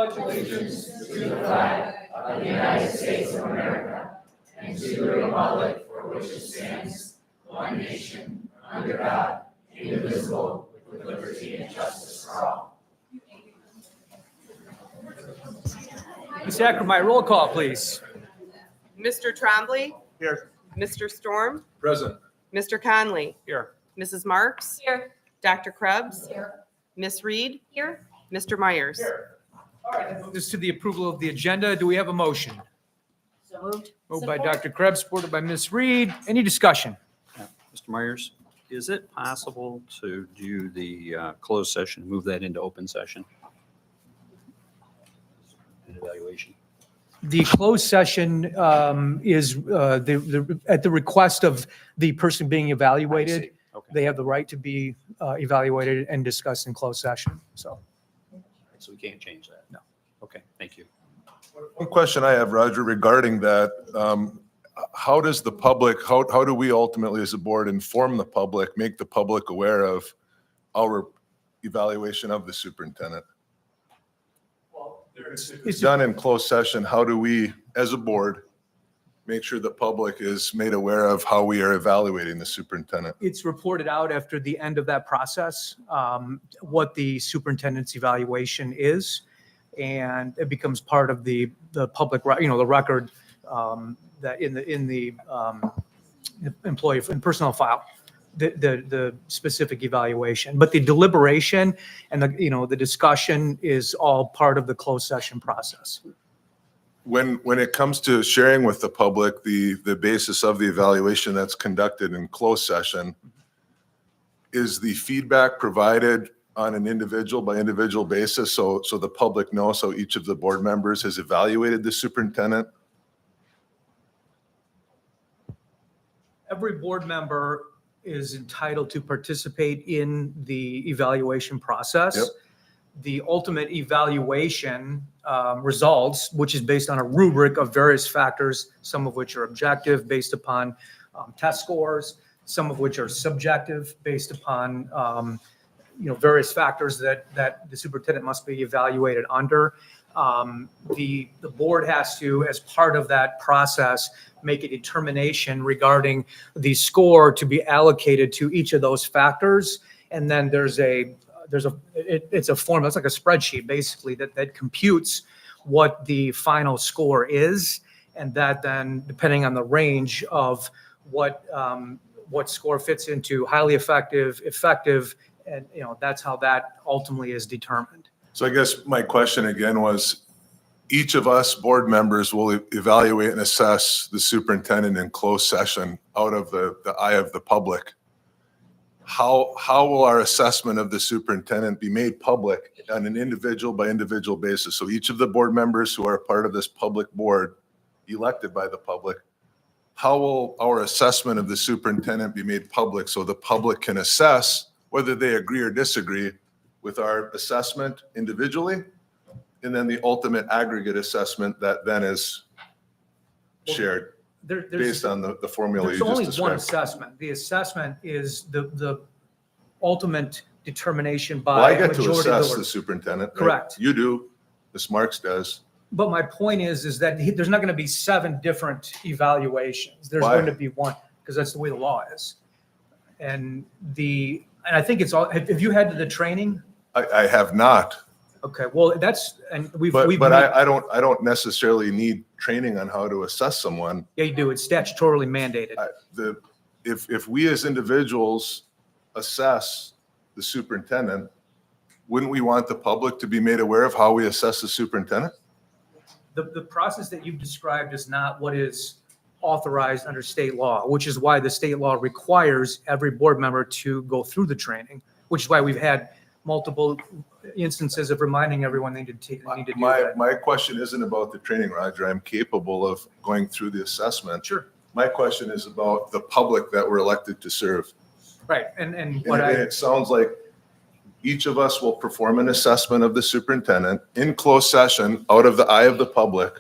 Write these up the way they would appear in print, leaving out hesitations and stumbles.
pledge allegiance to the flag of the United States of America and to the republic for which it stands, one nation, under God, indivisible, with liberty and justice for all. Ms. Ackermeyer, roll call, please. Mr. Trombley. Here. Mr. Storm. Present. Mr. Conley. Here. Mrs. Marks. Here. Dr. Krebs. Here. Ms. Reed. Here. Mr. Myers. All right, that moves us to the approval of the agenda. Do we have a motion? So moved. Moved by Dr. Krebs, supported by Ms. Reed. Any discussion? Mr. Myers, is it possible to do the closed session, move that into open session? An evaluation. The closed session is at the request of the person being evaluated. Okay, They have the right to be evaluated and discussed in closed session. So, so we can't change that? No. Okay, thank you. One question I have, Roger, regarding that, how does the public, how do we ultimately as a board inform the public, make the public aware of our evaluation of the superintendent? It's done in closed session. How do we, as a board, make sure the public is made aware of how we are evaluating the superintendent? it's reported out after the end of that process, what the superintendent's evaluation is. And it becomes part of the public, the record that in the employee and personnel file, the specific evaluation. But the deliberation and the discussion is all part of the closed session process. When it comes to sharing with the public the basis of the evaluation that's conducted in closed session, is the feedback provided on an individual by individual basis so the public knows how each of the board members has evaluated the superintendent? Every board member is entitled to participate in the evaluation process. Yep. The ultimate evaluation results, which is based on a rubric of various factors, some of which are objective based upon test scores, some of which are subjective based upon various factors that the superintendent must be evaluated under. The board has to, as part of that process, make a determination regarding the score to be allocated to each of those factors. And then it's a form, it's like a spreadsheet basically that computes what the final score is. And that then, depending on the range of what score fits into highly effective, and that's how that ultimately is determined. So I guess my question again was, each of us board members will evaluate and assess the superintendent in closed session out of the eye of the public. How will our assessment of the superintendent be made public on an individual by individual basis? So each of the board members who are part of this public board elected by the public, how will our assessment of the superintendent be made public so the public can assess whether they agree or disagree with our assessment individually, and then the ultimate aggregate assessment that then is shared based on the formula you There's only just one described? assessment. The assessment is the ultimate determination Well, by I get to majority of the assess the board. superintendent. right? Correct. You do, Ms. Marks does. But my point is that there's not going to be 7 different evaluations. There's Why? going to be one, because that's the way the law is. And I think it's all, have you had the training? I have not, Okay, well, we've. but made- I don't necessarily need training on how to assess someone. Yeah, you do. It's statutorily mandated. If we as individuals assess the superintendent, wouldn't we want the public to be made aware of how we assess the superintendent? The process that you've described is not what is authorized under state law, which is why the state law requires every board member to go through the training, which is why we've had multiple instances of reminding everyone they need to do that. My question isn't about the training, Roger. I'm capable of going through the assessment. Sure. My question is about the public that we're elected to serve. Right, and And what it sounds like each of us will perform an assessment of the superintendent in closed session out of the eye of the public.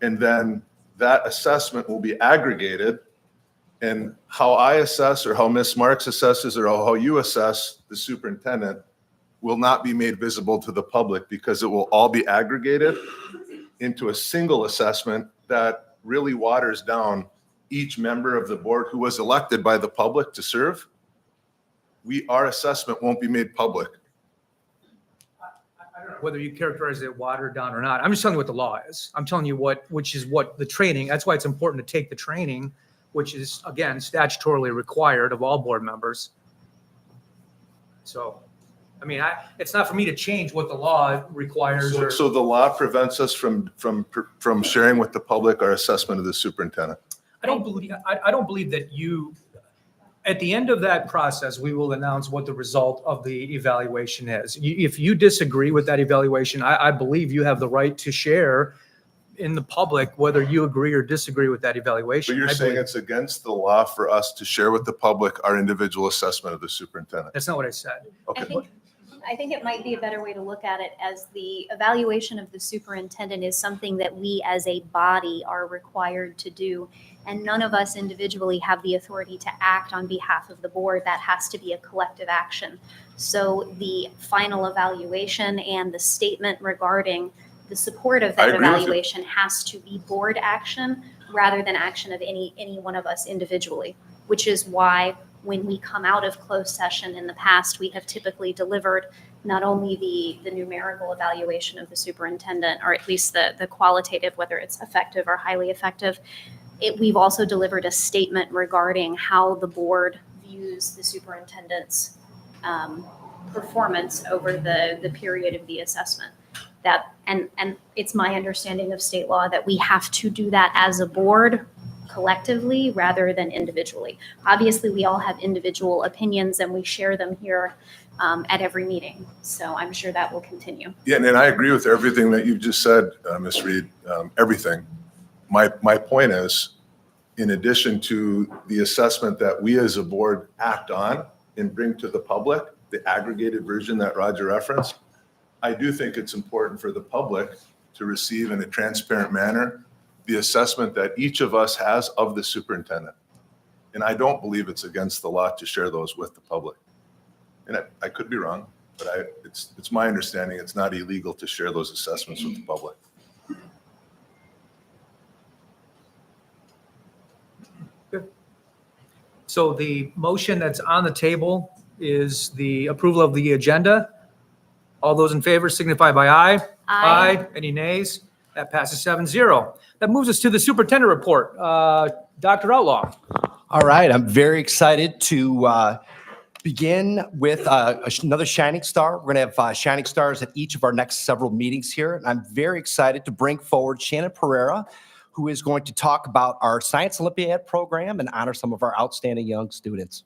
And then that assessment will be aggregated, and how I assess or how Ms. Marks assesses or how you assess the superintendent will not be made visible to the public because it will all be aggregated into a single assessment that really waters down each member of the board who was elected by the public to serve. Our assessment won't be made public. I don't know whether you characterize it watered down or not. I'm just telling you what the law is. I'm telling you which is what the training, that's why it's important to take the training, which is, again, statutorily required of all board members. So, I mean, it's not for me to change what the law requires. So the law prevents us from sharing with the public our assessment of the superintendent. I don't believe that at the end of that process, we will announce what the result of the evaluation is. If you disagree with that evaluation, I believe you have the right to share in the public whether you agree or disagree with that evaluation. But you're saying it's against the law for us to share with the public our individual assessment of the superintendent. That's not what I said. Okay. I think it might be a better way to look at it as the evaluation of the superintendent is something that we as a body are required to do. And none of us individually have the authority to act on behalf of the board. That has to be a collective action. So the final evaluation and the statement regarding the support of that evaluation has to be board action rather than action of any one of us individually, which is why when we come out of closed session in the past, we have typically delivered not only the numerical evaluation of the superintendent, or at least the qualitative, whether it's effective or highly effective. We've also delivered a statement regarding how the board views the superintendent's performance over the period of the assessment. And it's my understanding of state law that we have to do that as a board collectively rather than individually. Obviously, we all have individual opinions and we share them here at every meeting. So I'm sure that will continue. Yeah, and I agree with everything that you just said, Ms. Reed, everything. My point is, in addition to the assessment that we as a board act on and bring to the public, the aggregated version that Roger referenced, I do think it's important for the public to receive in a transparent manner the assessment that each of us has of the superintendent. And I don't believe it's against the law to share those with the public. And I could be wrong, but it's my understanding it's not illegal to share those assessments with the public. So the motion that's on the table is the approval of the agenda. All those in favor signify by aye. Aye. Any nays? That passes 7-0. That moves us to the superintendent report. Dr. Outlaw. All right, I'm very excited to begin with another Shining Star. We're going to have Shining Stars at each of our next several meetings here. And I'm very excited to bring forward Shannon Pereira, who is going to talk about our Science Olympiad program and honor some of our outstanding young students.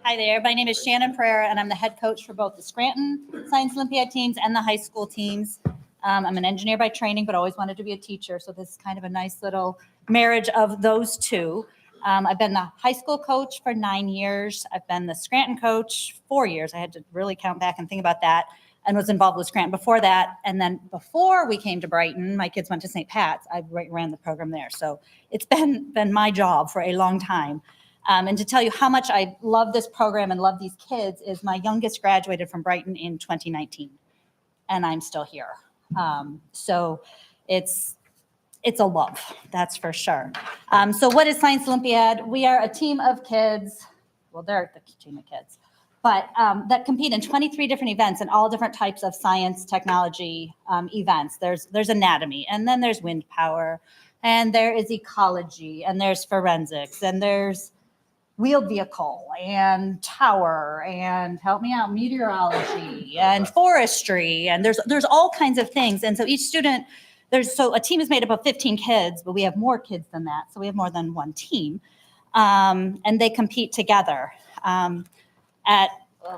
Hi there, my name is Shannon Pereira, and I'm the head coach for both the Scranton Science Olympiad teams and the high school teams. I'm an engineer by training, but always wanted to be a teacher, so this is kind of a nice little marriage of those two. I've been the high school coach for 9 years. I've been the Scranton coach 4 years. I had to really count back and think about that, and was involved with Scranton before that. And then before we came to Brighton, my kids went to St. Pat's. I ran the program there, so it's been my job for a long time. And to tell you how much I love this program and love these kids is my youngest graduated from Brighton in 2019, and I'm still here. So it's a love, that's for sure. So what is Science Olympiad? We are a team of kids, well, they're the team of kids, but that compete in 23 different events and all different types of science, technology events. There's anatomy, and then there's wind power, and there is ecology, and there's forensics, and there's wheeled vehicle and tower and help me out, meteorology and forestry. And there's all kinds of things. And so each student, so a team is made up of 15 kids, but we have more kids than that. So we have more than one team. And they compete together.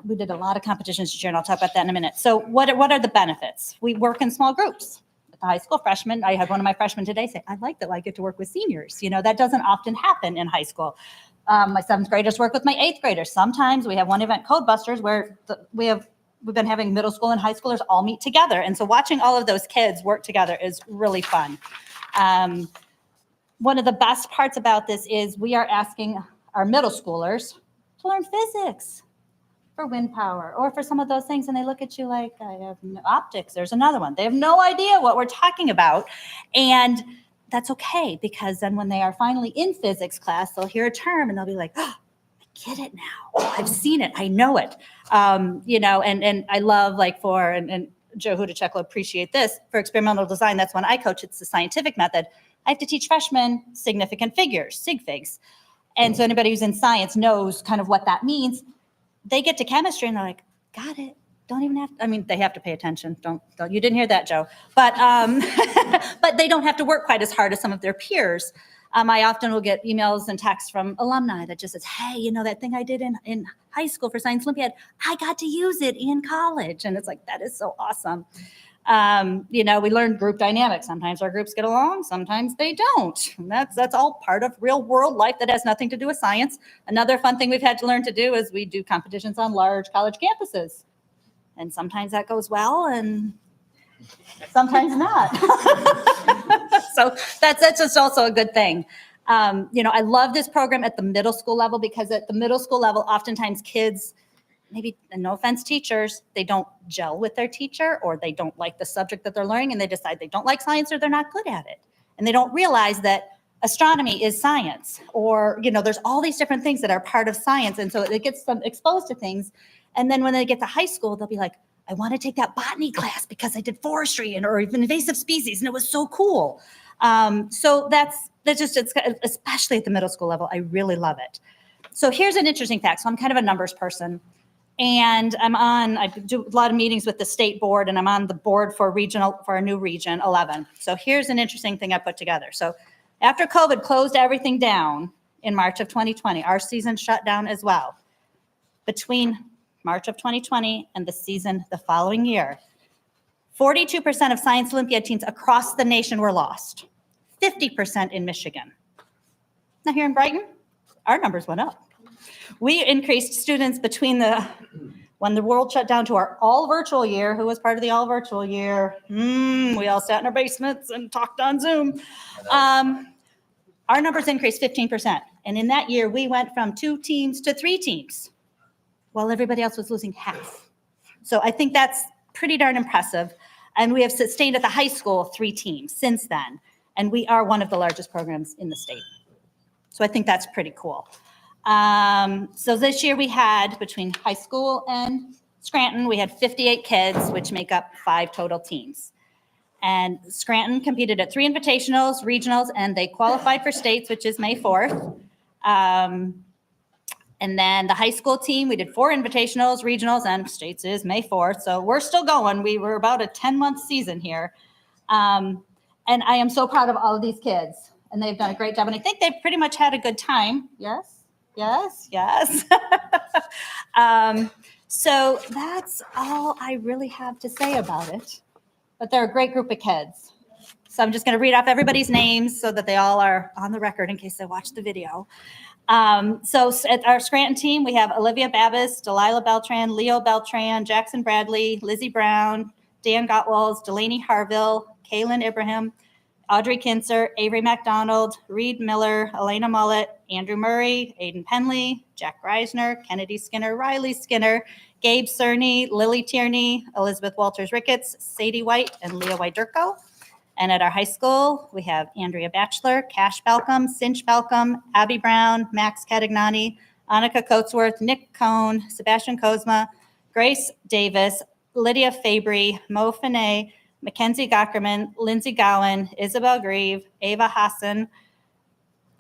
We did a lot of competitions this year, and I'll talk about that in a minute. So what are the benefits? We work in small groups. At the high school freshmen, I had one of my freshmen today say, I like that I get to work with seniors. You know, that doesn't often happen in high school. My 7th graders work with my 8th graders. Sometimes we have one event, Code Busters, where we have we've been having middle school and high schoolers all meet together. And so watching all of those kids work together is really fun. One of the best parts about this is we are asking our middle schoolers to learn physics for wind power or for some of those things. And they look at you like, I have no optics. There's another one. They have no idea what we're talking about. And that's okay, because then when they are finally in physics class, they'll hear a term and they'll be like, oh, I get it now. I've seen it. I know it. And I love and Joe Hudacek will appreciate this. For experimental design, that's when I coach. It's the scientific method. I have to teach freshmen significant figures, sig figs. And so anybody who's in science knows kind of what that means. They get to chemistry and they're like, got it. Don't even have to, they have to pay attention. Don't you didn't hear that, Joe. But but they don't have to work quite as hard as some of their peers. I often will get emails and texts from alumni that just says, hey, that thing I did in high school for Science Olympiad, I got to use it in college. And it's like, that is so awesome. We learn group dynamics. Sometimes our groups get along, sometimes they don't. And that's all part of real world life that has nothing to do with science. Another fun thing we've had to learn to do is we do competitions on large college campuses. And sometimes that goes well and sometimes not. So that's just also a good thing. I love this program at the middle school level, because at the middle school level, oftentimes kids, maybe, and no offense, teachers, they don't gel with their teacher, or they don't like the subject that they're learning, and they decide they don't like science or they're not good at it. And they don't realize that astronomy is science, or, there's all these different things that are part of science. And so it gets them exposed to things. And then when they get to high school, they'll be like, I want to take that botany class because I did forestry or even invasive species, and it was so cool. So that's just, it's especially at the middle school level, I really love it. So here's an interesting fact. So I'm kind of a numbers person, and I do a lot of meetings with the state board, and I'm on the board for a new region 11. So here's an interesting thing I put together. So after COVID closed everything down in March of 2020, our season shut down as well. Between March of 2020 and the season the following year, 42% of Science Olympiad teams across the nation were lost, 50% in Michigan. Now here in Brighton, our numbers went up. We increased students when the world shut down to our all virtual year. Who was part of the all virtual year? We all sat in our basements and talked on Zoom. Our numbers increased 15%. And in that year, we went from 2 teams to 3 teams, while everybody else was losing half. So I think that's pretty darn impressive. And we have sustained at the high school 3 teams since then. And we are one of the largest programs in the state. So I think that's pretty cool. So this year we had, between high school and Scranton, we had 58 kids, which make up 5 total teams. And Scranton competed at 3 invitationals, regionals, and they qualified for states, which is May 4th. And then the high school team, we did 4 invitationals, regionals, and states is May 4th. So we're still going. We were about a 10-month season here. And I am so proud of all of these kids. And they've done a great job. And I think they've pretty much had a good time. Yes, yes, yes. So that's all I really have to say about it. But they're a great group of kids. So I'm just going to read off everybody's names so that they all are on the record in case they watch the video. So at our Scranton team, we have Olivia Babbis, Delilah Beltran, Leo Beltran, Jackson Bradley, Lizzie Brown, Dan Gottwalls, Delaney Harville, Kaylin Ibrahim, Audrey Kinser, Avery McDonald, Reed Miller, Elena Mullet, Andrew Murray, Aiden Penley, Jack Reisner, Kennedy Skinner, Riley Skinner, Gabe Cerny, Lily Tierney, Elizabeth Walters-Ricketts, Sadie White, and Leah Wydurko. And at our high school, we have Andrea Batchelor, Cash Balcom, Cinch Balcom, Abby Brown, Max Catagnani, Annika Coatsworth, Nick Cohn, Sebastian Kozma, Grace Davis, Lydia Fabry, Mo Finet, Mackenzie Gockerman, Lindsay Gowan, Isabel Grieve, Ava Hassan,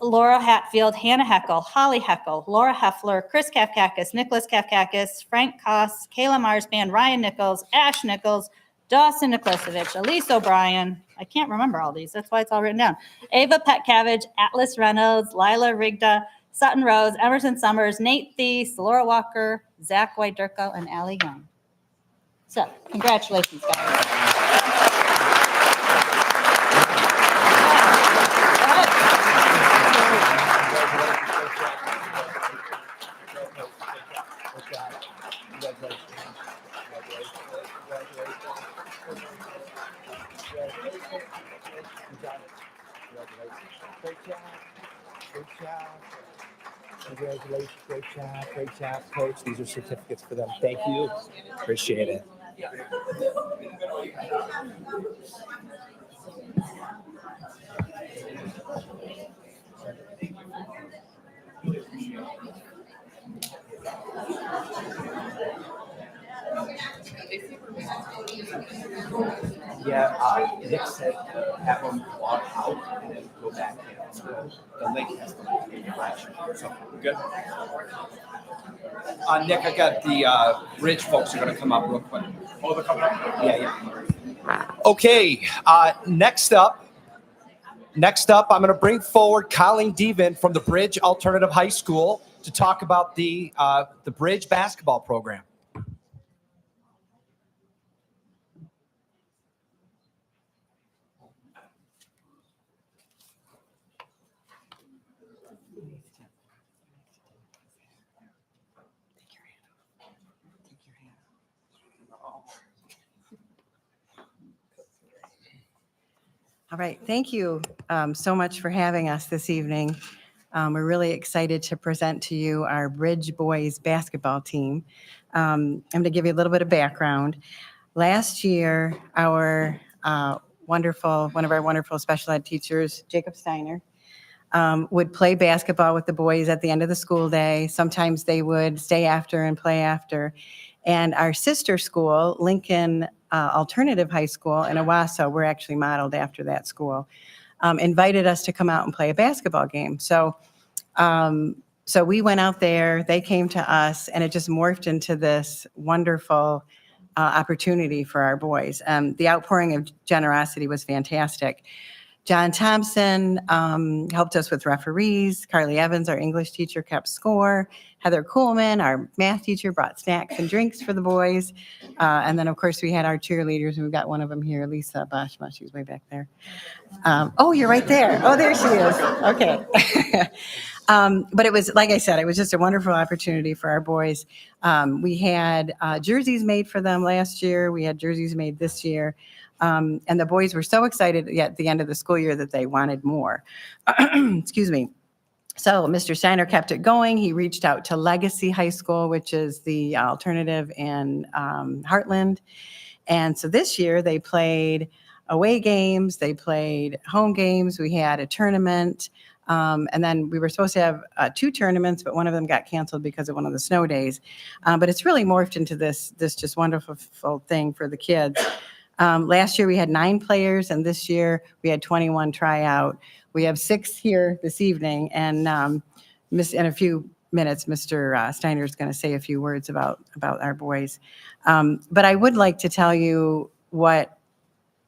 Laura Hatfield, Hannah Heckel, Holly Heckel, Laura Heffler, Chris Kafkakis, Nicholas Kafkakis, Frank Koss, Kayla Marsban, Ryan Nichols, Ash Nichols, Dawson Niklasevich, Elise O'Brien. I can't remember all these. That's why it's all written down. Ava Petkavage, Atlas Reynolds, Lila Rigda, Sutton Rose, Emerson Summers, Nate Thies, Laura Walker, Zach Wydurko, and Allie Young. So congratulations, guys. Congratulations, great job, Coach. These are certificates for them. Thank you. Appreciate it. Yeah, Nick said have them log out and then go back in. So the link has to be refreshed. So we're good. Nick, I got the bridge folks are going to come up real quick. Oh, they're coming up? Yeah. Okay, next up, I'm going to bring forward Colleen Devin from the Bridge Alternative High School to talk about the Bridge basketball program. All right, thank you so much for having us this evening. We're really excited to present to you our Bridge Boys basketball team. I'm going to give you a little bit of background. Last year, one of our wonderful special ed teachers, Jacob Steiner, would play basketball with the boys at the end of the school day. Sometimes they would stay after and play after. And our sister school, Lincoln Alternative High School in Owasso, we're actually modeled after that school, invited us to come out and play a basketball game. So we went out there, they came to us, and it just morphed into this wonderful opportunity for our boys. The outpouring of generosity was fantastic. John Thompson helped us with referees. Carly Evans, our English teacher, kept score. Heather Kuhlman, our math teacher, brought snacks and drinks for the boys. And then, of course, we had our cheerleaders. We've got one of them here, Lisa Boschma. She's way back there. Oh, you're right there. Oh, there she is. Okay. But it was, like I said, it was just a wonderful opportunity for our boys. We had jerseys made for them last year. We had jerseys made this year. And the boys were so excited at the end of the school year that they wanted more. Excuse me. So Mr. Steiner kept it going. He reached out to Legacy High School, which is the alternative in Heartland. And so this year they played away games, they played home games. We had a tournament. And then we were supposed to have 2 tournaments, but one of them got canceled because of one of the snow days. But it's really morphed into this just wonderful thing for the kids. Last year we had 9 players, and this year we had 21 try out. We have 6 here this evening, and in a few minutes, Mr. Steiner is going to say a few words about our boys. But I would like to tell you what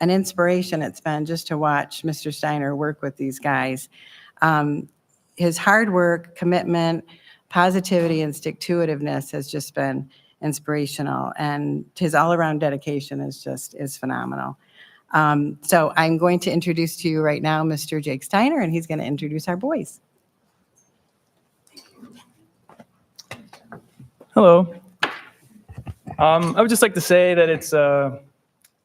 an inspiration it's been just to watch Mr. Steiner work with these guys. His hard work, commitment, positivity, and stick-to-itiveness has just been inspirational, and his all-around dedication is phenomenal. So I'm going to introduce to you right now Mr. Jake Steiner, and he's going to introduce our boys. Hello. I would just like to say that it's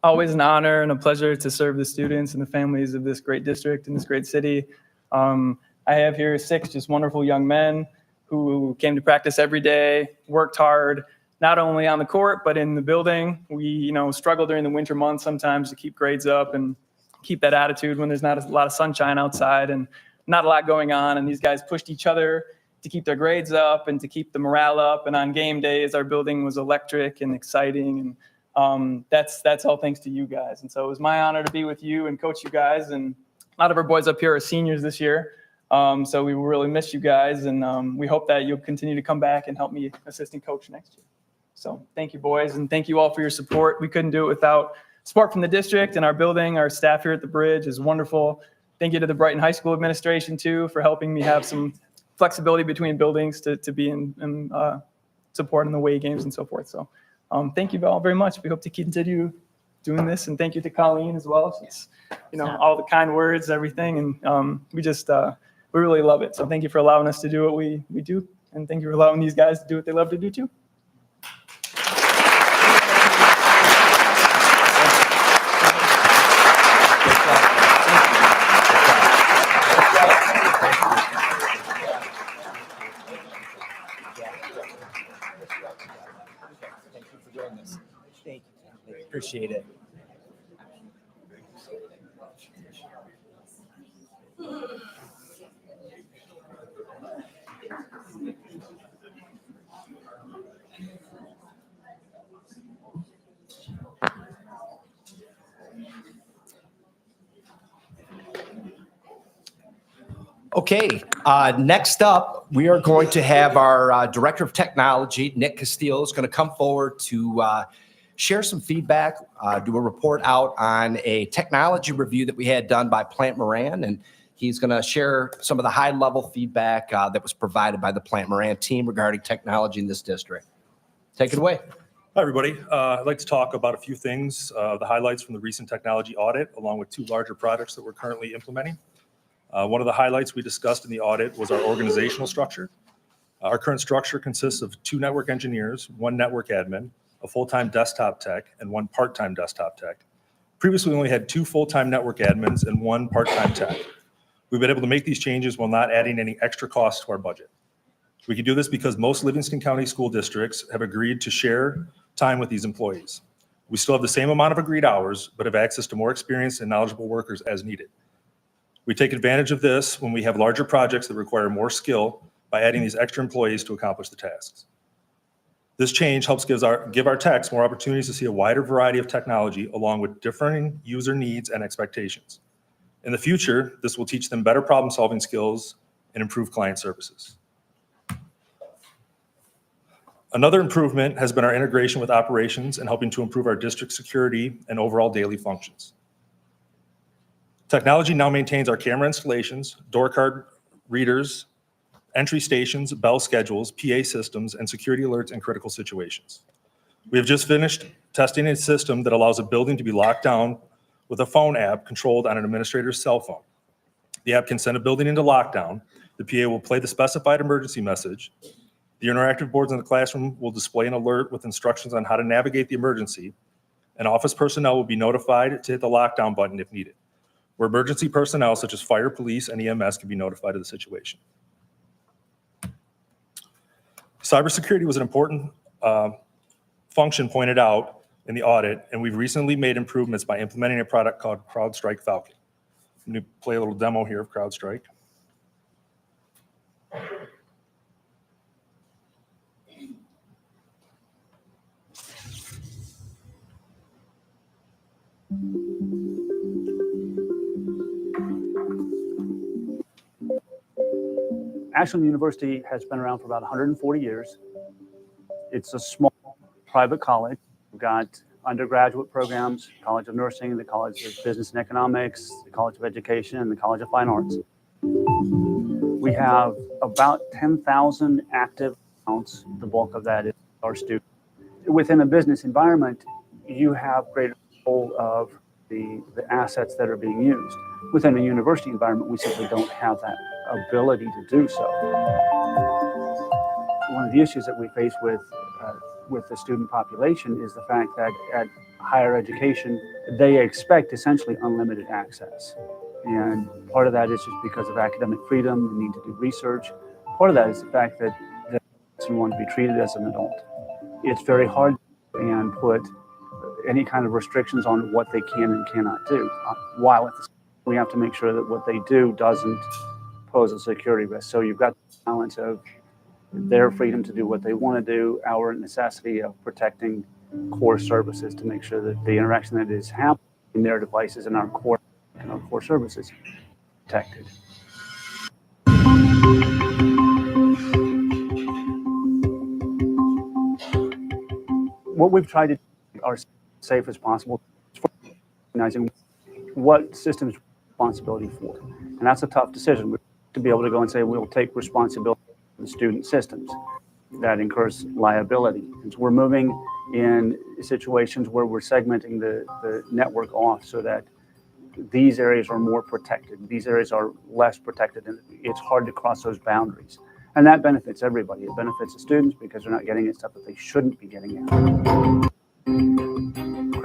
always an honor and a pleasure to serve the students and the families of this great district and this great city. I have here 6 just wonderful young men who came to practice every day, worked hard, not only on the court, but in the building. We, struggle during the winter months sometimes to keep grades up and keep that attitude when there's not a lot of sunshine outside and not a lot going on. And these guys pushed each other to keep their grades up and to keep the morale up. And on game days, our building was electric and exciting. And that's all thanks to you guys. And so it was my honor to be with you and coach you guys. And a lot of our boys up here are seniors this year. So we will really miss you guys. And we hope that you'll continue to come back and help me assistant coach next year. So thank you, boys, and thank you all for your support. We couldn't do it without support from the district and our building. Our staff here at the Bridge is wonderful. Thank you to the Brighton High School administration, too, for helping me have some flexibility between buildings to be in support in the away games and so forth. So thank you all very much. We hope to continue doing this, and thank you to Colleen as well. She's, all the kind words, everything, and we really love it. So thank you for allowing us to do what we do, and thank you for allowing these guys to do what they love to do, too. on this. Thank you. Appreciate it. Okay, next up, we are going to have our Director of Technology, Nick Castillo, is going to come forward to share some feedback, do a report out on a technology review that we had done by Plant Moran, and he's going to share some of the high-level feedback that was provided by the Plant Moran team regarding technology in this district. Take it away. Hi, everybody. I'd like to talk about a few things, the highlights from the recent technology audit, along with 2 larger projects that we're currently implementing. One of the highlights we discussed in the audit was our organizational structure. Our current structure consists of 2 network engineers, 1 network admin, a full-time desktop tech, and 1 part-time desktop tech. Previously, we only had 2 full-time network admins and 1 part-time tech. We've been able to make these changes while not adding any extra costs to our budget. We can do this because most Livingston County school districts have agreed to share time with these employees. We still have the same amount of agreed hours, but have access to more experienced and knowledgeable workers as needed. We take advantage of this when we have larger projects that require more skill by adding these extra employees to accomplish the tasks. This change helps give our techs more opportunities to see a wider variety of technology along with differing user needs and expectations. In the future, this will teach them better problem-solving skills and improve client services. Another improvement has been our integration with operations and helping to improve our district security and overall daily functions. Technology now maintains our camera installations, door card readers, entry stations, bell schedules, PA systems, and security alerts in critical situations. We have just finished testing a system that allows a building to be locked down with a phone app controlled on an administrator's cell phone. The app can send a building into lockdown. The PA will play the specified emergency message. The interactive boards in the classroom will display an alert with instructions on how to navigate the emergency, and office personnel will be notified to hit the lockdown button if needed, where emergency personnel such as fire, police, and EMS can be notified of the situation. Cybersecurity was an important function pointed out in the audit, and we've recently made improvements by implementing a product called CrowdStrike Falcon. I'm going to play a little demo here of CrowdStrike. Ashland University has been around for about 140 years. It's a small private college. We've got undergraduate programs, College of Nursing, the College of Business and Economics, the College of Education, and the College of Fine Arts. We have about 10,000 active accounts. The bulk of that is our students. Within a business environment, you have greater control of the assets that are being used. Within a university environment, we simply don't have that ability to do so. One of the issues that we face with the student population is the fact that at higher education, they expect essentially unlimited access. And part of that is just because of academic freedom, the need to do research. Part of that is the fact that they want to be treated as an adult. It's very hard and put any kind of restrictions on what they can and cannot do, while at the same time we have to make sure that what they do doesn't pose a security risk. So you've got the balance of their freedom to do what they want to do, our necessity of protecting core services to make sure that the interaction that is happening in their devices and our core services protected. What we've tried to do are safe as possible, recognizing what systems responsibility for. And that's a tough decision to be able to go and say, we'll take responsibility for the student systems. That incurs liability. And so we're moving in situations where we're segmenting the network off so that these areas are more protected. These areas are less protected, and it's hard to cross those boundaries. And that benefits everybody. It benefits the students because they're not getting at stuff that they shouldn't be getting at.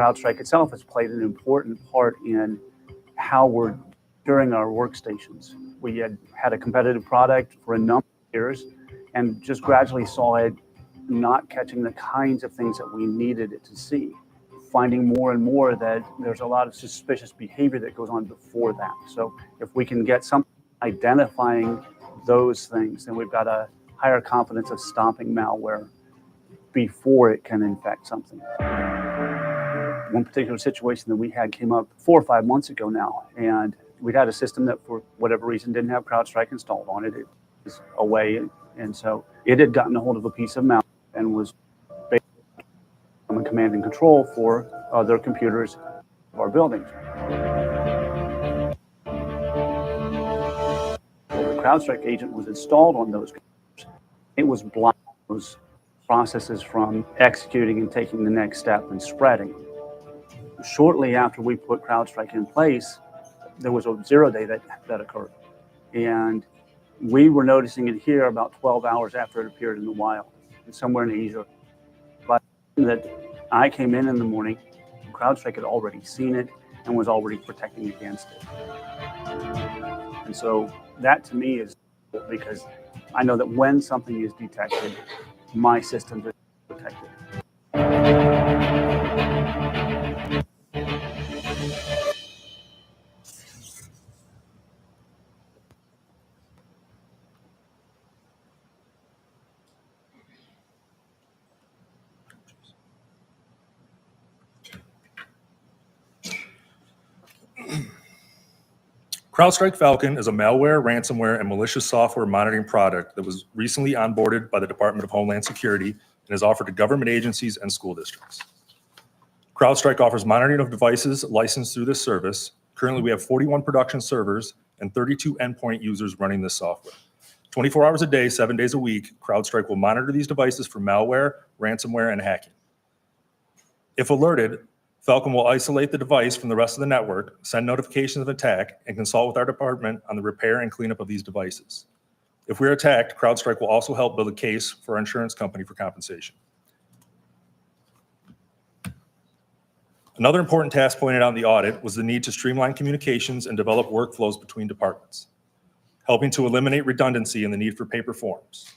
CrowdStrike itself has played an important part in how we're during our workstations. We had a competitive product for a number of years and just gradually saw it not catching the kinds of things that we needed it to see. Finding more and more that there's a lot of suspicious behavior that goes on before that. So if we can get some identifying those things, then we've got a higher confidence of stopping malware before it can infect something. One particular situation that we had came up 4 or 5 months ago now, and we had a system that for whatever reason didn't have CrowdStrike installed on it. It was away, and so it had gotten a hold of a piece of malware and was basically on command and control for other computers of our buildings. Well, the CrowdStrike agent was installed on those computers. It was blocking those processes from executing and taking the next step and spreading. Shortly after we put CrowdStrike in place, there was a 0-day that occurred. And we were noticing it here about 12 hours after it appeared in the wild, somewhere in Asia. But that I came in the morning, CrowdStrike had already seen it and was already protecting against it. And so that to me is because I know that when something is detected, my systems are protected. CrowdStrike Falcon is a malware, ransomware, and malicious software monitoring product that was recently onboarded by the Department of Homeland Security and is offered to government agencies and school districts. CrowdStrike offers monitoring of devices licensed through this service. Currently, we have 41 production servers and 32 endpoint users running this software. 24 hours a day, 7 days a week, CrowdStrike will monitor these devices for malware, ransomware, and hacking. If alerted, Falcon will isolate the device from the rest of the network, send notifications of attack, and consult with our department on the repair and cleanup of these devices. If we're attacked, CrowdStrike will also help build a case for our insurance company for compensation. Another important task pointed out in the audit was the need to streamline communications and develop workflows between departments, helping to eliminate redundancy and the need for paper forms.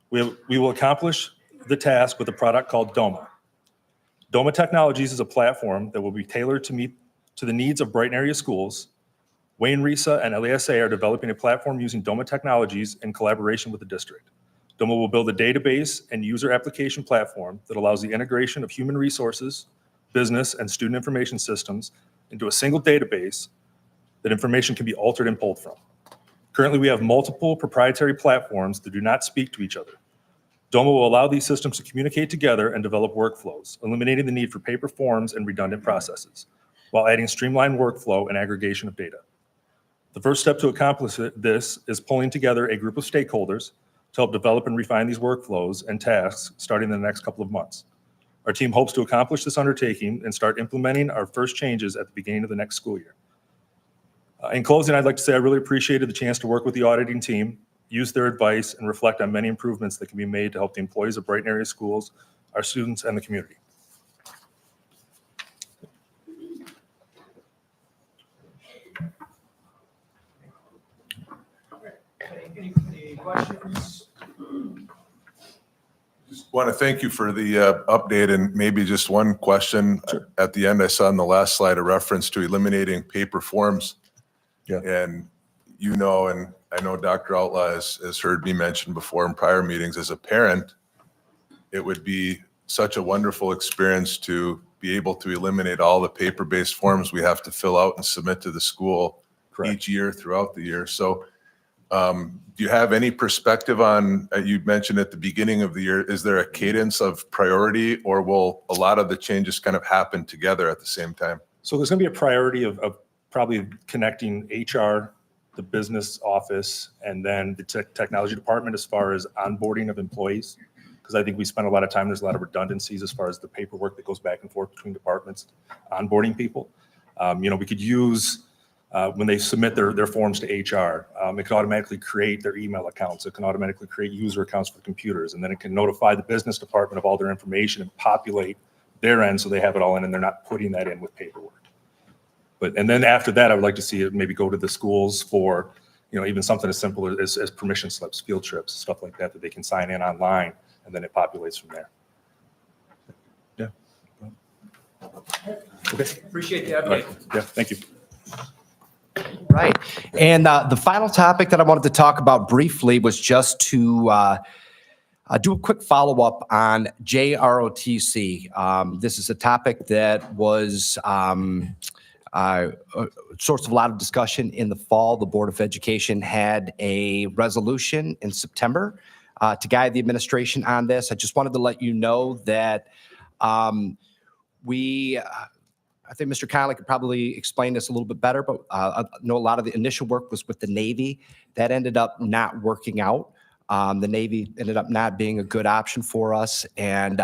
We will accomplish the task with a product called DOMA. DOMA Technologies is a platform that will be tailored to meet to the needs of Brighton area schools. Wayne Risa and LASA are developing a platform using DOMA Technologies in collaboration with the district. DOMA will build a database and user application platform that allows the integration of human resources, business, and student information systems into a single database that information can be altered and pulled from. Currently, we have multiple proprietary platforms that do not speak to each other. DOMA will allow these systems to communicate together and develop workflows, eliminating the need for paper forms and redundant processes, while adding streamlined workflow and aggregation of data. The first step to accomplish this is pulling together a group of stakeholders to help develop and refine these workflows and tasks starting in the next couple of months. Our team hopes to accomplish this undertaking and start implementing our first changes at the beginning of the next school year. In closing, I'd like to say I really appreciated the chance to work with the auditing team, use their advice, and reflect on many improvements that can be made to help the employees of Brighton area schools, our students, and the community. Any questions? Just want to thank you for the update, and maybe just one question. Sure. At the end, I saw on the last slide a reference to eliminating paper forms. Yeah. And you know, and I know Dr. Outlaw has heard me mention before in prior meetings, as a parent, it would be such a wonderful experience to be able to eliminate all the paper-based forms we have to fill out and submit to the school each year throughout the year. So do you have any perspective on, you mentioned at the beginning of the year, is there a cadence of priority, or will a lot of the changes kind of happen together at the same time? So there's going to be a priority of probably connecting HR, the business office, and then the technology department as far as onboarding of employees. Because I think we spend a lot of time, there's a lot of redundancies as far as the paperwork that goes back and forth between departments, onboarding people. We could use, when they submit their forms to HR, it can automatically create their email accounts. It can automatically create user accounts for computers. And then it can notify the business department of all their information and populate their end so they have it all in and they're not putting that in with paperwork. And then after that, I would like to see it maybe go to the schools for, even something as simple as permission slips, field trips, stuff like that, that they can sign in online and then it populates from there. Okay. Appreciate the All right. update. Yeah, thank you. Right. And the final topic that I wanted to talk about briefly was just to do a quick follow-up on JROTC. This is a topic that was a source of a lot of discussion in the fall. The Board of Education had a resolution in September to guide the administration on this. I just wanted to let you know that I think Mr. Connolly could probably explain this a little bit better, but I know a lot of the initial work was with the Navy. That ended up not working out. The Navy ended up not being a good option for us. And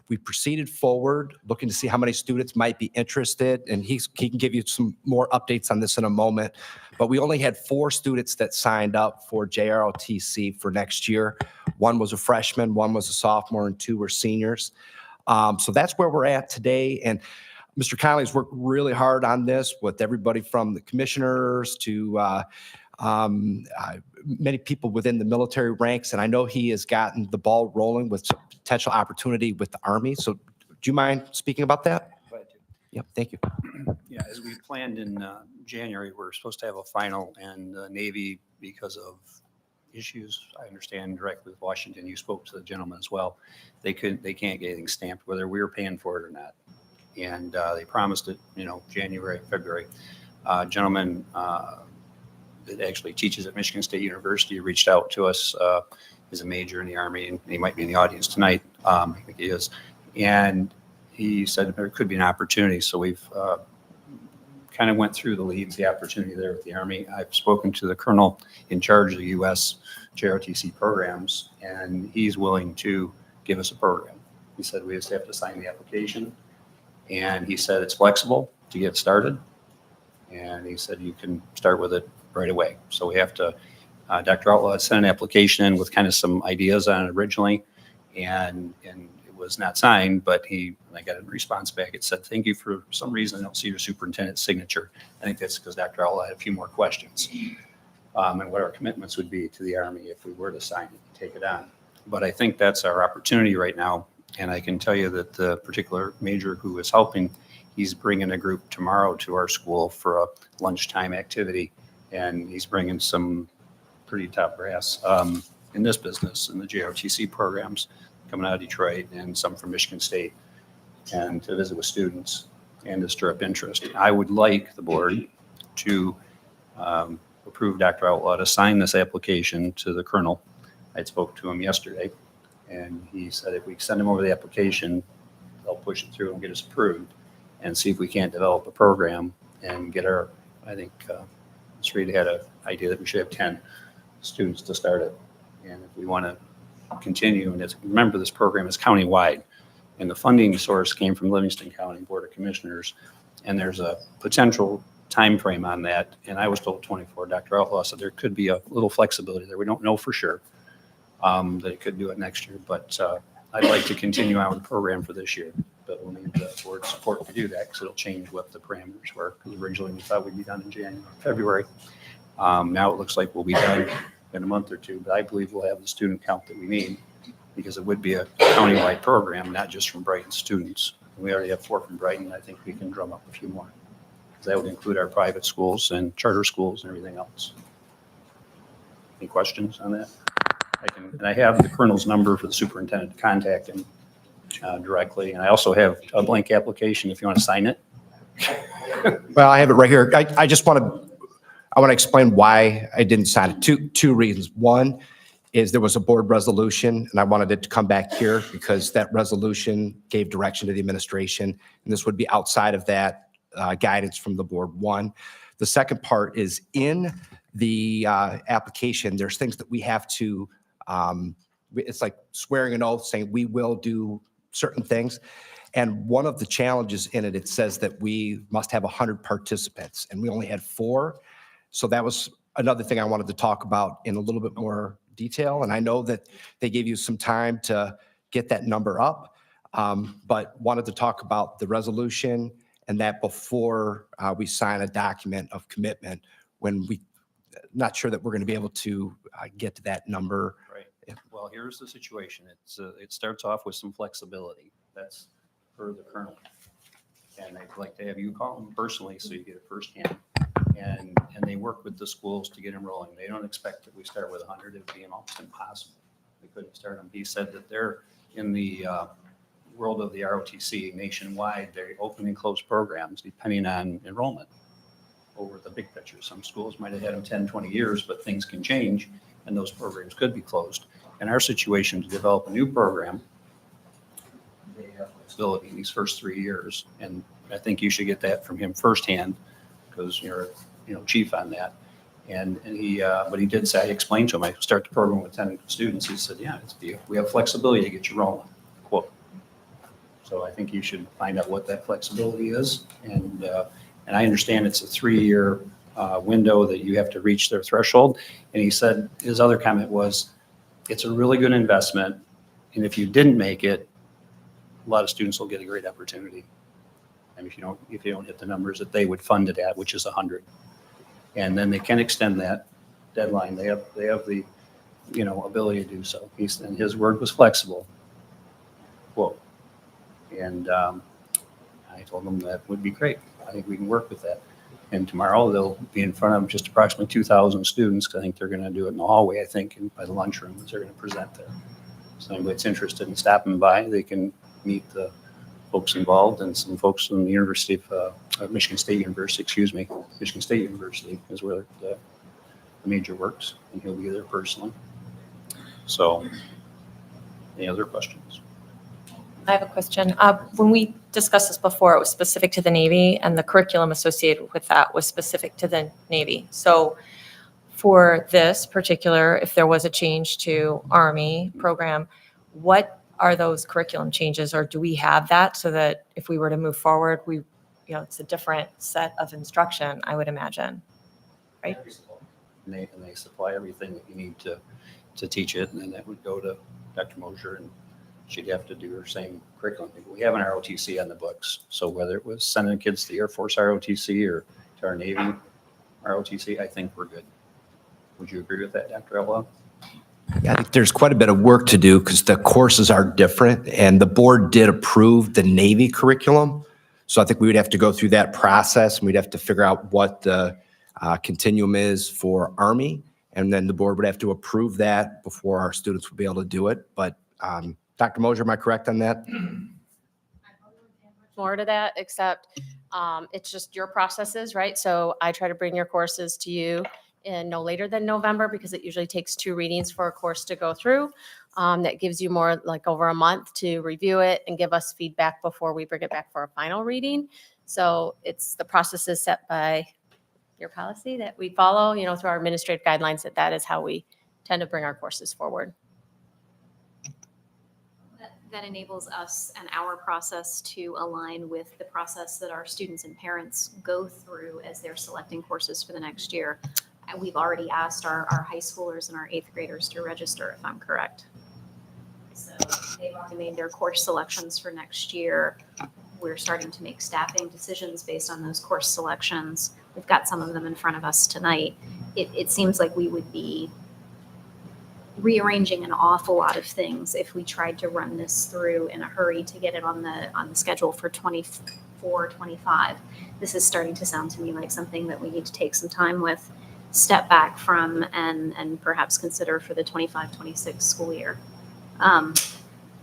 we proceeded forward, looking to see how many students might be interested. And he can give you some more updates on this in a moment. But we only had 4 students that signed up for JROTC for next year. 1 was a freshman, 1 was a sophomore, and 2 were seniors. So that's where we're at today. And Mr. Connolly's worked really hard on this with everybody from the commissioners to many people within the military ranks. And I know he has gotten the ball rolling with some potential opportunity with the Army. So do you mind speaking about that? Glad to. Yep, thank you. Yeah, as we planned in January, we're supposed to have a final, and the Navy, because of issues, I understand directly with Washington, you spoke to the gentleman as well, they can't get anything stamped, whether we were paying for it or not. And they promised it, January, February. Gentleman that actually teaches at Michigan State University reached out to us, is a major in the Army, and he might be in the audience tonight. I think he is. And he said there could be an opportunity. So we've kind of went through the leads, the opportunity there with the Army. I've spoken to the colonel in charge of the U.S. JROTC programs, and he's willing to give us a program. He said we just have to sign the application. And he said it's flexible to get started. And he said you can start with it right away. So we have to, Dr. Outlaw sent an application in with kind of some ideas on it originally, and it was not signed, but I got a response back. It said, thank you. For some reason, I don't see your superintendent's signature. I think that's because Dr. Outlaw had a few more questions and what our commitments would be to the Army if we were to sign it and take it on. But I think that's our opportunity right now. And I can tell you that the particular major who is helping, he's bringing a group tomorrow to our school for a lunchtime activity. And he's bringing some pretty top brass in this business, in the JROTC programs, coming out of Detroit and some from Michigan State, and to visit with students and to stir up interest. I would like the board to approve Dr. Outlaw to sign this application to the colonel. I spoke to him yesterday. And he said if we send him over the application, they'll push it through and get us approved and see if we can't develop a program and get our, I think Ms. Reed had an idea that we should have 10 students to start it. And if we want to continue, and remember this program is countywide, and the funding source came from Livingston County Board of Commissioners, and there's a potential time frame on that. And I was told 24. Dr. Outlaw said there could be a little flexibility there. We don't know for sure. That it could do it next year, but I'd like to continue on with the program for this year, but we'll need the board support to do that because it'll change what the parameters were. Because originally we thought we'd be done in January, February. Now it looks like we'll be done in a month or 2, but I believe we'll have the student count that we need because it would be a countywide program, not just from Brighton students. We already have 4 from Brighton. I think we can drum up a few more. That would include our private schools and charter schools and everything else. Any questions on that? And I have the colonel's number for the superintendent to contact him directly. And I also have a blank application if you want to sign it. Well, I have it right here. I just want to explain why I didn't sign it. Two reasons. One is there was a board resolution, and I wanted it to come back here because that resolution gave direction to the administration, and this would be outside of that guidance from the board. One. The second part is in the application, there's things that we have to it's like swearing an oath saying we will do certain things. And one of the challenges in it, it says that we must have 100 participants and we only had 4. So that was another thing I wanted to talk about in a little bit more detail. And I know that they gave you some time to get that number up, but wanted to talk about the resolution and that before we sign a document of commitment when we not sure that we're going to be able to get to that number Well, here's the situation. It starts off with some flexibility. That's for the colonel. And I'd like to have you call them personally so you get it firsthand. And they work with the schools to get them rolling. They don't expect that we start with 100. It would be almost impossible. We couldn't start them. He said that they're in the world of the ROTC nationwide. They open and close programs depending on enrollment over the big picture. Some schools might have had them 10, 20 years, but things can change and those programs could be closed. In our situation, to develop a new program, they have flexibility in these first 3 years. And I think you should get that from him firsthand because you're, chief on that. And he, but he did say, I explained to him, I start the program with 10 students. He said, yeah, we have flexibility to get you rolling, quote. So I think you should find out what that flexibility is. And I understand it's a 3-year window that you have to reach their threshold. And he said, his other comment was, it's a really good investment. And if you didn't make it, a lot of students will get a great opportunity. And if you don't hit the numbers that they would fund it at, which is 100. And then they can extend that deadline. They have the, ability to do so. And his word was flexible, quote. And I told them that would be great. I think we can work with that. And tomorrow they'll be in front of just approximately 2,000 students. Because I think they're going to do it in the hallway, I think, and by the lunchroom, they're going to present there. So anybody that's interested in stopping by, they can meet the folks involved and some folks from the University of Michigan State University, Michigan State University is where the major works, and he'll be there personally. So, any other questions? I have a question. When we discussed this before, it was specific to the Navy, and the curriculum associated with that was specific to the Navy. So for this particular, if there was a change to Army program, what are those curriculum changes, or do we have that so that if we were to move forward, it's a different set of instruction, I would imagine, right? And they supply everything that you need to teach it, and then that would go to Dr. Mosier, and she'd have to do her same curriculum. We have an ROTC on the books, so whether it was sending kids to the Air Force ROTC or to our Navy ROTC, I think we're good. Would you agree with that, Dr. Elwell? I think there's quite a bit of work to do because the courses are different, and the board did approve the Navy curriculum. So I think we would have to go through that process, and we'd have to figure out what the continuum is for Army, and then the board would have to approve that before our students would be able to do it. But Dr. Mosier, am I correct on that? More to that, except it's just your processes, right? So I try to bring your courses to you in no later than November because it usually takes 2 readings for a course to go through. That gives you more like over a month to review it and give us feedback before we bring it back for a final reading. So it's the processes set by your policy that we follow, through our administrative guidelines, that is how we tend to bring our courses forward. That enables us and our process to align with the process that our students and parents go through as they're selecting courses for the next year. And we've already asked our high schoolers and our 8th graders to register, if I'm correct. So they've already made their course selections for next year. We're starting to make staffing decisions based on those course selections. We've got some of them in front of us tonight. It seems like we would be rearranging an awful lot of things if we tried to run this through in a hurry to get it on the schedule for 24, 25. This is starting to sound to me like something that we need to take some time with, step back from, and perhaps consider for the 25-26 school year. And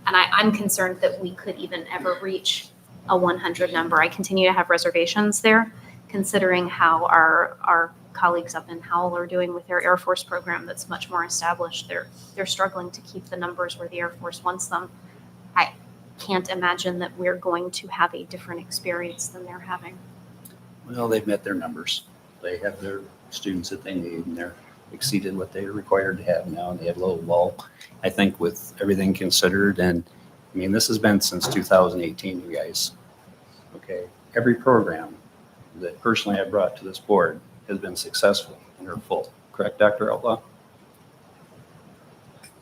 I'm concerned that we could even ever reach a 100 number. I continue to have reservations there, considering how our colleagues up in Howell are doing with their Air Force program that's much more established. They're struggling to keep the numbers where the Air Force wants them. I can't imagine that we're going to have a different experience than they're having. Well, they've met their numbers. They have their students that they need, and they're exceeded what they're required to have now, and they have a little lull. I think with everything considered, and I mean, this has been since 2018, you guys. Okay, every program that personally I've brought to this board has been successful and are full. Correct, Dr. Outlaw?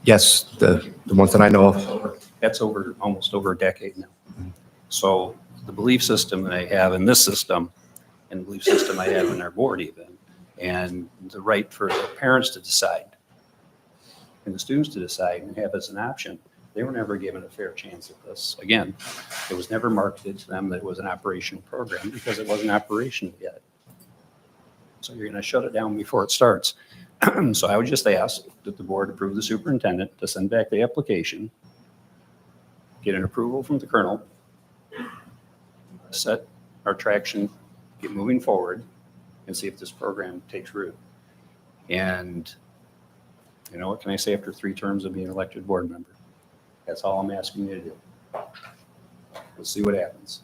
Yes, the ones that I know of. That's almost over a decade now. So the belief system that I have in this system and the belief system I have in our board even, and the right for the parents to decide and the students to decide and have as an option. They were never given a fair chance at this. Again, it was never marketed to them that it was an operational program because it wasn't operational yet. So you're going to shut it down before it starts. So I would just ask that the board approve the superintendent to send back the application, get an approval from the colonel, set our traction, get moving forward, and see if this program takes root. And you know, what can I say after 3 terms of being an elected board member? That's all I'm asking you to do. We'll see what happens.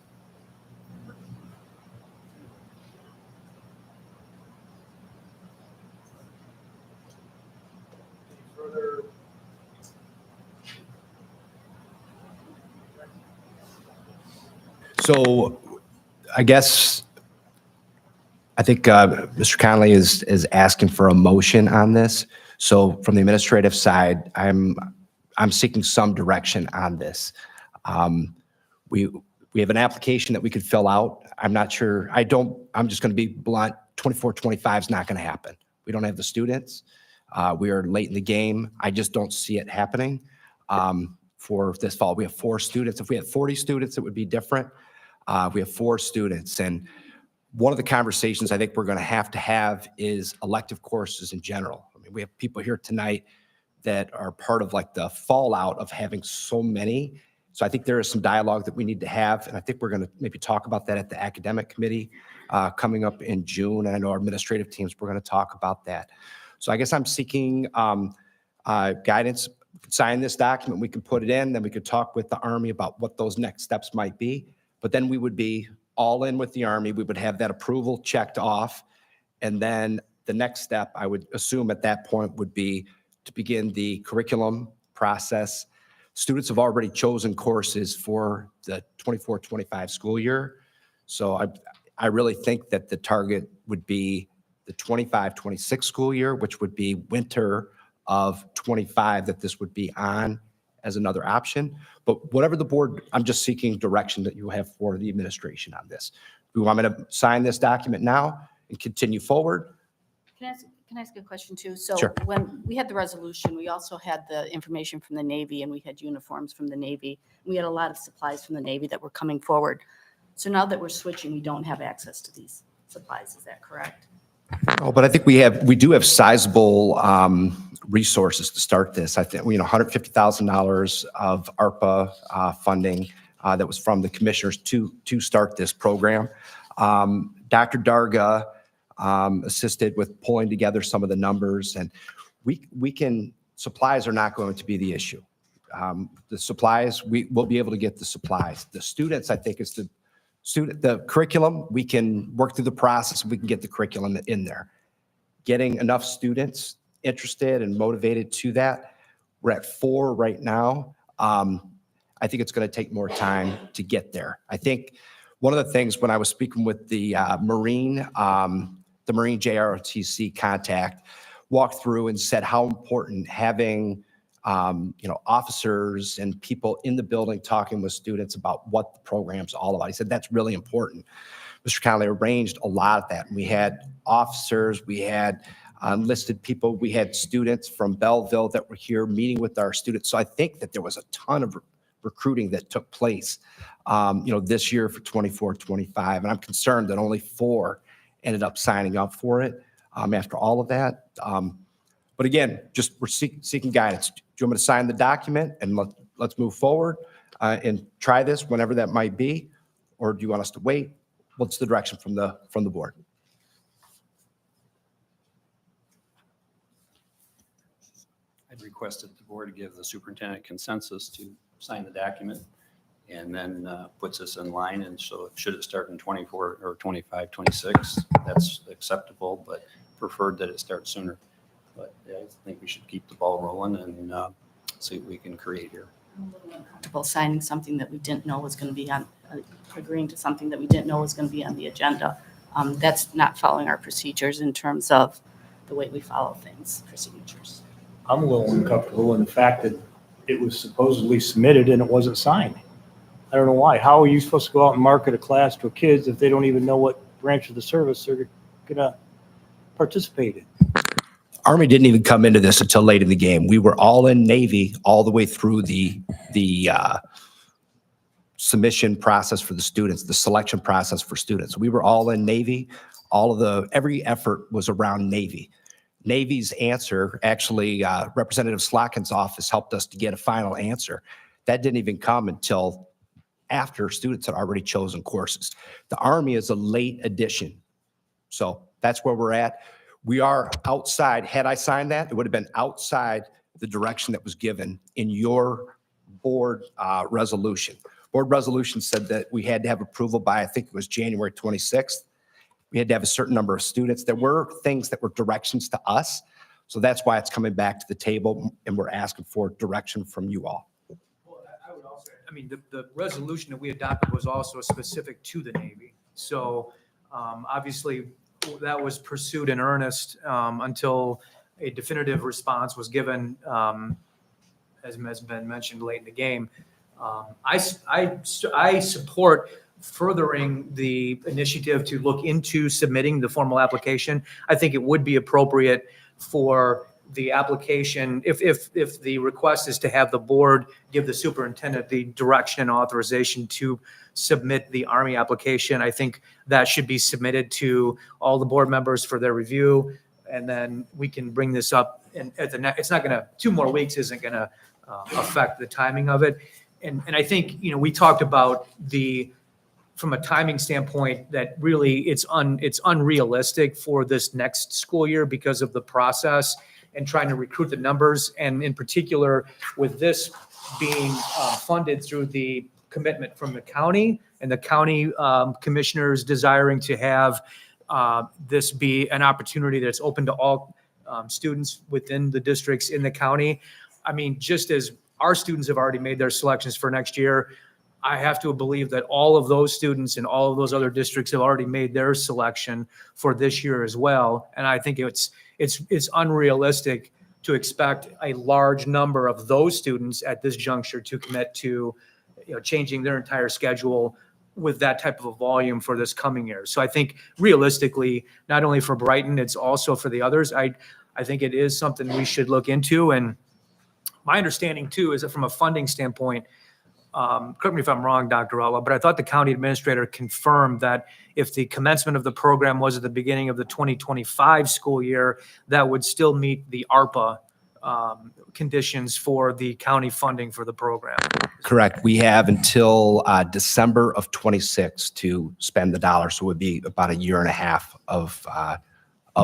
So I guess, I think Mr. Conley is asking for a motion on this. So from the administrative side, I'm seeking some direction on this. We have an application that we could fill out. I'm not sure, I'm just going to be blunt, 24-25 is not going to happen. We don't have the students. We are late in the game. I just don't see it happening for this fall. We have 4 students. If we had 40 students, it would be different. We have 4 students, and one of the conversations I think we're going to have is elective courses in general. I mean, we have people here tonight that are part of like the fallout of having so many. So I think there is some dialogue that we need to have, and I think we're going to maybe talk about that at the academic committee coming up in June. And I know our administrative teams, we're going to talk about that. So I guess I'm seeking guidance. Sign this document, we can put it in, then we could talk with the Army about what those next steps might be. But then we would be all in with the Army. We would have that approval checked off. And then the next step, I would assume at that point, would be to begin the curriculum process. Students have already chosen courses for the 24-25 school year. So I really think that the target would be the 25-26 school year, which would be winter of 25, that this would be on as another option. But whatever the board, I'm just seeking direction that you have for the administration on this. We want me to sign this document now and continue forward? Can I ask a question too? So Sure. when we had the resolution, we also had the information from the Navy, and we had uniforms from the Navy. We had a lot of supplies from the Navy that were coming forward. So now that we're switching, we don't have access to these supplies. Is that correct? Oh, but I think we do have sizable resources to start this. I think, $150,000 of ARPA funding that was from the commissioners to start this program. Dr. Darga assisted with pulling together some of the numbers, and supplies are not going to be the issue. The supplies, we'll be able to get the supplies. The students, I think, is the curriculum. We can work through the process and we can get the curriculum in there. Getting enough students interested and motivated to that. We're at 4 right now. I think it's going to take more time to get there. I think one of the things when I was speaking with the Marine JROTC contact, walked through and said how important having officers and people in the building talking with students about what the program's all about. He said that's really important. Mr. Conley arranged a lot of that. We had officers, we had enlisted people, we had students from Belleville that were here meeting with our students. So I think that there was a ton of recruiting that took place, this year for 24-25. And I'm concerned that only 4 ended up signing up for it after all of that. But again, we're seeking guidance. Do you want me to sign the document and let's move forward and try this whenever that might be? Or do you want us to wait? What's the direction from the board? I'd requested the board to give the superintendent consensus to sign the document and then puts us in line. And so should it start in 24 or 25, 26, that's acceptable, but preferred that it starts sooner. But yeah, I think we should keep the ball rolling and see what we can create here. I'm a little uncomfortable signing something that we didn't know was going to be on, agreeing to something that we didn't know was going to be on the agenda. That's not following our procedures in terms of the way we follow things, procedures. I'm a little uncomfortable in the fact that it was supposedly submitted and it wasn't signed. I don't know why. How are you supposed to go out and market a class to kids if they don't even know what branch of the service they're going to participate in? Army didn't even come into this until late in the game. We were all in Navy all the way through the submission process for the students, the selection process for students. We were all in Navy. Every effort was around Navy. Navy's answer, actually, Representative Slotkin's office helped us to get a final answer. That didn't even come until after students had already chosen courses. The Army is a late addition. So that's where we're at. We are outside. Had I signed that, it would have been outside the direction that was given in your board resolution. Board resolution said that we had to have approval by, I think it was January 26th. We had to have a certain number of students. There were things that were directions to us. So that's why it's coming back to the table and we're asking for direction from you all. Well, I would also, I mean, the resolution that we adopted was also specific to the Navy. So obviously that was pursued in earnest until a definitive response was given, as has been mentioned late in the game. I support furthering the initiative to look into submitting the formal application. I think it would be appropriate for the application, if the request is to have the board give the superintendent the direction and authorization to submit the Army application, I think that should be submitted to all the board members for their review. And then we can bring this up and at the next, it's not gonna, 2 more weeks isn't gonna affect the timing of it. And I think, we talked about from a timing standpoint, that really it's unrealistic for this next school year because of the process and trying to recruit the numbers. And in particular, with this being funded through the commitment from the county and the county commissioners desiring to have this be an opportunity that's open to all students within the districts in the county. I mean, just as our students have already made their selections for next year, I have to believe that all of those students in all of those other districts have already made their selection for this year as well. And I think it's unrealistic to expect a large number of those students at this juncture to commit to, changing their entire schedule with that type of a volume for this coming year. So I think realistically, not only for Brighton, it's also for the others. I think it is something we should look into. And my understanding too is that from a funding standpoint, correct me if I'm wrong, Dr. Alla, but I thought the county administrator confirmed that if the commencement of the program was at the beginning of the 2025 school year, that would still meet the ARPA conditions for the county funding for the program. Correct. We have until December of 26 to spend the dollar. So it would be about a year and a half of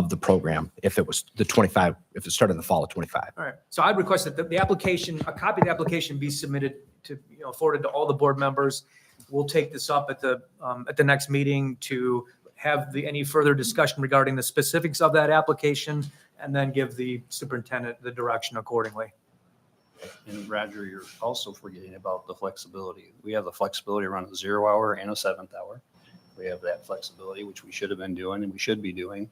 the program if it was the 25, if it started in the fall of 25. All right. So I'd request that the application, a copy of the application be submitted to, forwarded to all the board members. We'll take this up at the next meeting to have any further discussion regarding the specifics of that application and then give the superintendent the direction accordingly. And Roger, you're also forgetting about the flexibility. We have the flexibility around a 0 hour and a 7th hour. We have that flexibility, which we should have been doing and we should be doing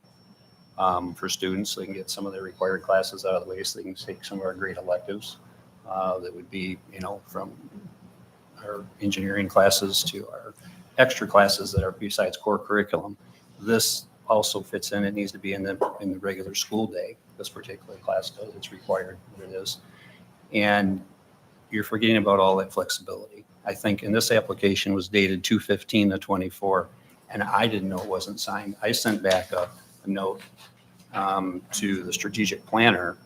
for students. So they can get some of their required classes out of the way so they can take some of our great electives that would be, from our engineering classes to our extra classes that are besides core curriculum. This also fits in. It needs to be in the regular school day. This particular class does. It's required. It is. And you're forgetting about all that flexibility. I think in this application was dated 2/15/24, and I didn't know it wasn't signed. I sent back a note to the strategic planner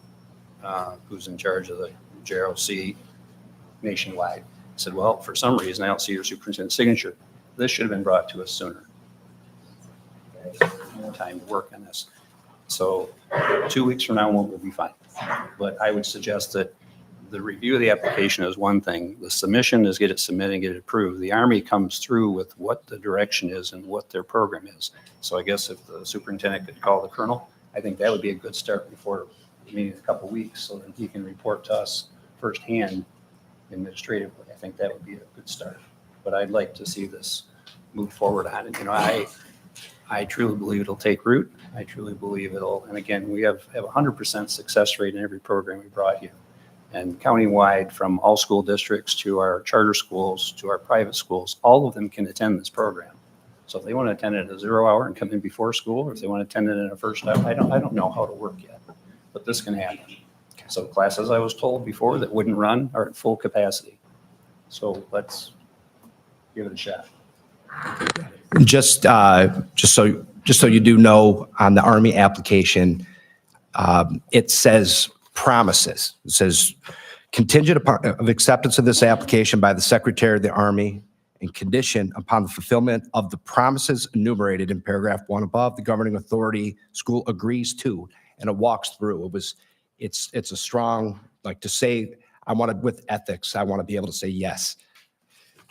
who's in charge of the JROTC nationwide. I said, well, for some reason, I don't see your superintendent's signature. This should have been brought to us sooner. More time to work on this. So 2 weeks from now, we'll be fine. But I would suggest that the review of the application is one thing. The submission is get it submitted and get it approved. The Army comes through with what the direction is and what their program is. So I guess if the superintendent could call the colonel, I think that would be a good start before the meeting in a couple of weeks so that he can report to us firsthand administratively. I think that would be a good start. But I'd like to see this move forward on it. I truly believe it'll take root. I truly believe it'll, and again, we have 100% success rate in every program we brought here. And countywide, from all school districts to our charter schools to our private schools, all of them can attend this program. So if they want to attend it at a 0 hour and come in before school, or if they want to attend it in a first hour, I don't know how to work yet. but this can happen. So classes I was told before that wouldn't run are at full capacity. So let's give it a shot. Just so you do know, on the Army application, it says promises. It says contingent upon of acceptance of this application by the Secretary of the Army and condition upon the fulfillment of the promises enumerated in paragraph 1 above, the governing authority school agrees to, and it walks through. It's a strong, like, to say, I want to, with ethics, I want to be able to say yes.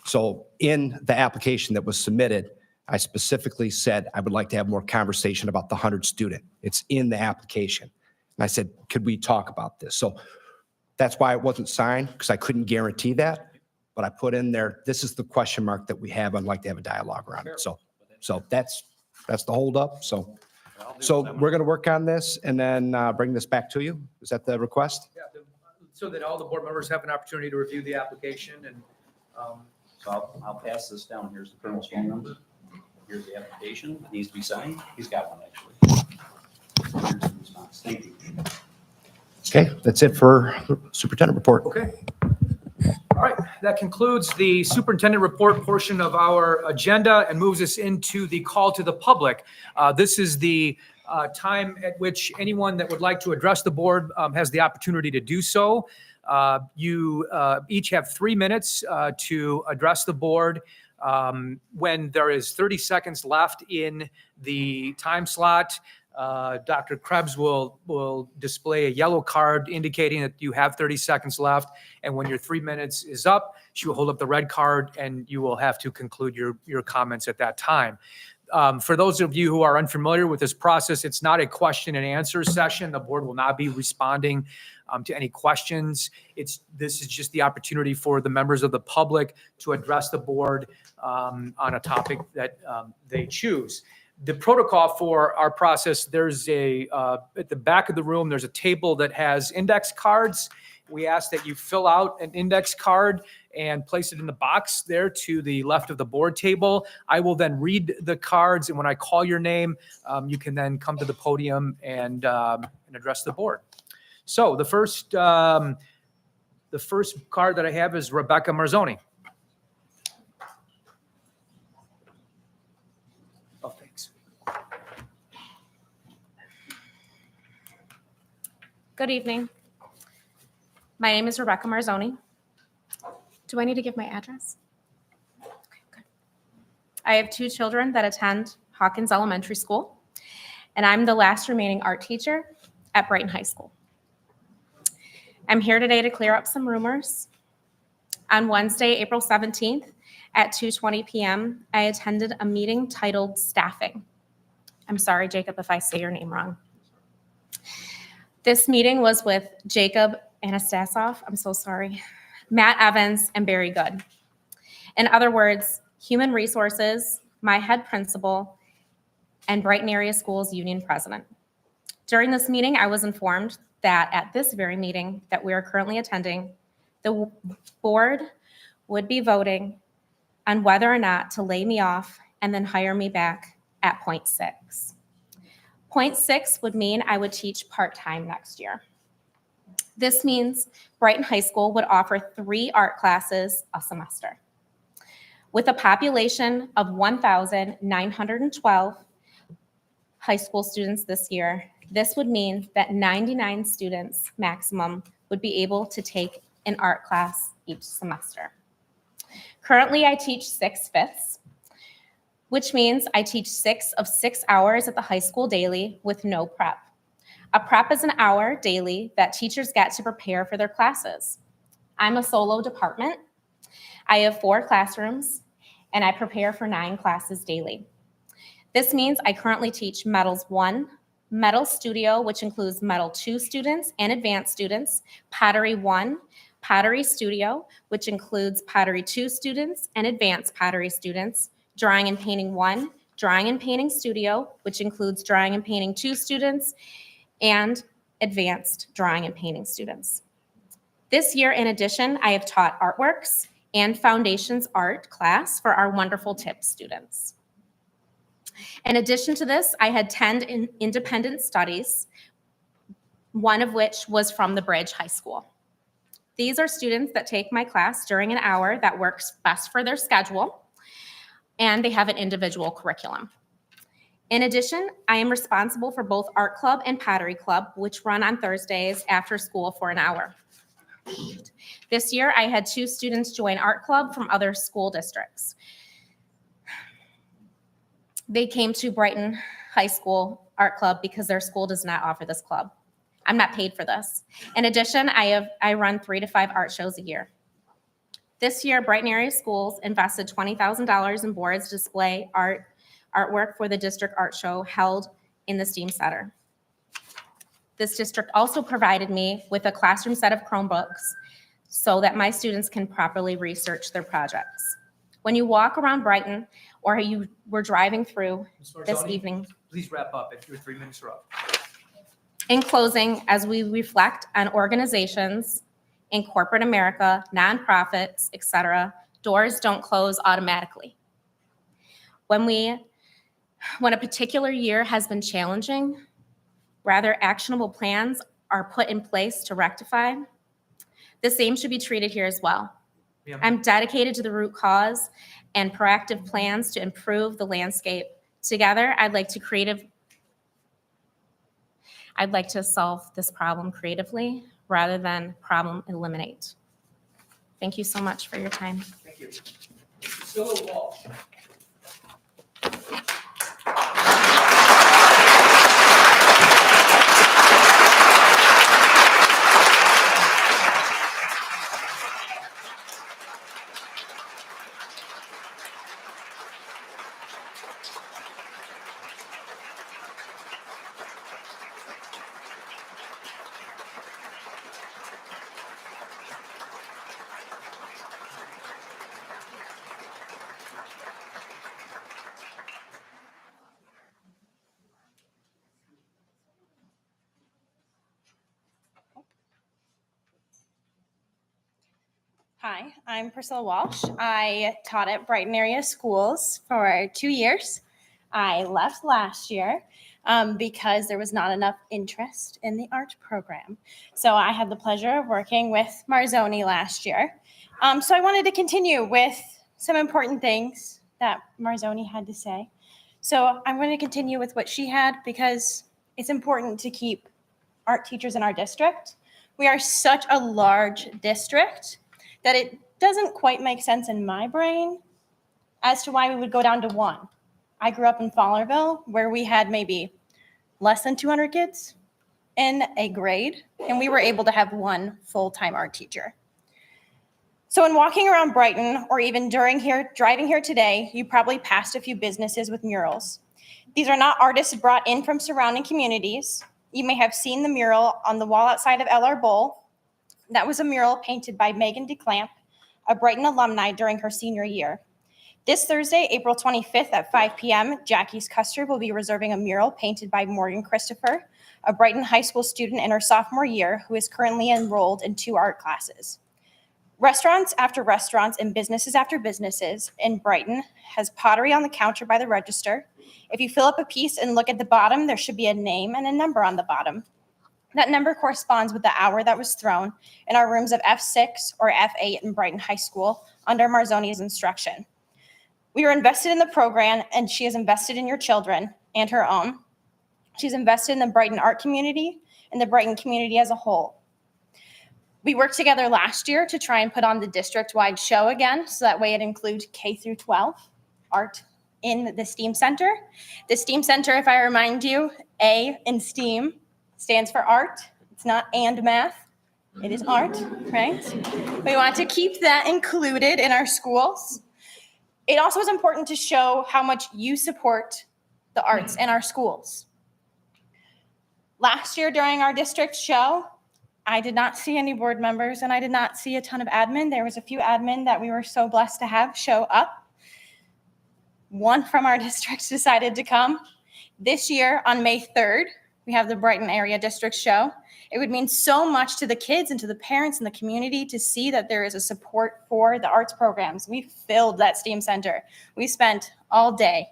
So in the application that was submitted, I specifically said I would like to have more conversation about the 100 student. It's in the application. And I said, could we talk about this? So that's why it wasn't signed, because I couldn't guarantee that. But I put in there, this is the question mark that we have. I'd like to have a dialogue around it. So that's the holdup. So we're going to work on this and then bring this back to you. Is that the request? Yeah, so that all the board members have an opportunity to review the application and, So I'll pass this down. Here's the colonel's phone number. Here's the application. It needs to be signed. He's got one, actually. Here's the response. Thank you. Okay, that's it for superintendent report. okay. All right, that concludes the superintendent report portion of our agenda and moves us into the call to the public. This is the time at which anyone that would like to address the board has the opportunity to do so. You each have 3 minutes to address the board. When there is 30 seconds left in the time slot, Dr. Krebs will display a yellow card indicating that you have 30 seconds left. And when your 3 minutes is up, she will hold up the red card and you will have to conclude your comments at that time. For those of you who are unfamiliar with this process, it's not a question and answer session. The board will not be responding to any questions. This is just the opportunity for the members of the public to address the board on a topic that they choose. The protocol for our process, there's at the back of the room, there's a table that has index cards. We ask that you fill out an index card and place it in the box there to the left of the board table. I will then read the cards, and when I call your name, you can then come to the podium and address the board. So the first card that I have is Rebecca Marzoni. Oh, thanks. Good evening. My name is Rebecca Marzoni. Do I need to give my address? Okay, good. I have 2 children that attend Hawkins Elementary School, and I'm the last remaining art teacher at Brighton High School. I'm here today to clear up some rumors. On Wednesday, April 17th at 2:20 p.m., I attended a meeting titled Staffing. I'm sorry, Jacob, if I say your name wrong. This meeting was with Jacob Anastasov, I'm so sorry, Matt Evans, and Barry Good. In other words, Human Resources, my head principal, and Brighton Area Schools Union president. During this meeting, I was informed that at this very meeting that we are currently attending, the board would be voting on whether or not to lay me off and then hire me back at point 6. Point 6 would mean I would teach part-time next year. This means Brighton High School would offer 3 art classes a semester. With a population of 1,912 high school students this year, this would mean that 99 students maximum would be able to take an art class each semester. Currently, I teach 6/5, which means I teach 6 of 6 hours at the high school daily with no prep. A prep is an hour daily that teachers get to prepare for their classes. I'm a solo department. I have 4 classrooms, and I prepare for 9 classes daily. This means I currently teach Metals 1, Metal Studio, which includes Metal 2 students and advanced students, Pottery 1, Pottery Studio, which includes Pottery 2 students and advanced Pottery students, Drawing and Painting 1, Drawing and Painting Studio, which includes Drawing and Painting 2 students, and advanced drawing and painting students. This year, in addition, I have taught artworks and foundations art class for our wonderful TIP students. In addition to this, I had 10 independent studies one of which was from the Bridge High School. These are students that take my class during an hour that works best for their schedule, and they have an individual curriculum. In addition, I am responsible for both Art Club and Pottery Club, which run on Thursdays after school for an hour. This year, I had 2 students join Art Club from other school districts. They came to Brighton High School Art Club because their school does not offer this club. I'm not paid for this. In addition, I run 3 to 5 art shows a year. This year, Brighton area schools invested $20,000 in boards to display artwork for the district art show held in the STEAM Center. This district also provided me with a classroom set of Chromebooks so that my students can properly research their projects. When you walk around Brighton or you were driving through this evening. Please wrap up if your 3 minutes are up. In closing, as we reflect on organizations in corporate America, nonprofits, etc., doors don't close automatically. When a particular year has been challenging, rather actionable plans are put in place to rectify. The same should be treated here as well. Yeah. I'm dedicated to the root cause and proactive plans to improve the landscape. Together, I'd like to solve this problem creatively rather than problem eliminate. Thank you so much for your time. Thank you. Priscilla Walsh. Hi, I'm Priscilla Walsh. I taught at Brighton area schools for 2 years. I left last year because there was not enough interest in the art program. So I had the pleasure of working with Marzoni last year. So I wanted to continue with some important things that Marzoni had to say. So I'm going to continue with what she had because it's important to keep art teachers in our district. We are such a large district that it doesn't quite make sense in my brain as to why we would go down to 1. I grew up in Fowlerville where we had maybe less than 200 kids in a grade, and we were able to have 1 full-time art teacher. So in walking around Brighton, or even driving here today, you probably passed a few businesses with murals. These are not artists brought in from surrounding communities. You may have seen the mural on the wall outside of LR Bowl. That was a mural painted by Megan DeClamp, a Brighton alumni during her senior year. This Thursday, April 25th at 5 p.m., Jackie's Custer will be reserving a mural painted by Morgan Christopher, a Brighton High School student in her sophomore year who is currently enrolled in 2 art classes. Restaurants after restaurants and businesses after businesses in Brighton has pottery on the counter by the register. If you fill up a piece and look at the bottom, there should be a name and a number on the bottom. That number corresponds with the hour that was thrown in our rooms of F6 or F8 in Brighton High School under Marzoni's instruction. We are invested in the program, and she is invested in your children and her own. She's invested in the Brighton art community and the Brighton community as a whole. We worked together last year to try and put on the district-wide show again, so that way it includes K through 12 art in the STEAM Center. The STEAM Center, if I remind you, A in STEAM stands for art. It's not and math. It is art, right? We want to keep that included in our schools. It also is important to show how much you support the arts in our schools. Last year during our district show, I did not see any board members and I did not see a ton of admin. There was a few admin that we were so blessed to have show up. 1 from our district decided to come. This year on May 3rd, we have the Brighton Area District Show. It would mean so much to the kids and to the parents and the community to see that there is a support for the arts programs. We filled that STEAM Center. We spent all day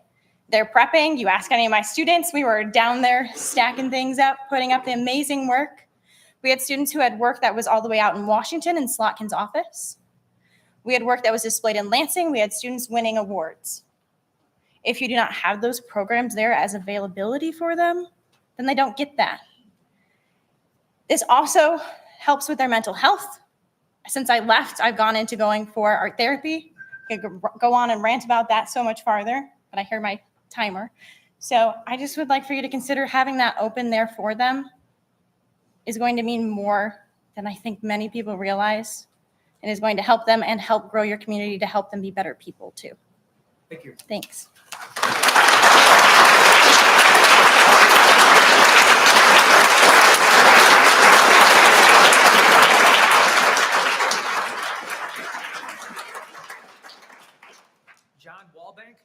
there prepping. You ask any of my students, we were down there stacking things up, putting up the amazing work. We had students who had work that was all the way out in Washington in Slotkin's office. We had work that was displayed in Lansing. We had students winning awards. If you do not have those programs there as availability for them, then they don't get that. This also helps with their mental health. Since I left, I've gone into going for art therapy. I could go on and rant about that so much farther, but I hear my timer. So I just would like for you to consider having that open there for them is going to mean more than I think many people realize, and is going to help them and help grow your community to help them be better people too. Thank you. Thanks. John Wallbank?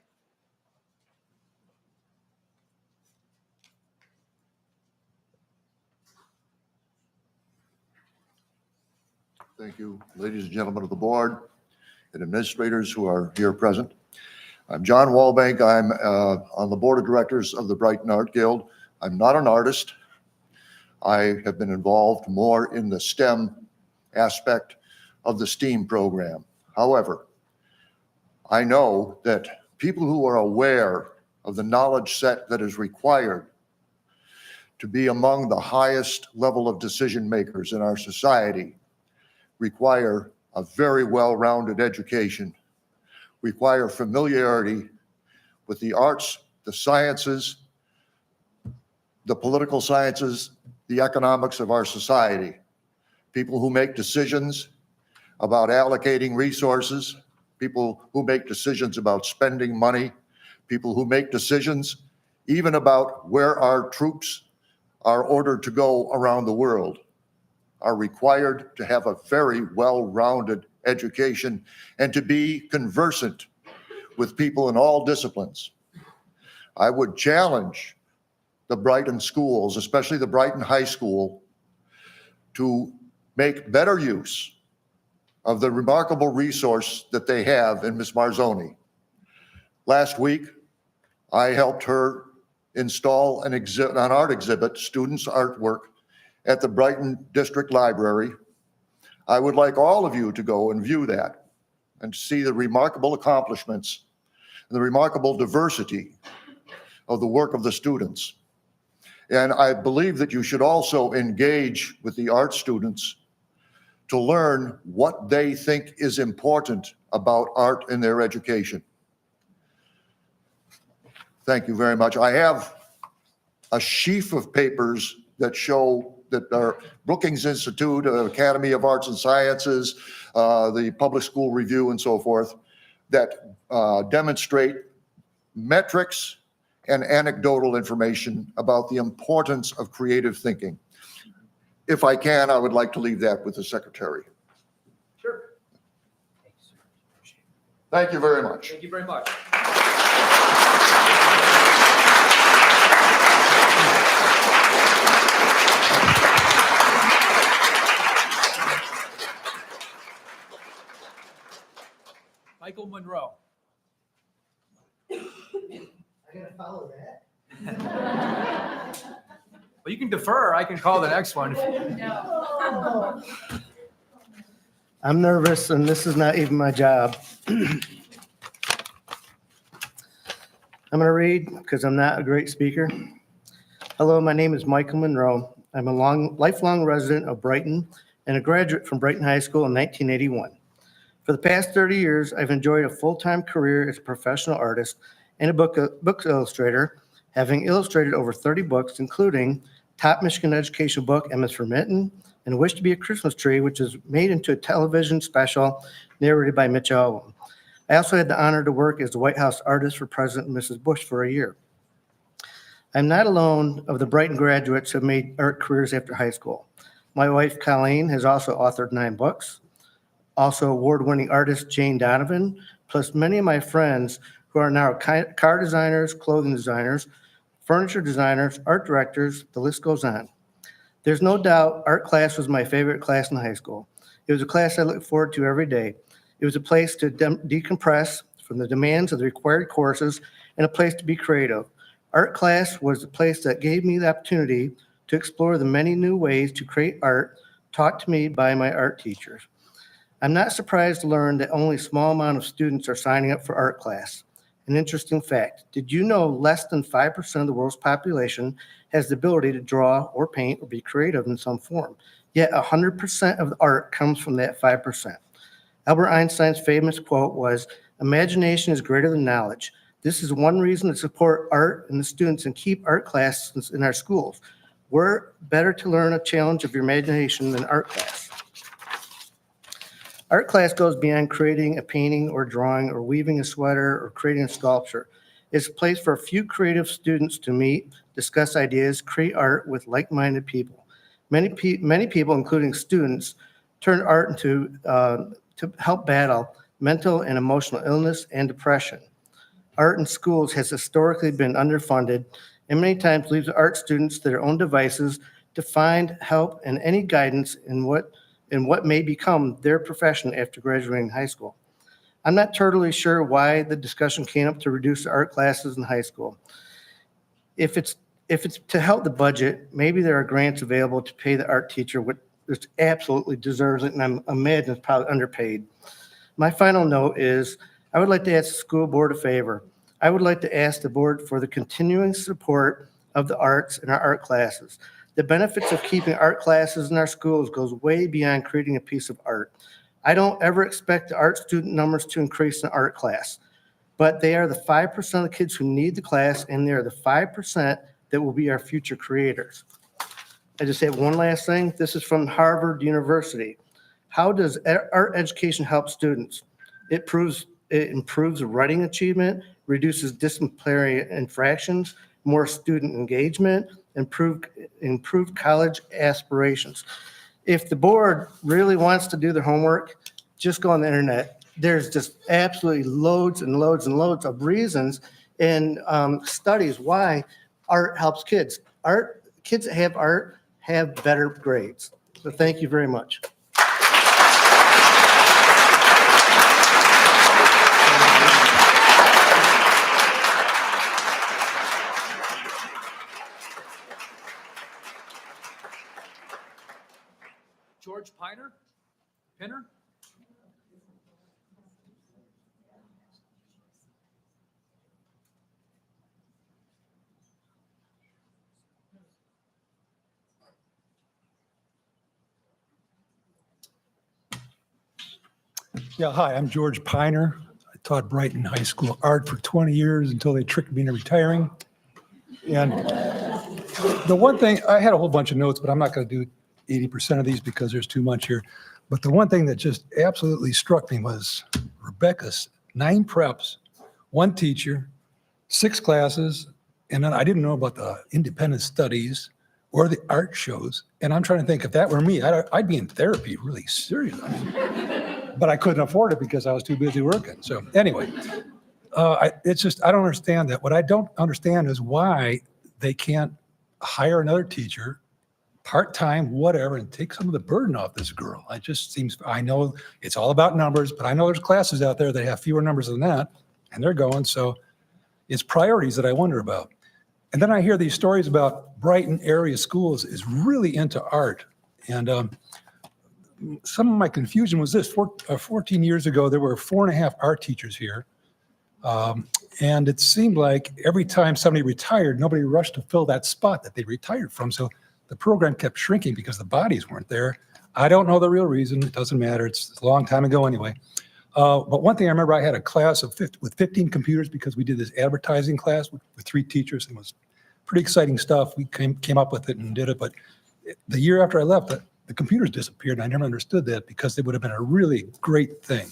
Thank you, ladies and gentlemen of the board and administrators who are here present. I'm John Wallbank. I'm on the board of directors of the Brighton Art Guild. I'm not an artist. I have been involved more in the STEM aspect of the STEAM program. However, I know that people who are aware of the knowledge set that is required to be among the highest level of decision makers in our society require a very well-rounded education, require familiarity with the arts, the sciences, the political sciences, the economics of our society. People who make decisions about allocating resources, people who make decisions about spending money, people who make decisions even about where our troops are ordered to go around the world, are required to have a very well-rounded education and to be conversant with people in all disciplines. I would challenge the Brighton schools, especially the Brighton High School, to make better use of the remarkable resource that they have in Ms. Marzoni. Last week, I helped her install an art exhibit, students' artwork, at the Brighton District Library. I would like all of you to go and view that and see the remarkable accomplishments and the remarkable diversity of the work of the students. And I believe that you should also engage with the art students to learn what they think is important about art in their education. Thank you very much. I have a sheaf of papers that show that our Brookings Institute, Academy of Arts and Sciences, the Public School Review and so forth, that demonstrate metrics and anecdotal information about the importance of creative thinking. If I can, I would like to leave that with the secretary. Sure. Thank you very much. Thank you very much. Michael Monroe. I gotta follow that. Well, you can defer. I can call the next one. I'm nervous, and this is not even my job. I'm going to read because I'm not a great speaker. Hello, my name is Michael Monroe. I'm a lifelong resident of Brighton and a graduate from Brighton High School in 1981. For the past 30 years, I've enjoyed a full-time career as a professional artist and a book illustrator, having illustrated over 30 books, including Top Michigan Education Book, M is for Mitten, and Wish to be a Christmas Tree, which is made into a television special narrated by Mitch Owen. I also had the honor to work as the White House artist for President and Mrs. Bush for a year. I'm not alone of the Brighton graduates who have made art careers after high school. My wife, Colleen, has also authored 9 books. Also award-winning artist Jane Donovan, plus many of my friends who are now car designers, clothing designers, furniture designers, art directors, the list goes on. There's no doubt art class was my favorite class in high school. It was a class I looked forward to every day. It was a place to decompress from the demands of the required courses and a place to be creative. Art class was the place that gave me the opportunity to explore the many new ways to create art taught to me by my art teachers. I'm not surprised to learn that only a small amount of students are signing up for art class. An interesting fact, did you know less than 5% of the world's population has the ability to draw or paint or be creative in some form? Yet 100% of the art comes from that 5%. Albert Einstein's famous quote was, "Imagination is greater than knowledge." This is one reason to support art and the students and keep art classes in our schools. We're better to learn a challenge of your imagination than art class. Art class goes beyond creating a painting or drawing or weaving a sweater or creating a sculpture. It's a place for a few creative students to meet, discuss ideas, create art with like-minded people. Many people, including students, turn art into to help battle mental and emotional illness and depression. Art in schools has historically been underfunded and many times leaves art students to their own devices to find help and any guidance in what may become their profession after graduating high school. I'm not totally sure why the discussion came up to reduce the art classes in high school. If it's to help the budget, maybe there are grants available to pay the art teacher what absolutely deserves it, and I imagine it's probably underpaid. My final note is I would like to ask the school board a favor. I would like to ask the board for the continuing support of the arts in our art classes. The benefits of keeping art classes in our schools goes way beyond creating a piece of art. I don't ever expect the art student numbers to increase in art class, but they are the 5% of the kids who need the class, and they are the 5% that will be our future creators. I just have one last thing. This is from Harvard University. How does art education help students? It improves writing achievement, reduces disciplinary infractions, more student engagement, improve college aspirations. If the board really wants to do their homework, just go on the internet. There's just absolutely loads and loads and loads of reasons and studies why art helps kids. Kids that have art have better grades. So thank you very much. George Pinner? Yeah, hi, I'm George Piner. I taught Brighton High School art for 20 years until they tricked me into retiring. And the one thing, I had a whole bunch of notes, but I'm not going to do 80% of these because there's too much here. But the one thing that just absolutely struck me was Rebecca's 9 preps, 1 teacher, 6 classes, and then I didn't know about the independent studies or the art shows. And I'm trying to think, if that were me, I'd be in therapy really serious. But I couldn't afford it because I was too busy working. So anyway, it's just, I don't understand that. What I don't understand is why they can't hire another teacher, part-time, whatever, and take some of the burden off this girl. It just seems, I know it's all about numbers, but I know there's classes out there that have fewer numbers than that, and they're going. So it's priorities that I wonder about. And then I hear these stories about Brighton area schools is really into art. And some of my confusion was this: 14 years ago, there were 4.5 art teachers here. And it seemed like every time somebody retired, nobody rushed to fill that spot that they retired from. So the program kept shrinking because the bodies weren't there. I don't know the real reason. It doesn't matter. It's a long time ago anyway. But one thing I remember, I had a class with 15 computers because we did this advertising class with 3 teachers, and it was pretty exciting stuff. We came up with it and did it. But the year after I left, the computers disappeared, and I never understood that because it would have been a really great thing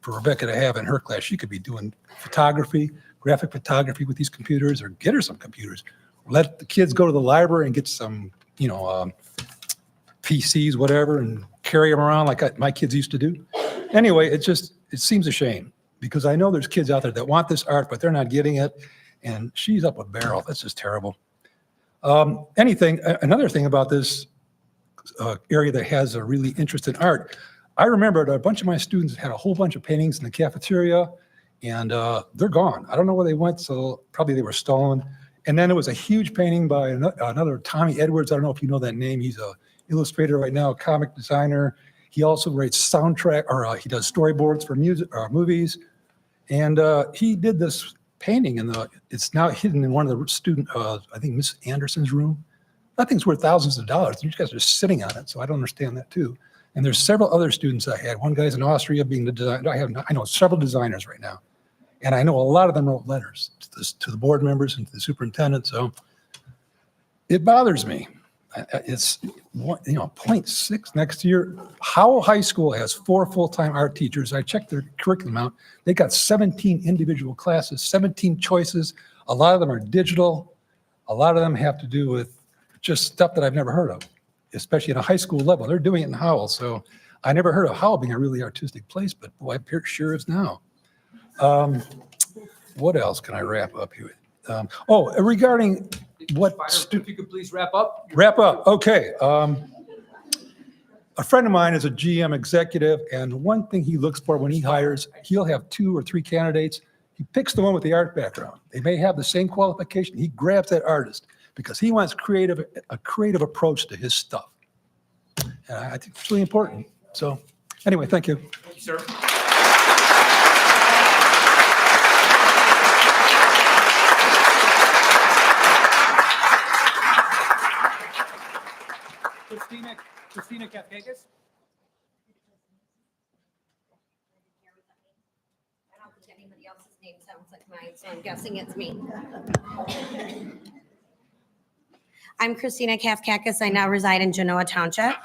for Rebecca to have in her class. She could be doing photography, graphic photography with these computers, or get her some computers. Let the kids go to the library and get some, PCs, whatever, and carry them around like my kids used to do. Anyway, it seems a shame because I know there's kids out there that want this art, but they're not getting it. And she's up a barrel. That's just terrible. Another thing about this area that has a really interest in art, I remember a bunch of my students had a whole bunch of paintings in the cafeteria, and they're gone. I don't know where they went, so probably they were stolen. And then there was a huge painting by another Tommy Edwards. I don't know if you know that name. He's a illustrator right now, a comic designer. He also writes soundtrack, or he does storyboards for music, movies. And he did this painting, and it's now hidden in one of the student, I think Miss Anderson's room. That thing's worth thousands of dollars. You guys are sitting on it, so I don't understand that too. And there's several other students I had. One guy's in Austria being the designer. I know several designers right now. And I know a lot of them wrote letters to the board members and to the superintendent. So it bothers me. It's 0.6 next year. Howell High School has 4 full-time art teachers. I checked their curriculum out. They got 17 individual classes, 17 choices. A lot of them are digital. A lot of them have to do with just stuff that I've never heard of, especially at a high school level. They're doing it in Howell. So I never heard of Howell being a really artistic place, but boy, it sure is now. What else can I wrap up here? Regarding what? If you could please wrap up. Wrap up. Okay. A friend of mine is a GM executive, and one thing he looks for when he hires, he'll have 2 or 3 candidates. He picks the one with the art background. They may have the same qualification. He grabs that artist because he wants a creative approach to his stuff. And I think it's really important. So anyway, thank you. Thank you, sir. Christina Kafkakis. I don't think anybody else's name sounds like mine, so I'm guessing it's me. I'm Christina Kafkakis. I now reside in Genoa Township.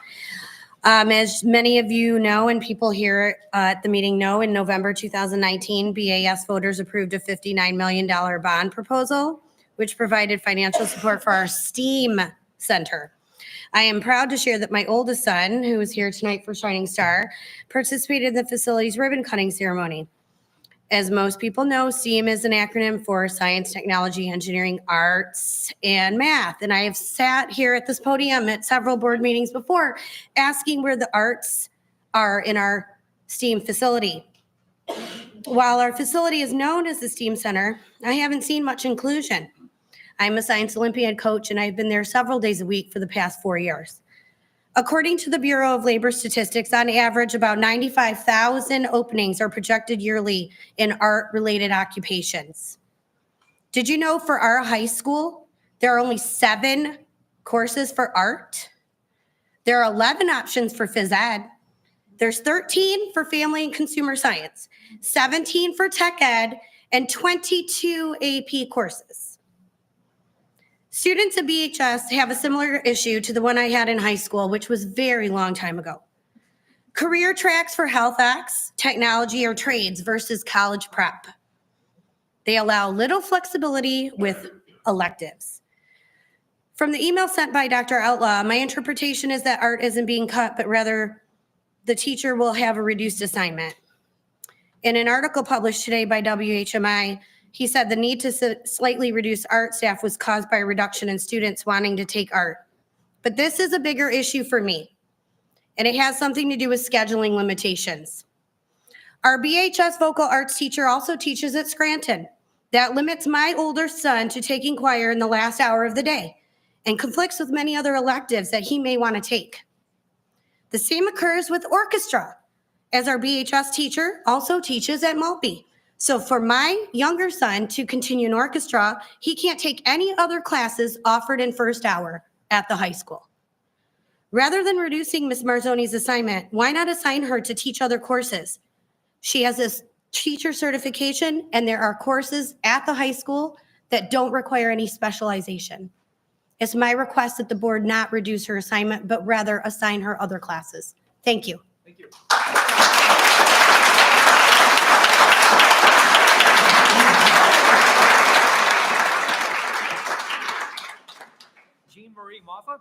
As many of you know, and people here at the meeting know, in November 2019, BAS voters approved a $59 million bond proposal, which provided financial support for our STEAM center. I am proud to share that my oldest son, who is here tonight for Shining Star, participated in the facility's ribbon cutting ceremony. As most people know, STEAM is an acronym for Science, Technology, Engineering, Arts, and Math. And I have sat here at this podium at several board meetings before asking where the arts are in our STEAM facility. While our facility is known as the STEAM Center, I haven't seen much inclusion. I'm a Science Olympiad coach, and I've been there several days a week for the past 4 years. According to the Bureau of Labor Statistics, on average, about 95,000 openings are projected yearly in art-related occupations. Did you know for our high school, there are only 7 courses for art? There are 11 options for phys ed. There's 13 for family and consumer science, 17 for tech ed, and 22 AP courses. Students at BHS have a similar issue to the one I had in high school, which was a very long time ago. Career tracks for health X, technology, or trades versus college prep. They allow little flexibility with electives. From the email sent by Dr. Outlaw, my interpretation is that art isn't being cut, but rather the teacher will have a reduced assignment. In an article published today by WHMI, he said the need to slightly reduce art staff was caused by a reduction in students wanting to take art. But this is a bigger issue for me, and it has something to do with scheduling limitations. Our BHS vocal arts teacher also teaches at Scranton. That limits my older son to taking choir in the last hour of the day and conflicts with many other electives that he may want to take. The same occurs with orchestra, as our BHS teacher also teaches at Maltby. So for my younger son to continue in orchestra, he can't take any other classes offered in first hour at the high school. Rather than reducing Ms. Marzoni's assignment, why not assign her to teach other courses? She has this teacher certification, and there are courses at the high school that don't require any specialization. It's my request that the board not reduce her assignment, but rather assign her other classes. Thank you. Thank you. Jean Marie Moffa.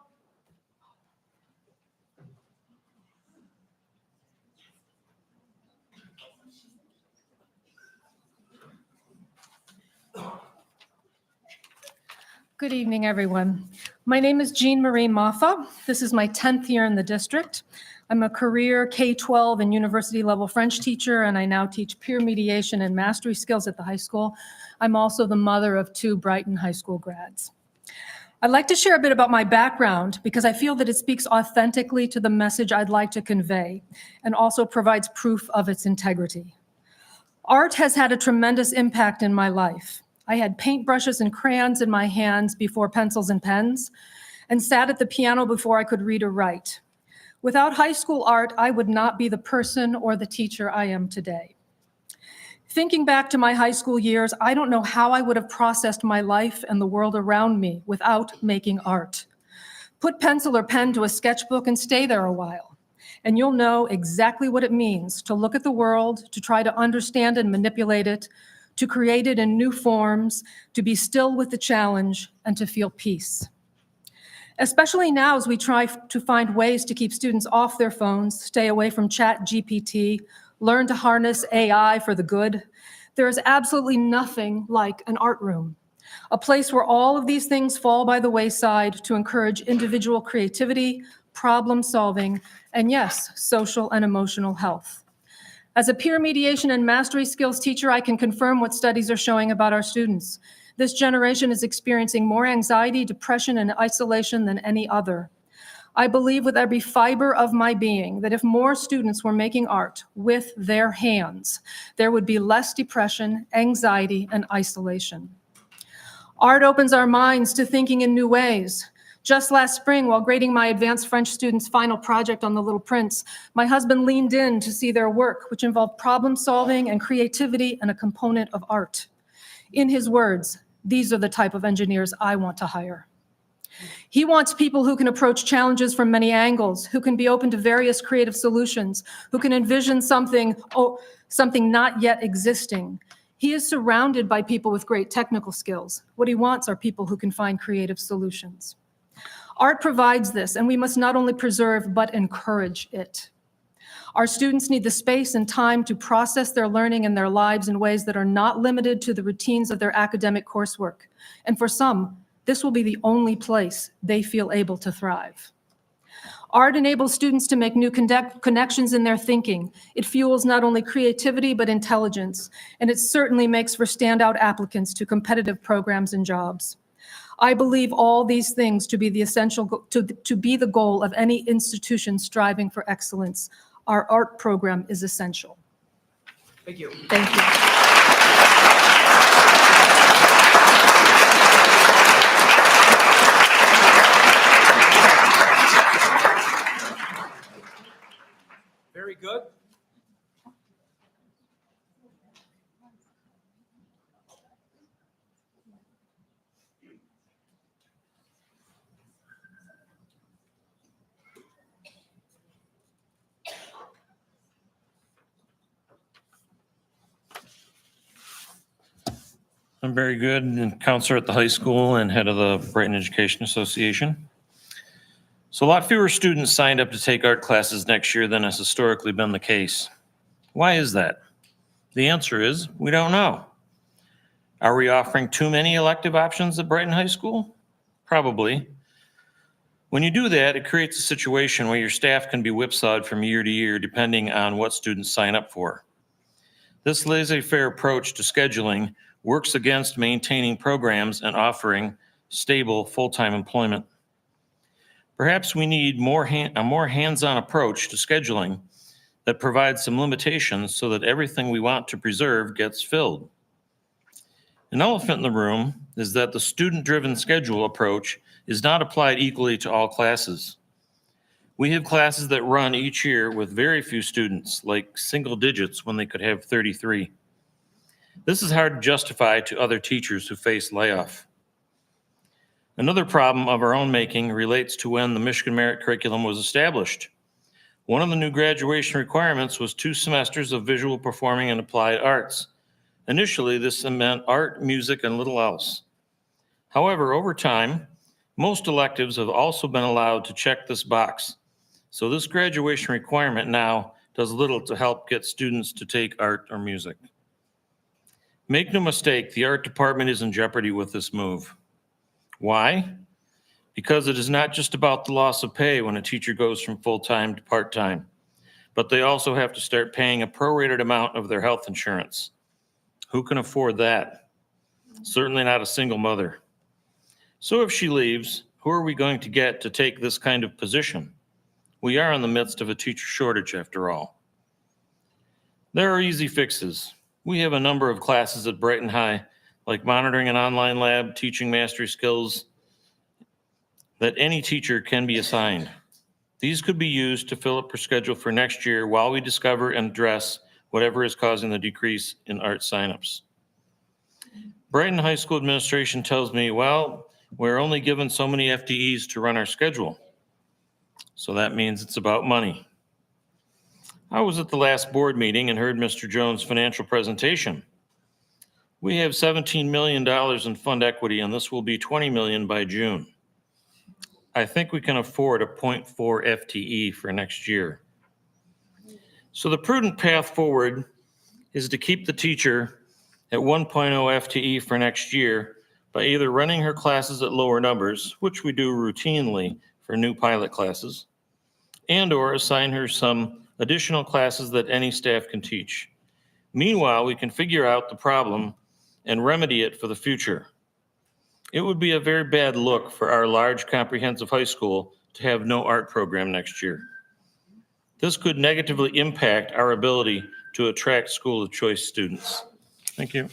Good evening, everyone. My name is Jean Marie Maffa. This is my 10th year in the district. I'm a career K-12 and university level French teacher, and I now teach peer mediation and mastery skills at the high school. I'm also the mother of 2 Brighton High School grads. I'd like to share a bit about my background because I feel that it speaks authentically to the message I'd like to convey and also provides proof of its integrity. Art has had a tremendous impact in my life. I had paintbrushes and crayons in my hands before pencils and pens, and sat at the piano before I could read or write. Without high school art, I would not be the person or the teacher I am today. Thinking back to my high school years, I don't know how I would have processed my life and the world around me without making art. Put pencil or pen to a sketchbook and stay there a while, and you'll know exactly what it means to look at the world, to try to understand and manipulate it, to create it in new forms, to be still with the challenge, and to feel peace. Especially now as we try to find ways to keep students off their phones, stay away from ChatGPT, learn to harness AI for the good, there is absolutely nothing like an art room, a place where all of these things fall by the wayside to encourage individual creativity, problem solving, and yes, social and emotional health. As a peer mediation and mastery skills teacher, I can confirm what studies are showing about our students. This generation is experiencing more anxiety, depression, and isolation than any other. I believe with every fiber of my being that if more students were making art with their hands, there would be less depression, anxiety, and isolation. Art opens our minds to thinking in new ways. Just last spring, while grading my advanced French students' final project on The Little Prince, my husband leaned in to see their work, which involved problem solving and creativity and a component of art. In his words, "These are the type of engineers I want to hire." He wants people who can approach challenges from many angles, who can be open to various creative solutions, who can envision something not yet existing. He is surrounded by people with great technical skills. What he wants are people who can find creative solutions. Art provides this, and we must not only preserve, but encourage it. Our students need the space and time to process their learning and their lives in ways that are not limited to the routines of their academic coursework. And for some, this will be the only place they feel able to thrive. Art enables students to make new connections in their thinking. It fuels not only creativity, but intelligence, and it certainly makes for standout applicants to competitive programs and jobs. I believe all these things to be the essential, to be the goal of any institution striving for excellence. Our art program is essential. Thank you. Thank you. Very good. I'm very good and counselor at the high school and head of the Brighton Education Association. So a lot fewer students signed up to take art classes next year than has historically been the case. Why is that? The answer is we don't know. Are we offering too many elective options at Brighton High School? Probably. When you do that, it creates a situation where your staff can be whipsawed from year to year depending on what students sign up for. This laissez-faire approach to scheduling works against maintaining programs and offering stable full-time employment. Perhaps we need a more hands-on approach to scheduling that provides some limitations so that everything we want to preserve gets filled. An elephant in the room is that the student-driven schedule approach is not applied equally to all classes. We have classes that run each year with very few students, like single digits when they could have 33. This is hard to justify to other teachers who face layoff. Another problem of our own making relates to when the Michigan Merit Curriculum was established. One of the new graduation requirements was 2 semesters of visual performing and applied arts. Initially, this meant art, music, and little else. However, over time, most electives have also been allowed to check this box. So this graduation requirement now does little to help get students to take art or music. Make no mistake, the art department is in jeopardy with this move. Why? because it is not just about the loss of pay when a teacher goes from full-time to part-time, but they also have to start paying a prorated amount of their health insurance. Who can afford that? Certainly not a single mother. So if she leaves, who are we going to get to take this kind of position? We are in the midst of a teacher shortage after all. There are easy fixes. We have a number of classes at Brighton High, like monitoring an online lab, teaching mastery skills, that any teacher can be assigned. These could be used to fill up her schedule for next year while we discover and address whatever is causing the decrease in art signups. Brighton High School administration tells me, well, we're only given so many FTEs to run our schedule. So that means it's about money. I was at the last board meeting and heard Mr. Jones' financial presentation. We have $17 million in fund equity, and this will be $20 million by June. I think we can afford a 0.4 FTE for next year. So the prudent path forward is to keep the teacher at 1.0 FTE for next year by either running her classes at lower numbers, which we do routinely for new pilot classes, and or assign her some additional classes that any staff can teach. Meanwhile, we can figure out the problem and remedy it for the future. It would be a very bad look for our large comprehensive high school to have no art program next year. This could negatively impact our ability to attract school of choice students. Thank you.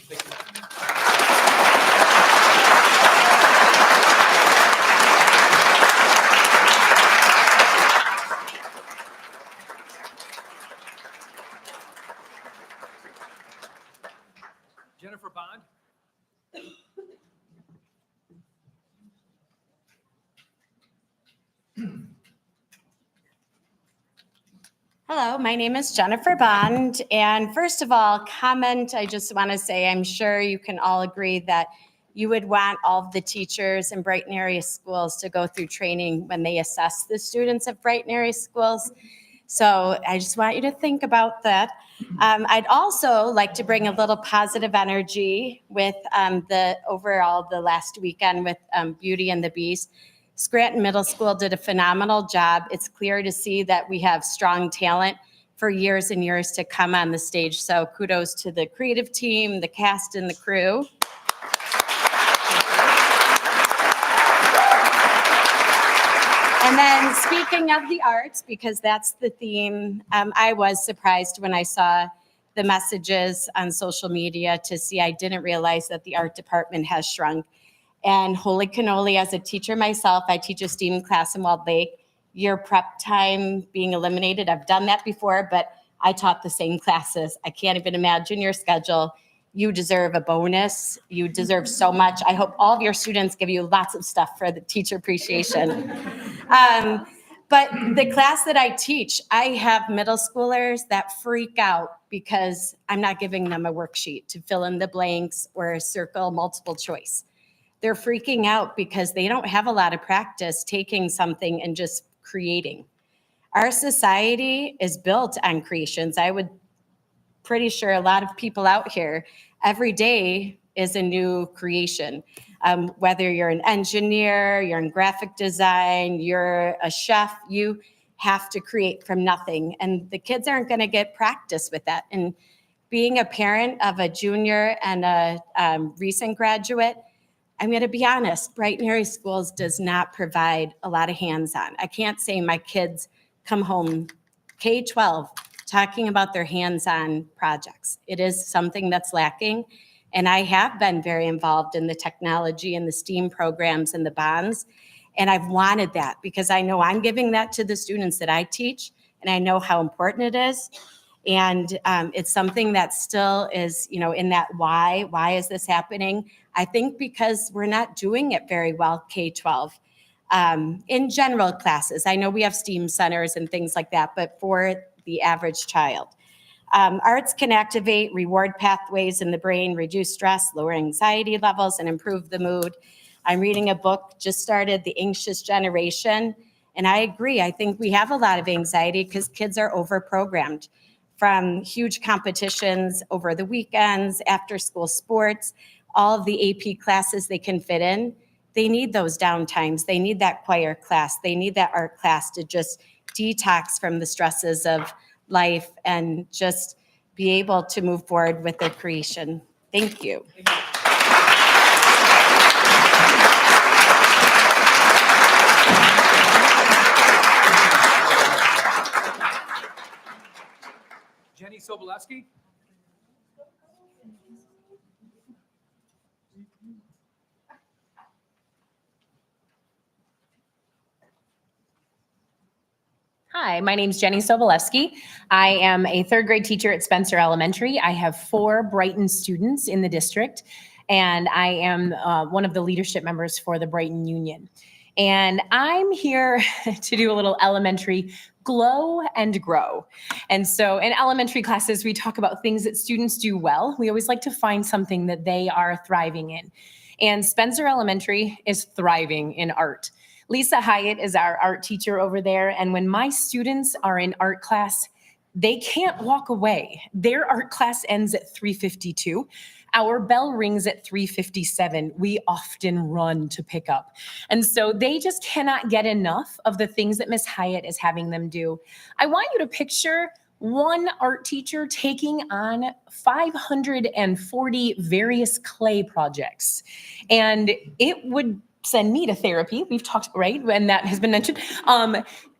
Jennifer Bond? Hello, my name is Jennifer Bond. And first of all, I just want to say, I'm sure you can all agree that you would want all of the teachers in Brighton area schools to go through training when they assess the students at Brighton area schools. So I just want you to think about that. I'd also like to bring a little positive energy with the last weekend with Beauty and the Beast. Scranton Middle School did a phenomenal job. It's clear to see that we have strong talent for years and years to come on the stage. So kudos to the creative team, the cast, and the crew. And then speaking of the arts, because that's the theme, I was surprised when I saw the messages on social media to see I didn't realize that the art department has shrunk. And holy cannoli, as a teacher myself, I teach a STEAM class in Walled Lake. Year prep time being eliminated. I've done that before, but I taught the same classes. I can't even imagine your schedule. You deserve a bonus. You deserve so much. I hope all of your students give you lots of stuff for the teacher appreciation. But the class that I teach, I have middle schoolers that freak out because I'm not giving them a worksheet to fill in the blanks or circle multiple choice. They're freaking out because they don't have a lot of practice taking something and just creating. Our society is built on creations. I would pretty sure a lot of people out here, every day is a new creation. Whether you're an engineer, you're in graphic design, you're a chef, you have to create from nothing. And the kids aren't going to get practice with that. And being a parent of a junior and a recent graduate, I'm going to be honest, Brighton area schools does not provide a lot of hands-on. I can't say my kids come home K-12 talking about their hands-on projects. It is something that's lacking. And I have been very involved in the technology and the STEAM programs and the bonds. And I've wanted that because I know I'm giving that to the students that I teach, and I know how important it is. And it's something that still is, in that why is this happening? I think because we're not doing it very well K-12. In general classes, I know we have STEAM centers and things like that, but for the average child. Arts can activate reward pathways in the brain, reduce stress, lower anxiety levels, and improve the mood. I'm reading a book, just started, The Anxious Generation, and I agree. I think we have a lot of anxiety because kids are overprogrammed from huge competitions over the weekends, after school sports, all of the AP classes they can fit in. They need those downtimes. They need that choir class. They need that art class to just detox from the stresses of life and just be able to move forward with their creation. Thank you. Jenny Sobolewski? Hi, my name is Jenny Sobolewski. I am a third grade teacher at Spencer Elementary. I have 4 Brighton students in the district, and I am one of the leadership members for the Brighton Union. And I'm here to do a little elementary glow and grow. And so in elementary classes, we talk about things that students do well. We always like to find something that they are thriving in. And Spencer Elementary is thriving in art. Lisa Hyatt is our art teacher over there. And when my students are in art class, they can't walk away. Their art class ends at 3:52. Our bell rings at 3:57. We often run to pick up. And so they just cannot get enough of the things that Miss Hyatt is having them do. I want you to picture one art teacher taking on 540 various clay projects. And it would send me to therapy. We've talked, right? And that has been mentioned.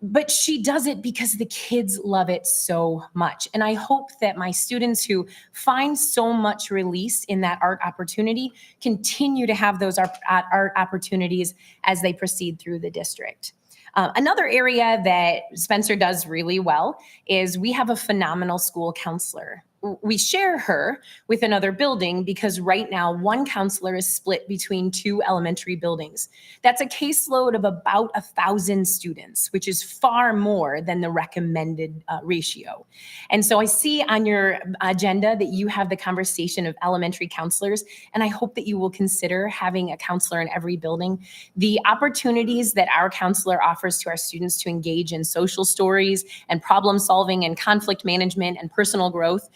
But she does it because the kids love it so much. And I hope that my students who find so much release in that art opportunity continue to have those art opportunities as they proceed through the district. Another area that Spencer does really well is we have a phenomenal school counselor. We share her with another building because right now one counselor is split between 2 elementary buildings. That's a caseload of about 1,000 students, which is far more than the recommended ratio. And so I see on your agenda that you have the conversation of elementary counselors, and I hope that you will consider having a counselor in every building. The opportunities that our counselor offers to our students to engage in social stories and problem solving and conflict management and personal growth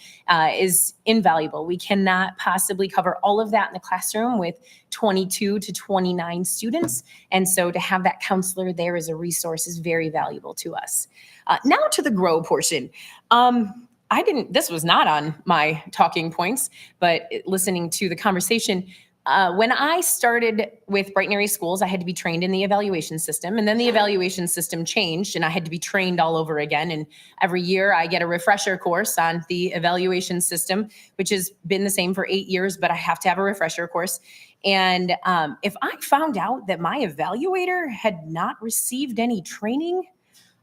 is invaluable. We cannot possibly cover all of that in the classroom with 22 to 29 students. And so to have that counselor there as a resource is very valuable to us. Now to the grow portion. This was not on my talking points, but listening to the conversation, when I started with Brighton Area Schools, I had to be trained in the evaluation system, and then the evaluation system changed and I had to be trained all over again. And every year I get a refresher course on the evaluation system, which has been the same for 8 years, but I have to have a refresher course. And if I found out that my evaluator had not received any training,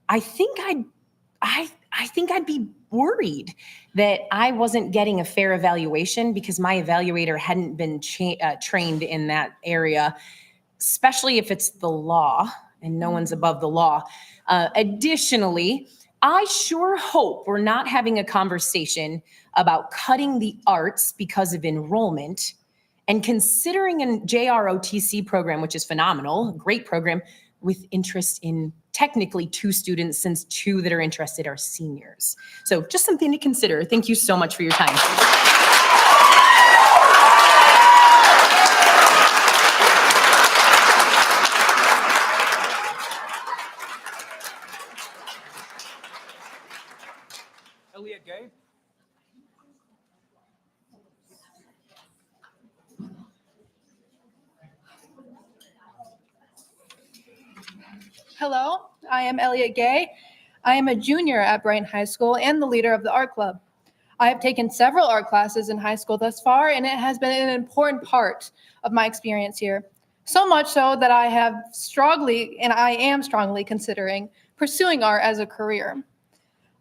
I think I'd be worried that I wasn't getting a fair evaluation because my evaluator hadn't been trained in that area, especially if it's the law and no one's above the law. Additionally, I sure hope we're not having a conversation about cutting the arts because of enrollment and considering a JROTC program, which is phenomenal, a great program, with interest in technically 2 students, since 2 that are interested are seniors. So just something to consider. Thank you so much for your time. Elliot Gay? Hello, I am Elliot Gay. I am a junior at Brighton High School and the leader of the art club. I have taken several art classes in high school thus far, and it has been an important part of my experience here. So much so that I am strongly considering pursuing art as a career.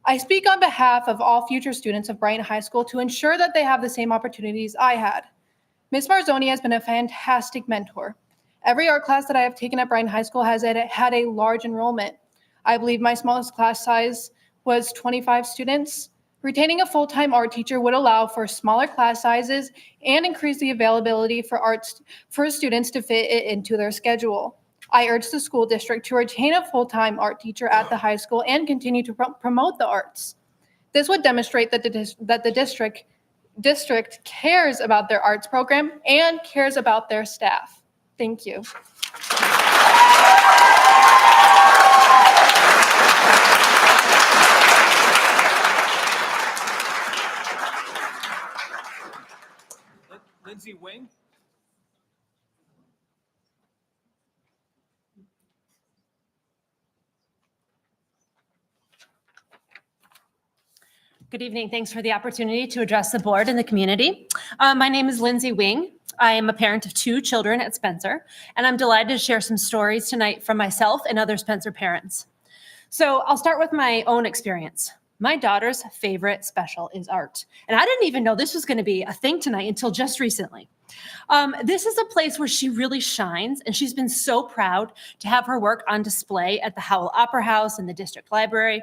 I speak on behalf of all future students of Brighton High School to ensure that they have the same opportunities I had. Ms. Marzoni has been a fantastic mentor. Every art class that I have taken at Brighton High School has had a large enrollment. I believe my smallest class size was 25 students. Retaining a full-time art teacher would allow for smaller class sizes and increase the availability for students to fit it into their schedule. I urge the school district to retain a full-time art teacher at the high school and continue to promote the arts. This would demonstrate that the district cares about their arts program and cares about their staff. Thank you. Lindsay Wing. Good evening. Thanks for the opportunity to address the board and the community. My name is Lindsay Wing. I am a parent of 2 children at Spencer, and I'm delighted to share some stories tonight from myself and other Spencer parents. So I'll start with my own experience. My daughter's favorite special is art, and I didn't even know this was going to be a thing tonight until just recently. This is a place where she really shines, and she's been so proud to have her work on display at the Howell Opera House and the District Library.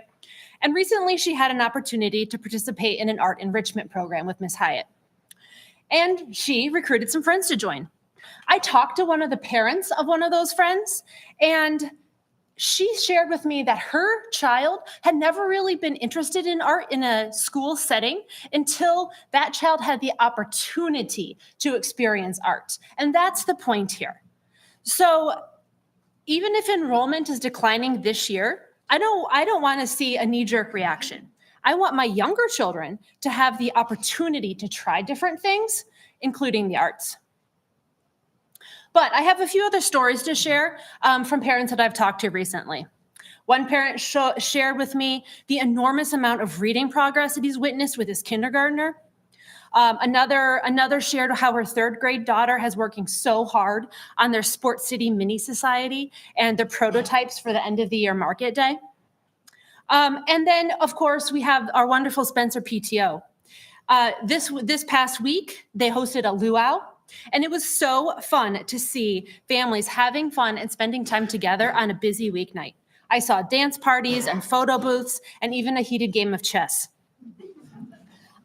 And recently, she had an opportunity to participate in an art enrichment program with Miss Hyatt. And she recruited some friends to join. I talked to one of the parents of one of those friends, and she shared with me that her child had never really been interested in art in a school setting until that child had the opportunity to experience art. And that's the point here. So even if enrollment is declining this year, I don't want to see a knee-jerk reaction. I want my younger children to have the opportunity to try different things, including the arts. But I have a few other stories to share from parents that I've talked to recently. One parent shared with me the enormous amount of reading progress that he's witnessed with his kindergartner. Another shared how her 3rd grade daughter has working so hard on their Sports City Mini Society and their prototypes for the end of the year market day. And then, of course, we have our wonderful Spencer PTO. This past week, they hosted a luau, and it was so fun to see families having fun and spending time together on a busy weeknight. I saw dance parties and photo booths and even a heated game of chess.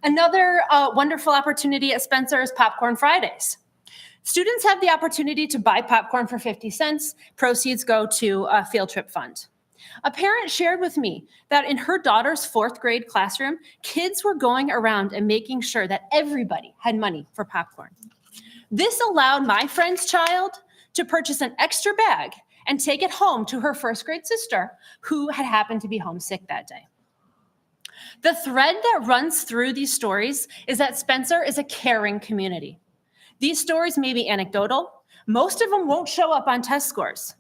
Another wonderful opportunity at Spencer is Popcorn Fridays. Students have the opportunity to buy popcorn for 50 cents. Proceeds go to a field trip fund. A parent shared with me that in her daughter's 4th grade classroom, kids were going around and making sure that everybody had money for popcorn. This allowed my friend's child to purchase an extra bag and take it home to her 1st grade sister, who had happened to be homesick that day. The thread that runs through these stories is that Spencer is a caring community. These stories may be anecdotal. Most of them won't show up on test scores.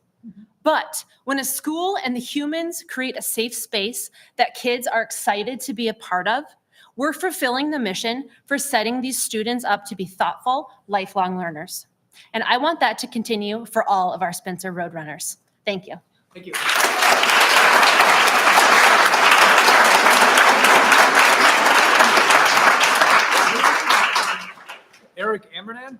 But when a school and the humans create a safe space that kids are excited to be a part of, we're fulfilling the mission for setting these students up to be thoughtful, lifelong learners. And I want that to continue for all of our Spencer Roadrunners. Thank you. Thank you. Eric Ambernan?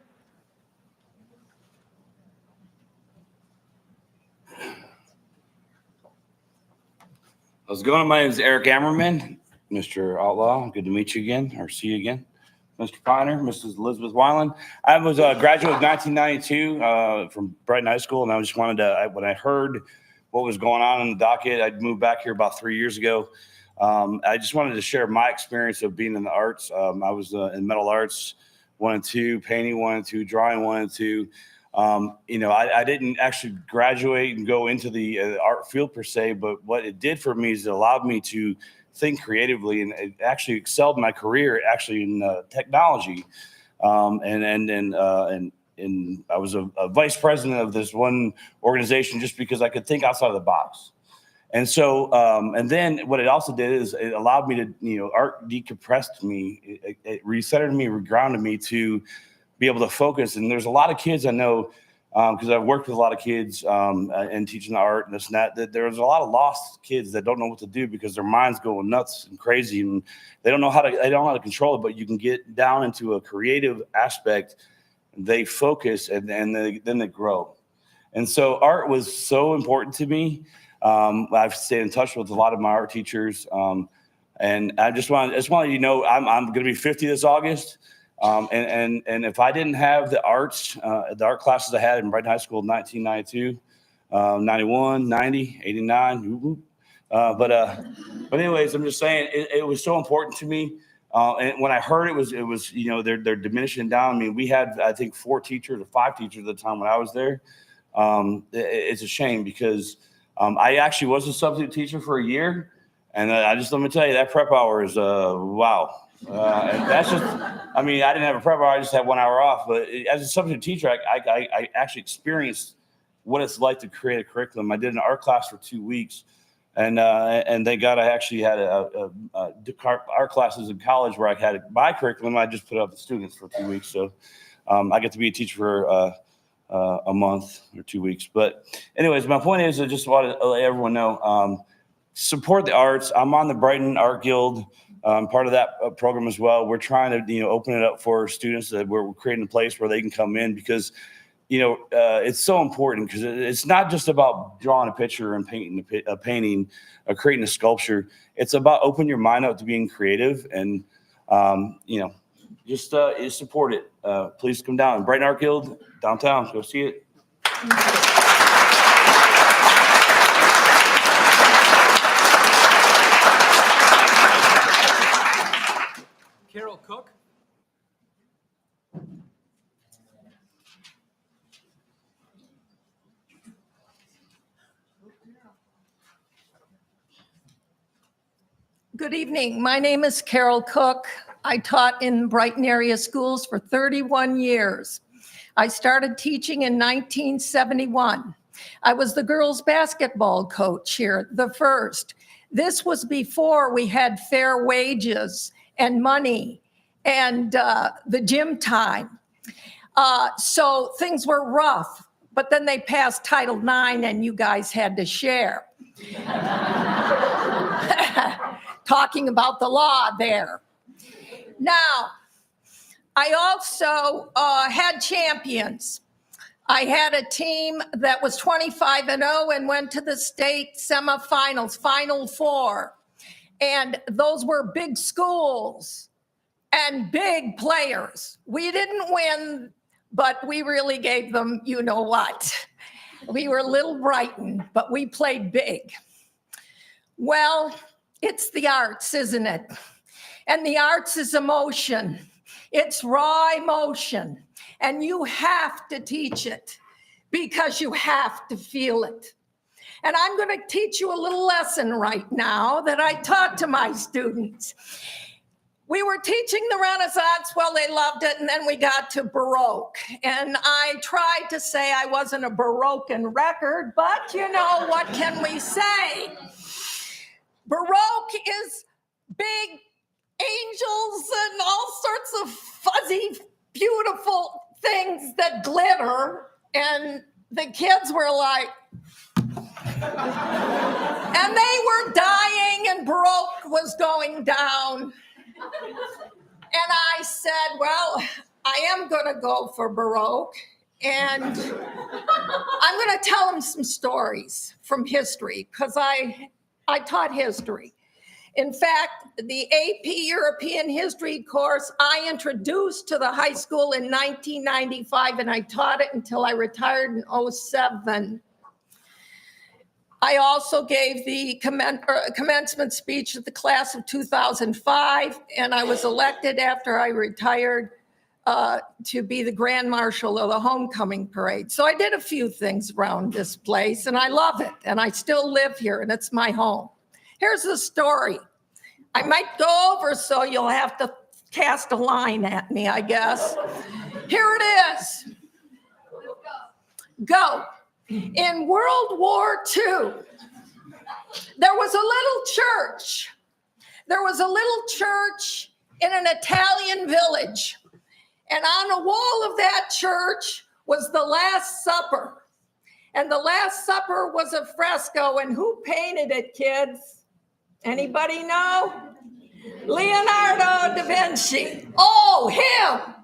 How's it going? My name is Eric Ammerman. Mr. Outlaw, good to meet you again, or see you again. Mr. Piner, Mrs. Elizabeth Weiland. I was a graduate of 1992 from Brighton High School, and I just wanted to, when I heard what was going on in the docket, I'd moved back here about 3 years ago. I just wanted to share my experience of being in the arts. I was in metal arts 1 and 2, painting 1 and 2, drawing 1 and 2. I didn't actually graduate and go into the art field per se, but what it did for me is it allowed me to think creatively, and it actually excelled my career actually in technology. And I was a vice president of this one organization just because I could think outside of the box. And so, and then what it also did is it allowed me to, art decompressed me, it recentered me, regrounded me to be able to focus. And there's a lot of kids I know, because I've worked with a lot of kids and teaching art and this and that there's a lot of lost kids that don't know what to do because their minds go nuts and crazy and they don't know how to control it. But you can get down into a creative aspect, they focus and then they grow. And so art was so important to me. I've stayed in touch with a lot of my art teachers, and I just want you to know I'm going to be 50 this August. And if I didn't have the art classes I had in Brighton High School in 1992, 91, 90, 89, but anyways, I'm just saying it was so important to me. And when I heard it was, they're diminishing down. I mean, we had, I think, 4 teachers or 5 teachers at the time when I was there. It's a shame because I actually was a substitute teacher for a year. And let me tell you, that prep hour is, wow. And that's just, I didn't have a prep hour. I just had 1 hour off. But as a substitute teacher, I actually experienced what it's like to create a curriculum. I did an art class for 2 weeks. And thank God I actually had art classes in college where I had my curriculum. I just put up the students for 2 weeks. So I get to be a teacher for a month or 2 weeks. But anyways, my point is I just want to let everyone know, support the arts. I'm on the Brighton Art Guild. I'm part of that program as well. We're trying to open it up for students that we're creating a place where they can come in because it's so important because it's not just about drawing a picture and painting a painting or creating a sculpture. It's about opening your mind up to being creative and, just support it. Please come down. Brighton Art Guild, downtown. Go see it. Carol Cook. Good evening. My name is Carol Cook. I taught in Brighton area schools for 31 years. I started teaching in 1971. I was the girls' basketball coach here, the first. This was before we had fair wages and money and the gym time. So things were rough, but then they passed Title IX and you guys had to share. Talking about the law there. Now, I also had champions. I had a team that was 25-0 and went to the state semifinals, Final Four. And those were big schools and big players. We didn't win, but we really gave them, you know what. We were little Brighton, but we played big. Well, it's the arts, isn't it? And the arts is emotion. It's raw emotion. And you have to teach it because you have to feel it. And I'm going to teach you a little lesson right now that I taught to my students. We were teaching the Renaissance, well, they loved it, and then we got to Baroque. And I tried to say I wasn't a Baroque record, but what can we say? Baroque is big angels and all sorts of fuzzy, beautiful things that glitter. And the kids were like, and they were dying and Baroque was going down. And I said, well, I am going to go for Baroque. And I'm going to tell them some stories from history because I taught history. In fact, the AP European History course I introduced to the high school in 1995, and I taught it until I retired in 2007. I also gave the commencement speech at the class of 2005, and I was elected after I retired to be the Grand Marshal of the Homecoming Parade. So I did a few things around this place, and I love it, and I still live here, and it's my home. Here's the story. I might go over, so you'll have to cast a line at me, I guess. Here it is. Go. In World War II, there was a little church. There was a little church in an Italian village. And on the wall of that church was the Last Supper. And the Last Supper was a fresco. And who painted it, kids? Anybody know? Leonardo da Vinci. Oh, him.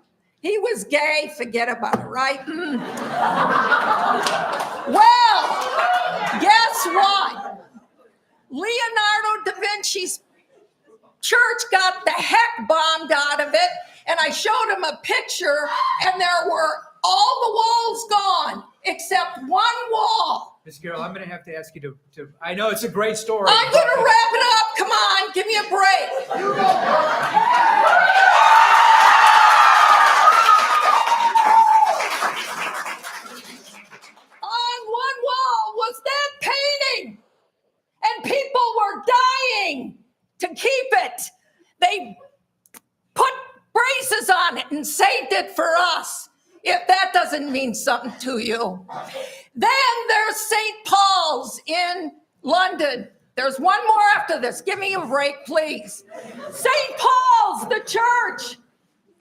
He was gay. Forget about it, right? Well, guess what? Leonardo da Vinci's church got the heck bombed out of it. And I showed him a picture, and there were all the walls gone except one wall. Ms. Carroll, I'm going to have to ask you to, I know it's a great story. I'm going to wrap it up. Come on, give me a break. On one wall was that painting, and people were dying to keep it. They put braces on it and saved it for us, if that doesn't mean something to you. Then there's St. Paul's in London. There's one more after this. Give me a break, please. St. Paul's, the church.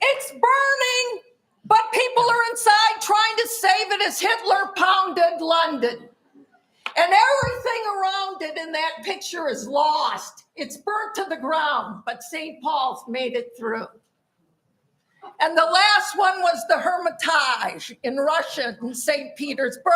It's burning, but people are inside trying to save it as Hitler pounded London. And everything around it in that picture is lost. It's burnt to the ground, but St. Paul's made it through. And the last one was the Hermitage in Russia, in St. Petersburg,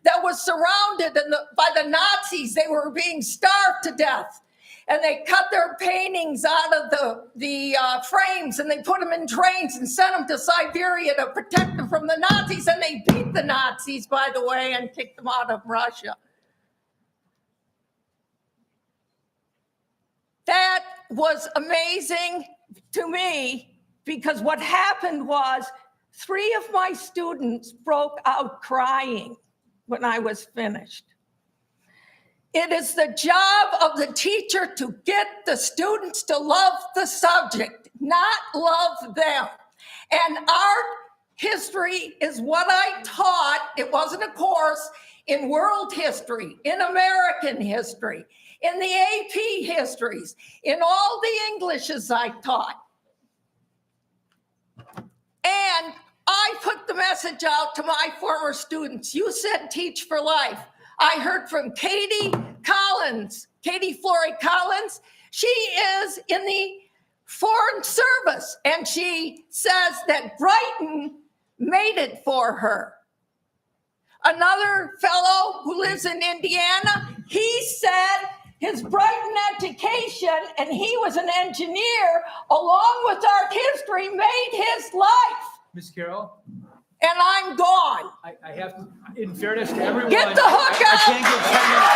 that was surrounded by the Nazis. They were being starved to death. And they cut their paintings out of the frames, and they put them in trains and sent them to Siberia to protect them from the Nazis. And they beat the Nazis, by the way, and kicked them out of Russia. That was amazing to me, because what happened was 3 of my students broke out crying when I was finished. It is the job of the teacher to get the students to love the subject, not love them. And art history is what I taught. It wasn't a course in world history, in American history, in the AP histories, in all the Englishes I taught. And I put the message out to my former students. You said teach for life. I heard from Katie Collins, Katie Flory Collins. She is in the Foreign Service, and she says that Brighton made it for her. Another fellow who lives in Indiana, he said his Brighton education, and he was an engineer, along with art history, made his life. Ms. Carroll? And I'm gone. I have to, in fairness to everyone. Get the hook I out. can't give 10 minutes.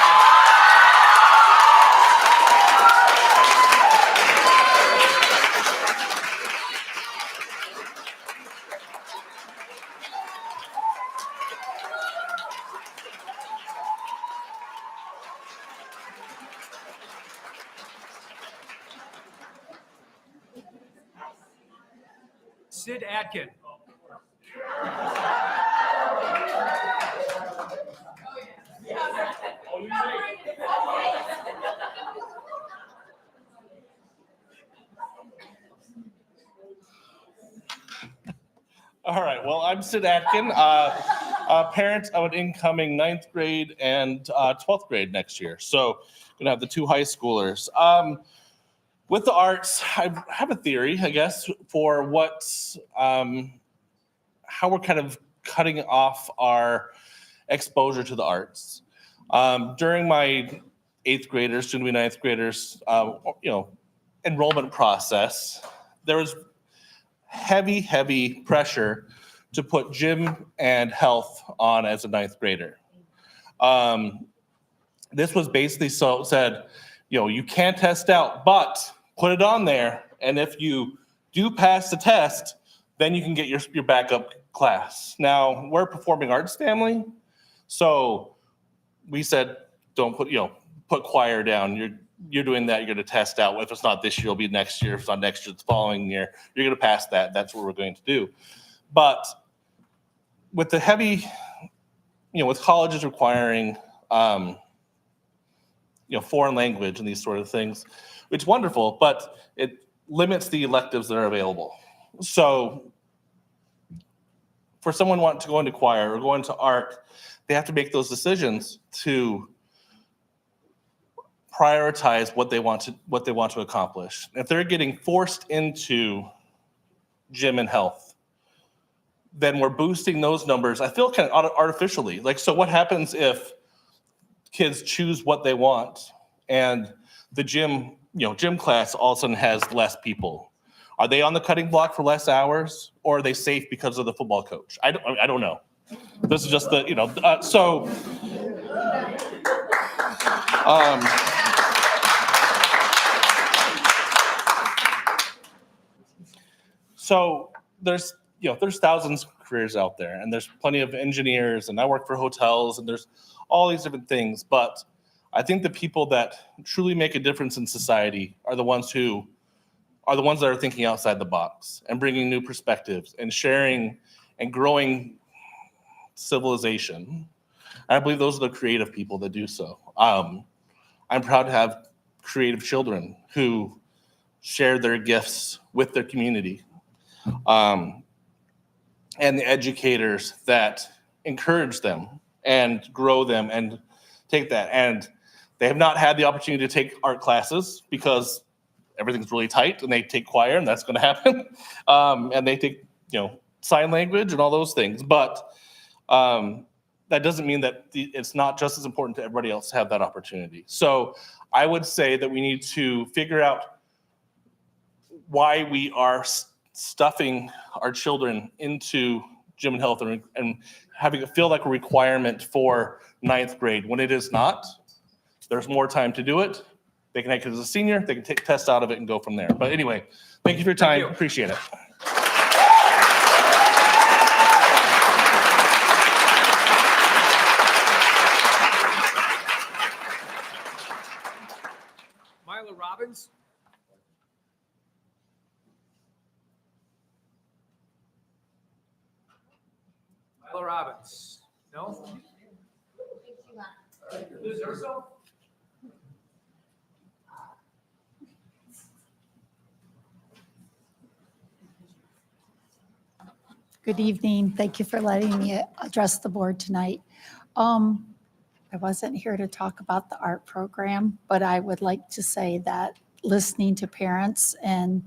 Sid Atkin. All right, well, I'm Sid Atkin, a parent of an incoming 9th grade and 12th grade next year. So gonna have the 2 high schoolers. With the arts, I have a theory, I guess, for how we're kind of cutting off our exposure to the arts. During my 8th graders, soon to be 9th graders, enrollment process, there was heavy pressure to put gym and health on as a 9th grader. This was basically said, you can't test out, but put it on there. And if you do pass the test, then you can get your backup class. Now, we're a performing arts family, so we said, don't put choir down. You're doing that, you're going to test out. If it's not this year, it'll be next year. If it's not next year, it's the following year. You're going to pass that. That's what we're going to do. But with the heavy, with colleges requiring, foreign language and these sort of things, it's wonderful, but it limits the electives that are available. So for someone wanting to go into choir or go into art, they have to make those decisions to prioritize what they want to accomplish. If they're getting forced into gym and health, then we're boosting those numbers, I feel, kind of artificially. So what happens if kids choose what they want and the gym class all of a sudden has less people? Are they on the cutting block for less hours, or are they safe because of the football coach? I don't know. This is just so So there's thousands of careers out there, and there's plenty of engineers, and I work for hotels, and there's all these different things. But I think the people that truly make a difference in society are the ones that are thinking outside the box and bringing new perspectives and sharing and growing civilization. I believe those are the creative people that do so. I'm proud to have creative children who share their gifts with their community. And the educators that encourage them and grow them and take that. And they have not had the opportunity to take art classes because everything's really tight, and they take choir, and that's going to happen. And they take, sign language and all those things. But that doesn't mean that it's not just as important to everybody else to have that opportunity. So I would say that we need to figure out why we are stuffing our children into gym and health and having it feel like a requirement for 9th grade when it is not. There's more time to do it. They can make it as a senior, they can take tests out of it and go from there. But anyway, thank you for your time. Appreciate it. Myla Robbins. Myla Robbins. No? Liz Urso? Good evening. Thank you for letting me address the board tonight. I wasn't here to talk about the art program, but I would like to say that listening to parents and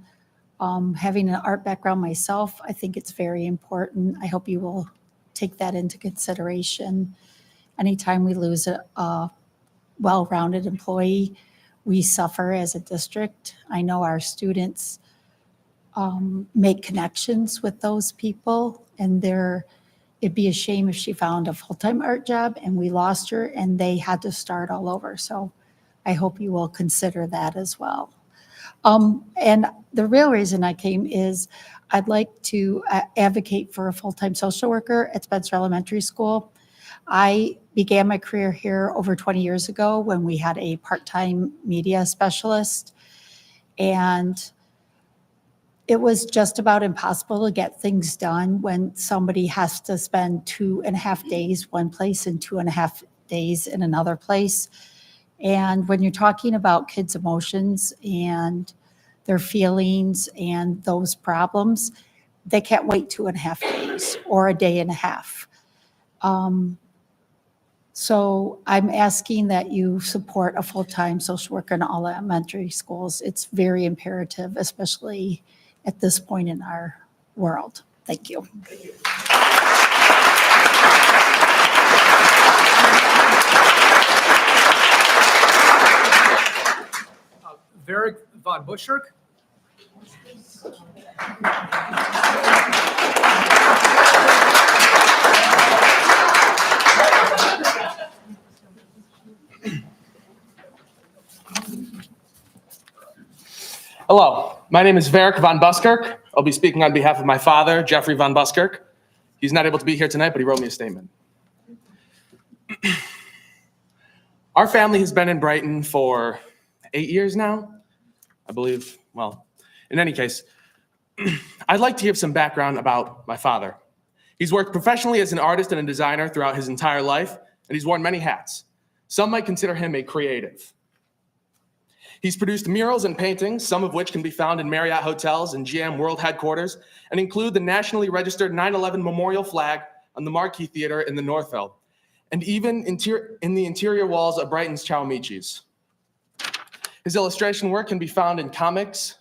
having an art background myself, I think it's very important. I hope you will take that into consideration. Anytime we lose a well-rounded employee, we suffer as a district. I know our students make connections with those people, and it'd be a shame if she found a full-time art job and we lost her and they had to start all over. So I hope you will consider that as well. And the real reason I came is I'd like to advocate for a full-time social worker at Spencer Elementary School. I began my career here over 20 years ago when we had a part-time media specialist, and it was just about impossible to get things done when somebody has to spend 2.5 days one place and 2.5 days in another place. And when you're talking about kids' emotions and their feelings and those problems, they can't wait 2.5 days or a day and a half. So I'm asking that you support a full-time social worker in all elementary schools. It's very imperative, especially at this point in our world. Thank you. Thank you. Varric von Buschirk. Hello, my name is Varric von Buskirk. I'll be speaking on behalf of my father, Jeffrey von Buskirk. He's not able to be here tonight, but he wrote me a statement. Our family has been in Brighton for 8 years now, I believe. Well, in any case, I'd like to give some background about my father. He's worked professionally as an artist and a designer throughout his entire life, and he's worn many hats. Some might consider him a creative. He's produced murals and paintings, some of which can be found in Marriott hotels and GM World headquarters, and include the nationally registered 9/11 memorial flag on the Marquee Theater in the Northfield, and even in the interior walls of Brighton's Chalmiches. His illustration work can be found in comics.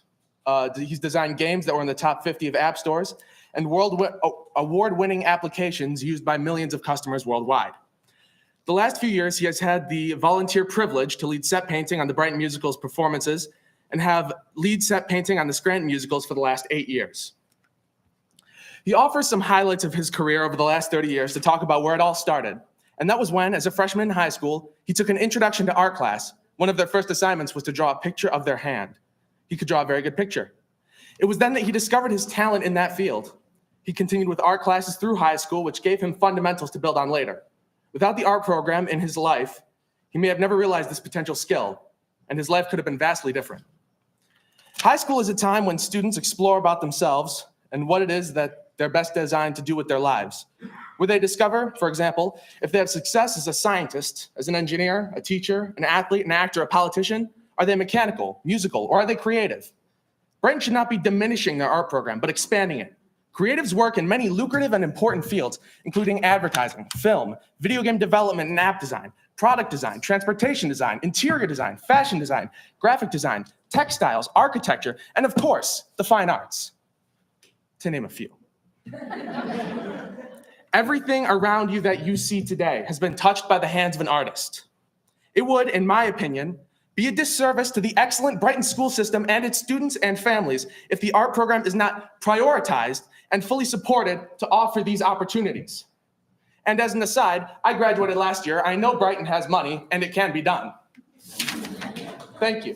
He's designed games that were in the top 50 of app stores, and award-winning applications used by millions of customers worldwide. The last few years, he has had the volunteer privilege to lead set painting on the Brighton Musical's performances and have lead set painting on the Scranton Musicals for the last 8 years. He offers some highlights of his career over the last 30 years to talk about where it all started And that was when, as a freshman in high school, he took an introduction to art class. One of their first assignments was to draw a picture of their hand. He could draw a very good picture. It was then that he discovered his talent in that field. He continued with art classes through high school, which gave him fundamentals to build on later. Without the art program in his life, he may have never realized this potential skill, and his life could have been vastly different. High school is a time when students explore about themselves and what it is that they're best designed to do with their lives. Where they discover, for example, if they have success as a scientist, as an engineer, a teacher, an athlete, an actor, a politician, are they mechanical, musical, or are they creative? Brighton should not be diminishing their art program, but expanding it. Creatives work in many lucrative and important fields, including advertising, film, video game development and app design, product design, transportation design, interior design, fashion design, graphic design, textiles, architecture, and of course, the fine arts, to name a few. Everything around you that you see today has been touched by the hands of an artist. It would, in my opinion, be a disservice to the excellent Brighton school system and its students and families if the art program is not prioritized and fully supported to offer these opportunities. And as an aside, I graduated last year. I know Brighton has money and it can be done. Thank you.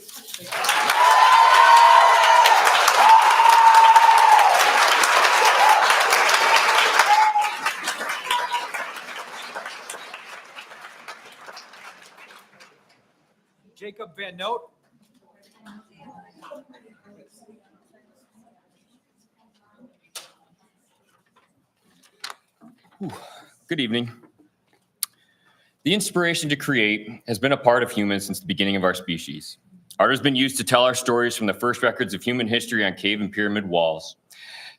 Jacob Van Noot. Good evening. The inspiration to create has been a part of humans since the beginning of our species. Art has been used to tell our stories from the first records of human history on cave and pyramid walls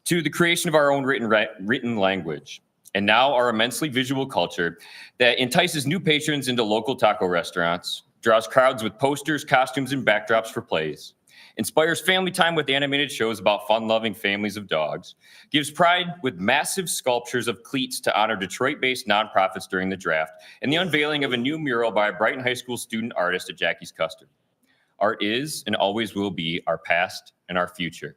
to the creation of our own written language, and now our immensely visual culture that entices new patrons into local taco restaurants, draws crowds with posters, costumes, and backdrops for plays, inspires family time with animated shows about fun-loving families of dogs, gives pride with massive sculptures of cleats to honor Detroit-based nonprofits during the draft, and the unveiling of a new mural by a Brighton High School student artist at Jackie's Custard. Art is and always will be our past and our future.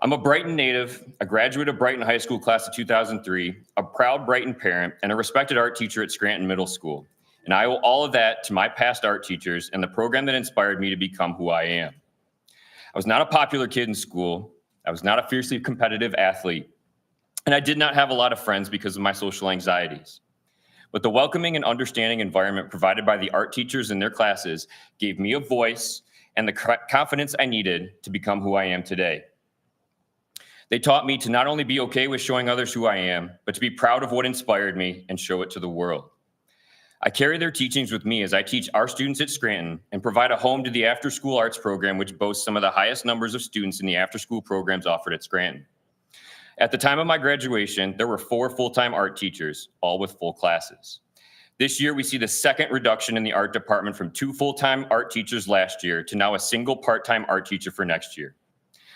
I'm a Brighton native, a graduate of Brighton High School class of 2003, a proud Brighton parent, and a respected art teacher at Scranton Middle School. And I owe all of that to my past art teachers and the program that inspired me to become who I am. I was not a popular kid in school. I was not a fiercely competitive athlete. And I did not have a lot of friends because of my social anxieties. But the welcoming and understanding environment provided by the art teachers in their classes gave me a voice and the confidence I needed to become who I am today. They taught me to not only be okay with showing others who I am, but to be proud of what inspired me and show it to the world. I carry their teachings with me as I teach our students at Scranton and provide a home to the after-school arts program, which boasts some of the highest numbers of students in the after-school programs offered at Scranton. At the time of my graduation, there were 4 full-time art teachers, all with full classes. This year, we see the second reduction in the art department from 2 full-time art teachers last year to now a single part-time art teacher for next year.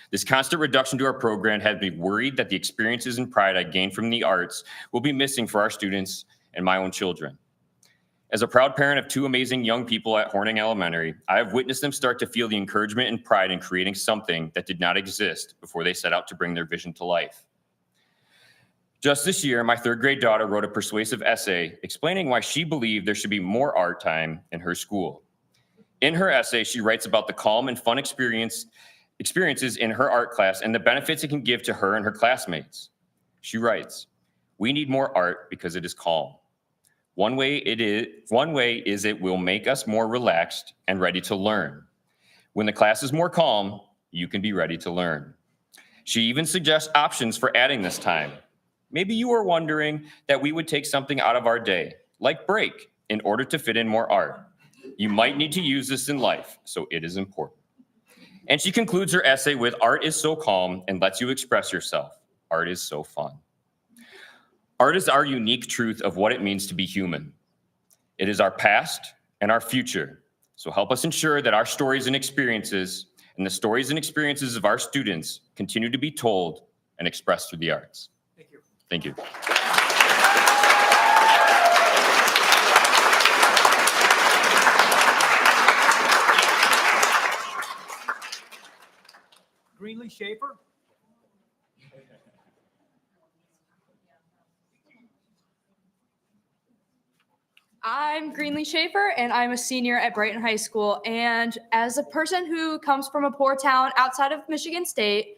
This constant reduction to our program had me worried that the experiences and pride I gained from the arts will be missing for our students and my own children. As a proud parent of 2 amazing young people at Horning Elementary, I have witnessed them start to feel the encouragement and pride in creating something that did not exist before they set out to bring their vision to life. Just this year, my 3rd grade daughter wrote a persuasive essay explaining why she believed there should be more art time in her school. In her essay, she writes about the calm and fun experiences in her art class and the benefits it can give to her and her classmates. She writes, "We need more art because it is calm. One way is it will make us more relaxed and ready to learn. When the class is more calm, you can be ready to learn." She even suggests options for adding this time. Maybe you are wondering that we would take something out of our day, like break, in order to fit in more art. You might need to use this in life, so it is important. And she concludes her essay with, "Art is so calm and lets you express yourself. Art is so fun." Art is our unique truth of what it means to be human. It is our past and our future. So help us ensure that our stories and experiences and the stories and experiences of our students continue to be told and expressed through the arts. Thank you. Thank you. Greenlee Schaefer. I'm Greenlee Schaefer, and I'm a senior at Brighton High School. And as a person who comes from a poor town outside of Michigan State,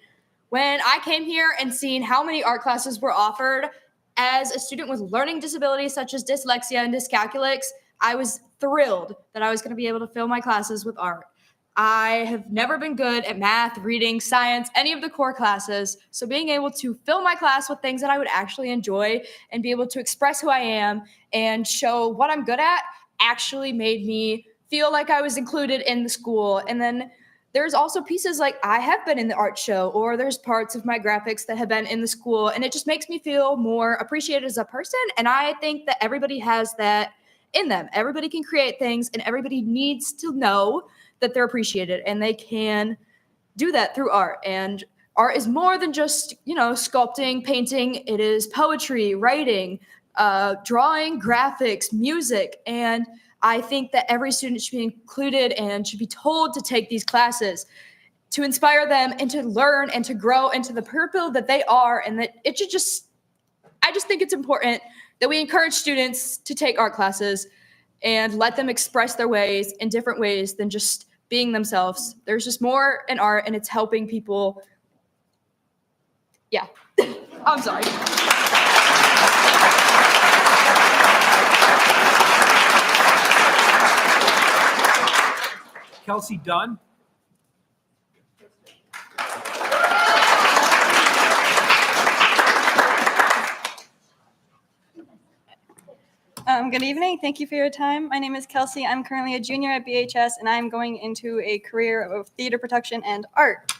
when I came here and seen how many art classes were offered as a student with learning disabilities such as dyslexia and dyscalculics, I was thrilled that I was going to be able to fill my classes with art. I have never been good at math, reading, science, any of the core classes. So being able to fill my class with things that I would actually enjoy and be able to express who I am and show what I'm good at actually made me feel like I was included in the school. And then there's also pieces like I have been in the art show, or there's parts of my graphics that have been in the school, and it just makes me feel more appreciated as a person. And I think that everybody has that in them. Everybody can create things, and everybody needs to know that they're appreciated, and they can do that through art. And art is more than just, sculpting, painting. It is poetry, writing, drawing, graphics, music. And I think that every student should be included and should be told to take these classes to inspire them and to learn and to grow into the people that they are. And that it should I just think it's important that we encourage students to take art classes and let them express their ways in different ways than just being themselves. There's just more in art, and it's helping people. Yeah, I'm sorry. Kelsey Dunn. Good evening. Thank you for your time. My name is Kelsey. I'm currently a junior at BHS, and I'm going into a career of theater production and art.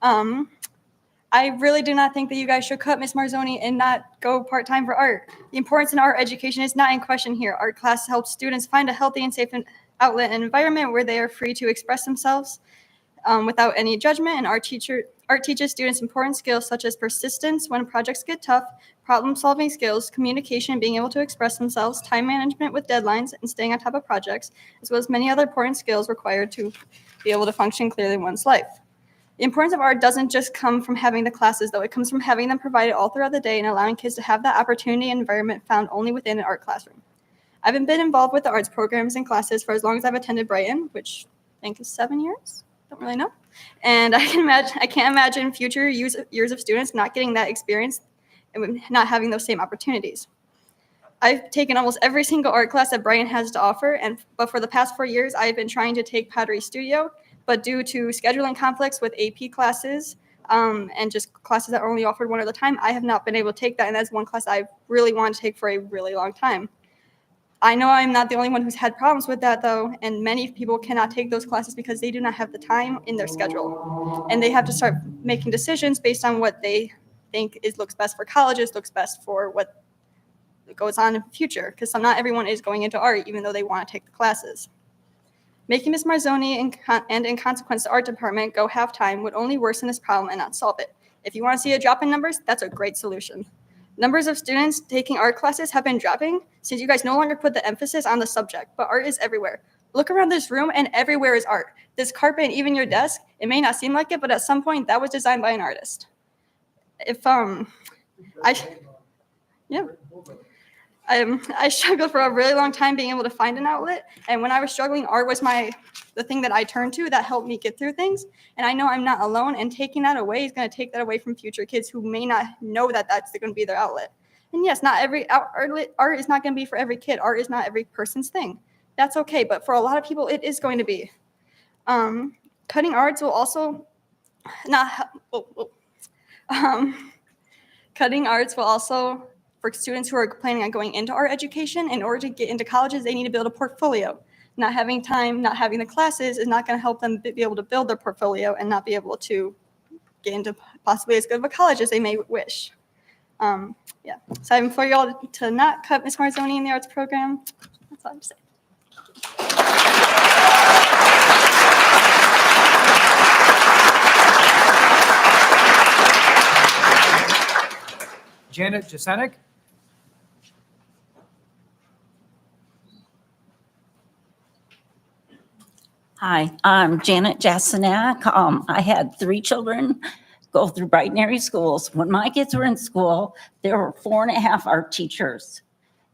I really do not think that you guys should cut Ms. Marzoni and not go part-time for art. The importance in art education is not in question here. Art class helps students find a healthy and safe outlet and environment where they are free to express themselves without any judgment, and art teaches students important skills such as persistence when projects get tough, problem-solving skills, communication, being able to express themselves, time management with deadlines, and staying on top of projects, as well as many other important skills required to be able to function clearly in one's life. The importance of art doesn't just come from having the classes, though. It comes from having them provided all throughout the day and allowing kids to have that opportunity and environment found only within an art classroom. I haven't been involved with the arts programs and classes for as long as I've attended Brighton, which I think is 7 years. Don't really know. And I can't imagine future years of students not getting that experience and not having those same opportunities. I've taken almost every single art class that Brighton has to offer, but for the past 4 years, I've been trying to take Pottery Studio, but due to scheduling conflicts with AP classes and just classes that are only offered one at a time, I have not been able to take that, and that's one class I really want to take for a really long time. I know I'm not the only one who's had problems with that, though, and many people cannot take those classes because they do not have the time in their schedule, and they have to start making decisions based on what they think looks best for colleges, looks best for what goes on in the future, because not everyone is going into art, even though they want to take the classes. Making Ms. Marzoni and in consequence the art department go half-time would only worsen this problem and not solve it. If you want to see a drop in numbers, that's a great solution. Numbers of students taking art classes have been dropping since you guys no longer put the emphasis on the subject, but art is everywhere. Look around this room and everywhere is art. This carpet and even your desk, it may not seem like it, but at some point that was designed by an artist. I struggled for a really long time being able to find an outlet, and when I was struggling, art was the thing that I turned to that helped me get through things, and I know I'm not alone, and taking that away is going to take that away from future kids who may not know that that's going to be their outlet. And yes, not every art is not going to be for every kid. Art is not every person's thing. That's okay, but for a lot of people, it is going to be. Cutting arts will also cutting arts will also, for students who are planning on going into art education, in order to get into colleges, they need to build a portfolio. Not having time, not having the classes is not going to help them be able to build their portfolio and not be able to get into possibly as good of a college as they may wish. So I implore you all to not cut Ms. Marzoni in the arts program. That's all I have to say. Janet Jasenik. Hi, I'm Janet Jasenak. I had 3 children go through Brighton area schools. When my kids were in school, there were 4.5 art teachers,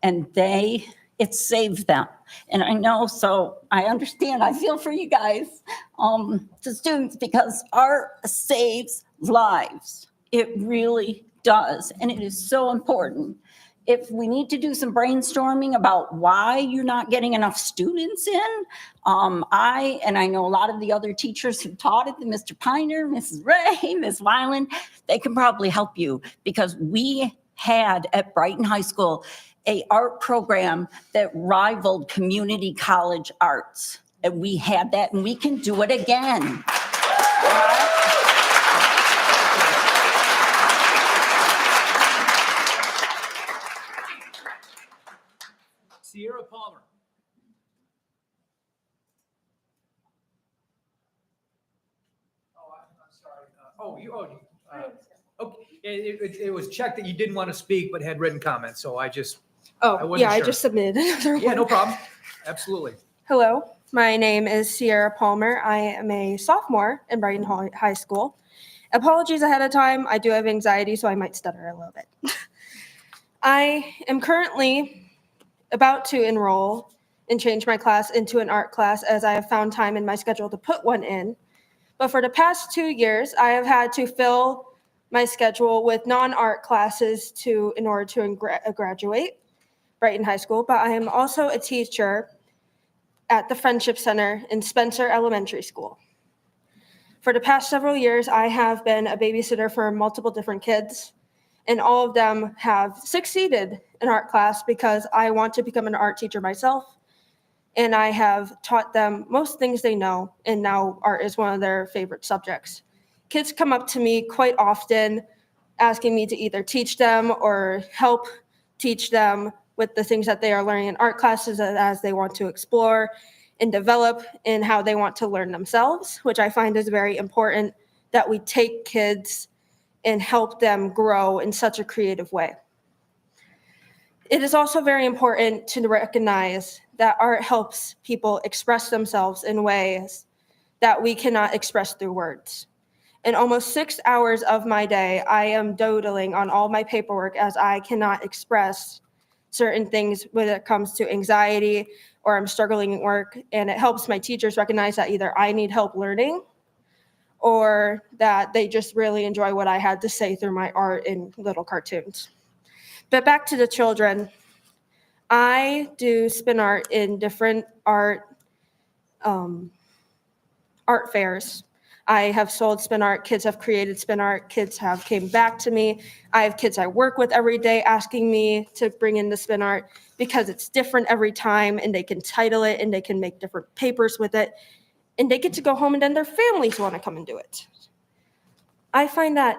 and they it saved them. And I know, so I understand, I feel for you guys, the students, because art saves lives. It really does, and it is so important. If we need to do some brainstorming about why you're not getting enough students in, I know a lot of the other teachers who taught it, Mr. Piner, Mrs. Ray, Ms. Weiland, they can probably help you, because we had at Brighton High School a art program that rivaled community college arts. And we had that, and we can do it again. Sierra Palmer. Okay, it was checked that you didn't want to speak but had written comments, so I just. I Oh, wasn't yeah, I sure. just submitted another Yeah, one. no problem. Absolutely. Hello, my name is Sierra Palmer. I am a sophomore in Brighton High School. Apologies ahead of time. I do have anxiety, so I might stutter a little bit. I am currently about to enroll and change my class into an art class, as I have found time in my schedule to put one in. But for the past 2 years, I have had to fill my schedule with non-art classes in order to graduate Brighton High School. But I am also a teacher at the Friendship Center in Spencer Elementary School. For the past several years, I have been a babysitter for multiple different kids, and all of them have succeeded in art class because I want to become an art teacher myself. And I have taught them most things they know, and now art is one of their favorite subjects. Kids come up to me quite often asking me to either teach them or help teach them with the things that they are learning in art classes as they want to explore and develop in how they want to learn themselves, which I find is very important, that we take kids and help them grow in such a creative way. It is also very important to recognize that art helps people express themselves in ways that we cannot express through words. In almost 6 hours of my day, I am doodling on all my paperwork as I cannot express certain things when it comes to anxiety or I'm struggling at work. And it helps my teachers recognize that either I need help learning or that they just really enjoy what I had to say through my art in little cartoons. But back to the children. I do spin art in different art fairs. I have sold spin art. Kids have created spin art. Kids have came back to me. I have kids I work with every day asking me to bring in the spin art because it's different every time, and they can title it and they can make different papers with it, and they get to go home and then their families want to come and do it. I find that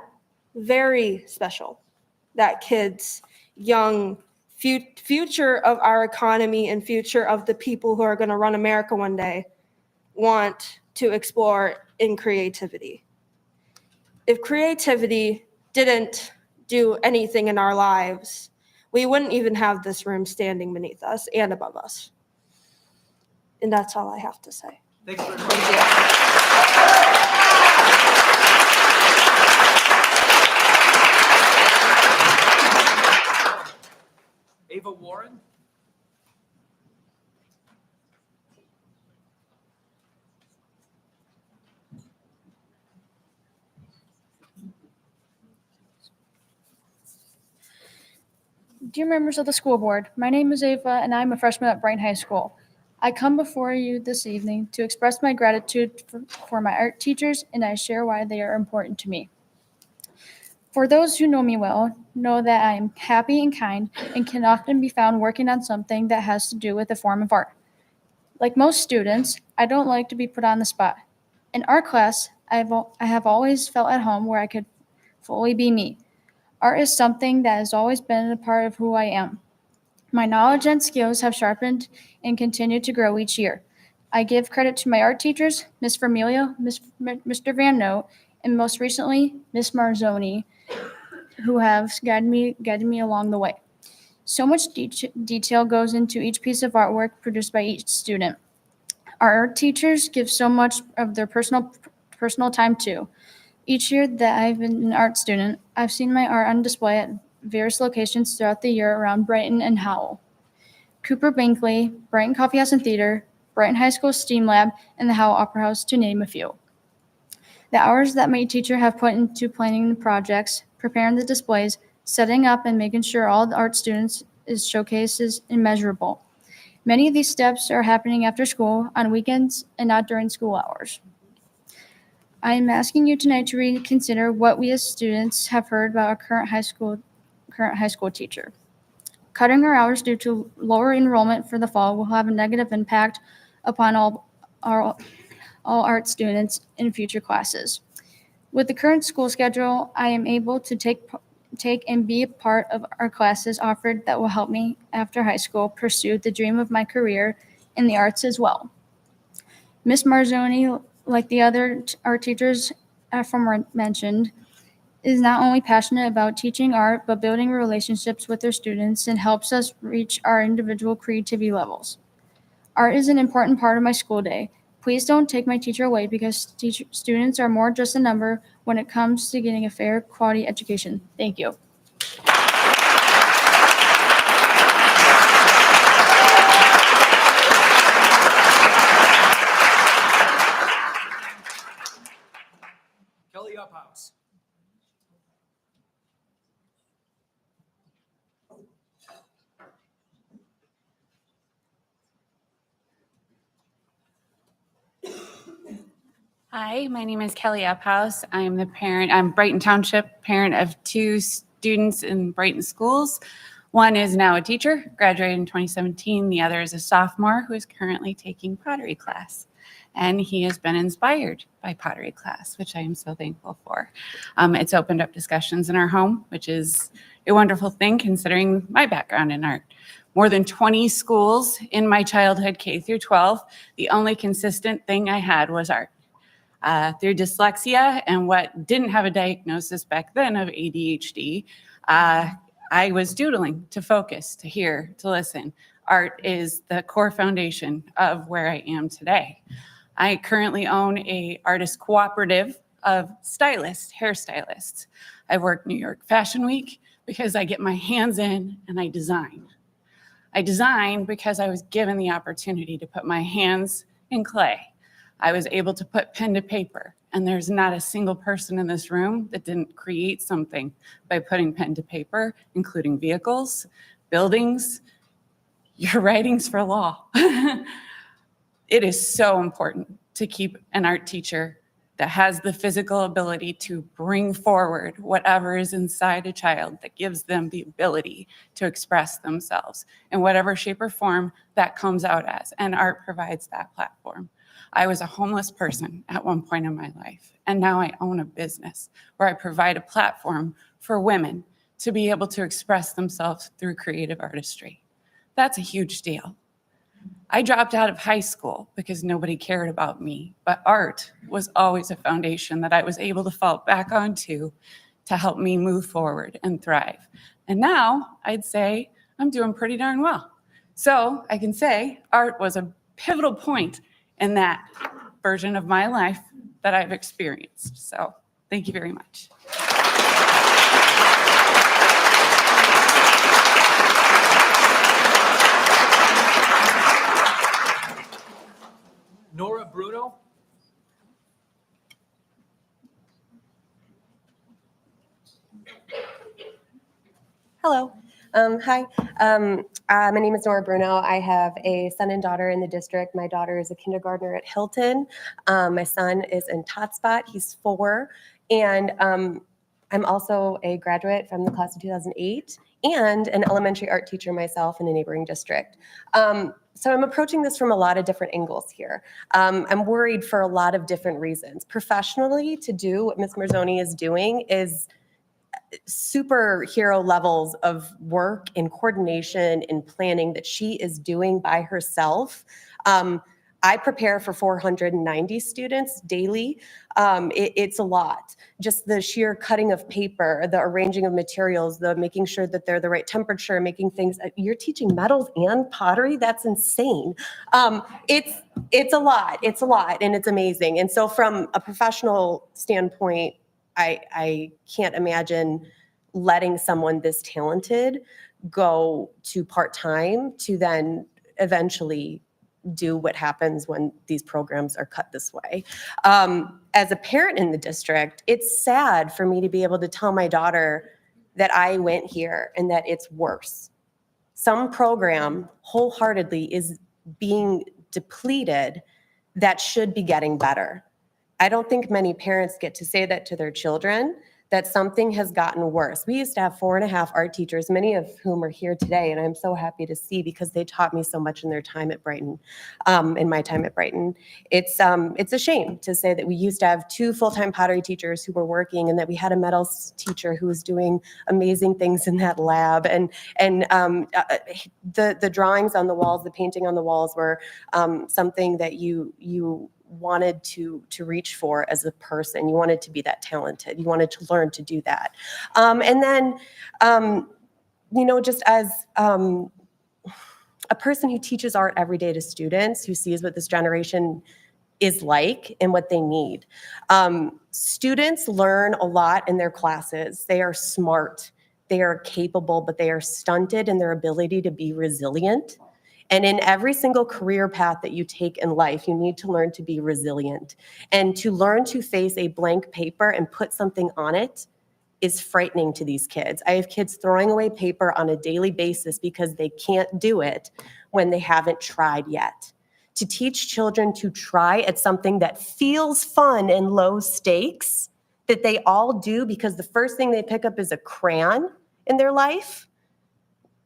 very special, that kids, young, future of our economy and future of the people who are going to run America one day, want to explore in creativity. If creativity didn't do anything in our lives, we wouldn't even have this room standing beneath us and above us. And that's all I have to say. Thanks very much. Thank you. Ava Warren. Dear members of the school board, my name is Ava and I'm a freshman at Brighton High School. I come before you this evening to express my gratitude for my art teachers, and I share why they are important to me. For those who know me well, know that I am happy and kind and can often be found working on something that has to do with a form of art. Like most students, I don't like to be put on the spot. In art class, I have always felt at home where I could fully be me. Art is something that has always been a part of who I am. My knowledge and skills have sharpened and continue to grow each year. I give credit to my art teachers, Ms. Vermilio, Mr. Van Note, and most recently, Ms. Marzoni, who have guided me along the way. So much detail goes into each piece of artwork produced by each student. Our art teachers give so much of their personal time too. Each year that I've been an art student, I've seen my art on display at various locations throughout the year around Brighton and Howell. Cooper Binkley, Brighton Coffee House and Theater, Brighton High School STEAM Lab, and the Howell Opera House, to name a few. The hours that my teacher have put into planning the projects, preparing the displays, setting up and making sure all the art students is showcased is immeasurable. Many of these steps are happening after school, on weekends, and not during school hours. I am asking you tonight to reconsider what we as students have heard about our current high school teacher. Cutting our hours due to lower enrollment for the fall will have a negative impact upon all art students in future classes. With the current school schedule, I am able to take and be a part of our classes offered that will help me after high school pursue the dream of my career in the arts as well. Ms. Marzoni, like the other art teachers mentioned, is not only passionate about teaching art, but building relationships with their students and helps us reach our individual creativity levels. Art is an important part of my school day. Please don't take my teacher away, because students are more just a number when it comes to getting a fair, quality education. Thank you. Kelly Uphouse. Hi, my name is Kelly Uphouse. I'm Brighton Township parent of 2 students in Brighton schools. One is now a teacher, graduated in 2017. The other is a sophomore who is currently taking pottery class. And he has been inspired by pottery class, which I am so thankful for. It's opened up discussions in our home, which is a wonderful thing considering my background in art. More than 20 schools in my childhood, K through 12, the only consistent thing I had was art. Through dyslexia and what didn't have a diagnosis back then of ADHD, I was doodling to focus, to hear, to listen. Art is the core foundation of where I am today. I currently own a artist cooperative of stylists, hairstylists. I work New York Fashion Week because I get my hands in and I design. I design because I was given the opportunity to put my hands in clay. I was able to put pen to paper, and there's not a single person in this room that didn't create something by putting pen to paper, including vehicles, buildings, your writings for law. It is so important to keep an art teacher that has the physical ability to bring forward whatever is inside a child, that gives them the ability to express themselves in whatever shape or form that comes out as, and art provides that platform. I was a homeless person at one point in my life, and now I own a business where I provide a platform for women to be able to express themselves through creative artistry. That's a huge deal. I dropped out of high school because nobody cared about me, but art was always a foundation that I was able to fall back onto to help me move forward and thrive. And now I'd say I'm doing pretty darn well. So I can say art was a pivotal point in that version of my life that I've experienced. So thank you very much. Nora Bruno. Hello. Hi. My name is Nora Bruno. I have a son and daughter in the district. My daughter is a kindergartner at Hilton. My son is in Totspot. He's 4. And I'm also a graduate from the class of 2008 and an elementary art teacher myself in a neighboring district. So I'm approaching this from a lot of different angles here. I'm worried for a lot of different reasons. Professionally, to do what Ms. Marzoni is doing is superhero levels of work and coordination and planning that she is doing by herself. I prepare for 490 students daily. It's a lot. Just the sheer cutting of paper, the arranging of materials, the making sure that they're the right temperature, making things. You're teaching metals and pottery? That's insane. It's a lot. It's a lot, and it's amazing. And so from a professional standpoint, I can't imagine letting someone this talented go to part-time to then eventually do what happens when these programs are cut this way. As a parent in the district, it's sad for me to be able to tell my daughter that I went here and that it's worse. Some program wholeheartedly is being depleted that should be getting better. I don't think many parents get to say that to their children, that something has gotten worse. We used to have 4.5 art teachers, many of whom are here today, and I'm so happy to see because they taught me so much in their time at Brighton, in my time at Brighton. It's a shame to say that we used to have 2 full-time pottery teachers who were working and that we had a metals teacher who was doing amazing things in that lab. And the drawings on the walls, the painting on the walls were something that you wanted to reach for as a person. You wanted to be that talented. You wanted to learn to do that. And then, just as a person who teaches art every day to students, who sees what this generation is like and what they need. Students learn a lot in their classes. They are smart, they are capable, but they are stunted in their ability to be resilient. And in every single career path that you take in life, you need to learn to be resilient. And to learn to face a blank paper and put something on it is frightening to these kids. I have kids throwing away paper on a daily basis because they can't do it when they haven't tried yet. To teach children to try at something that feels fun and low stakes, that they all do because the first thing they pick up is a crayon in their life,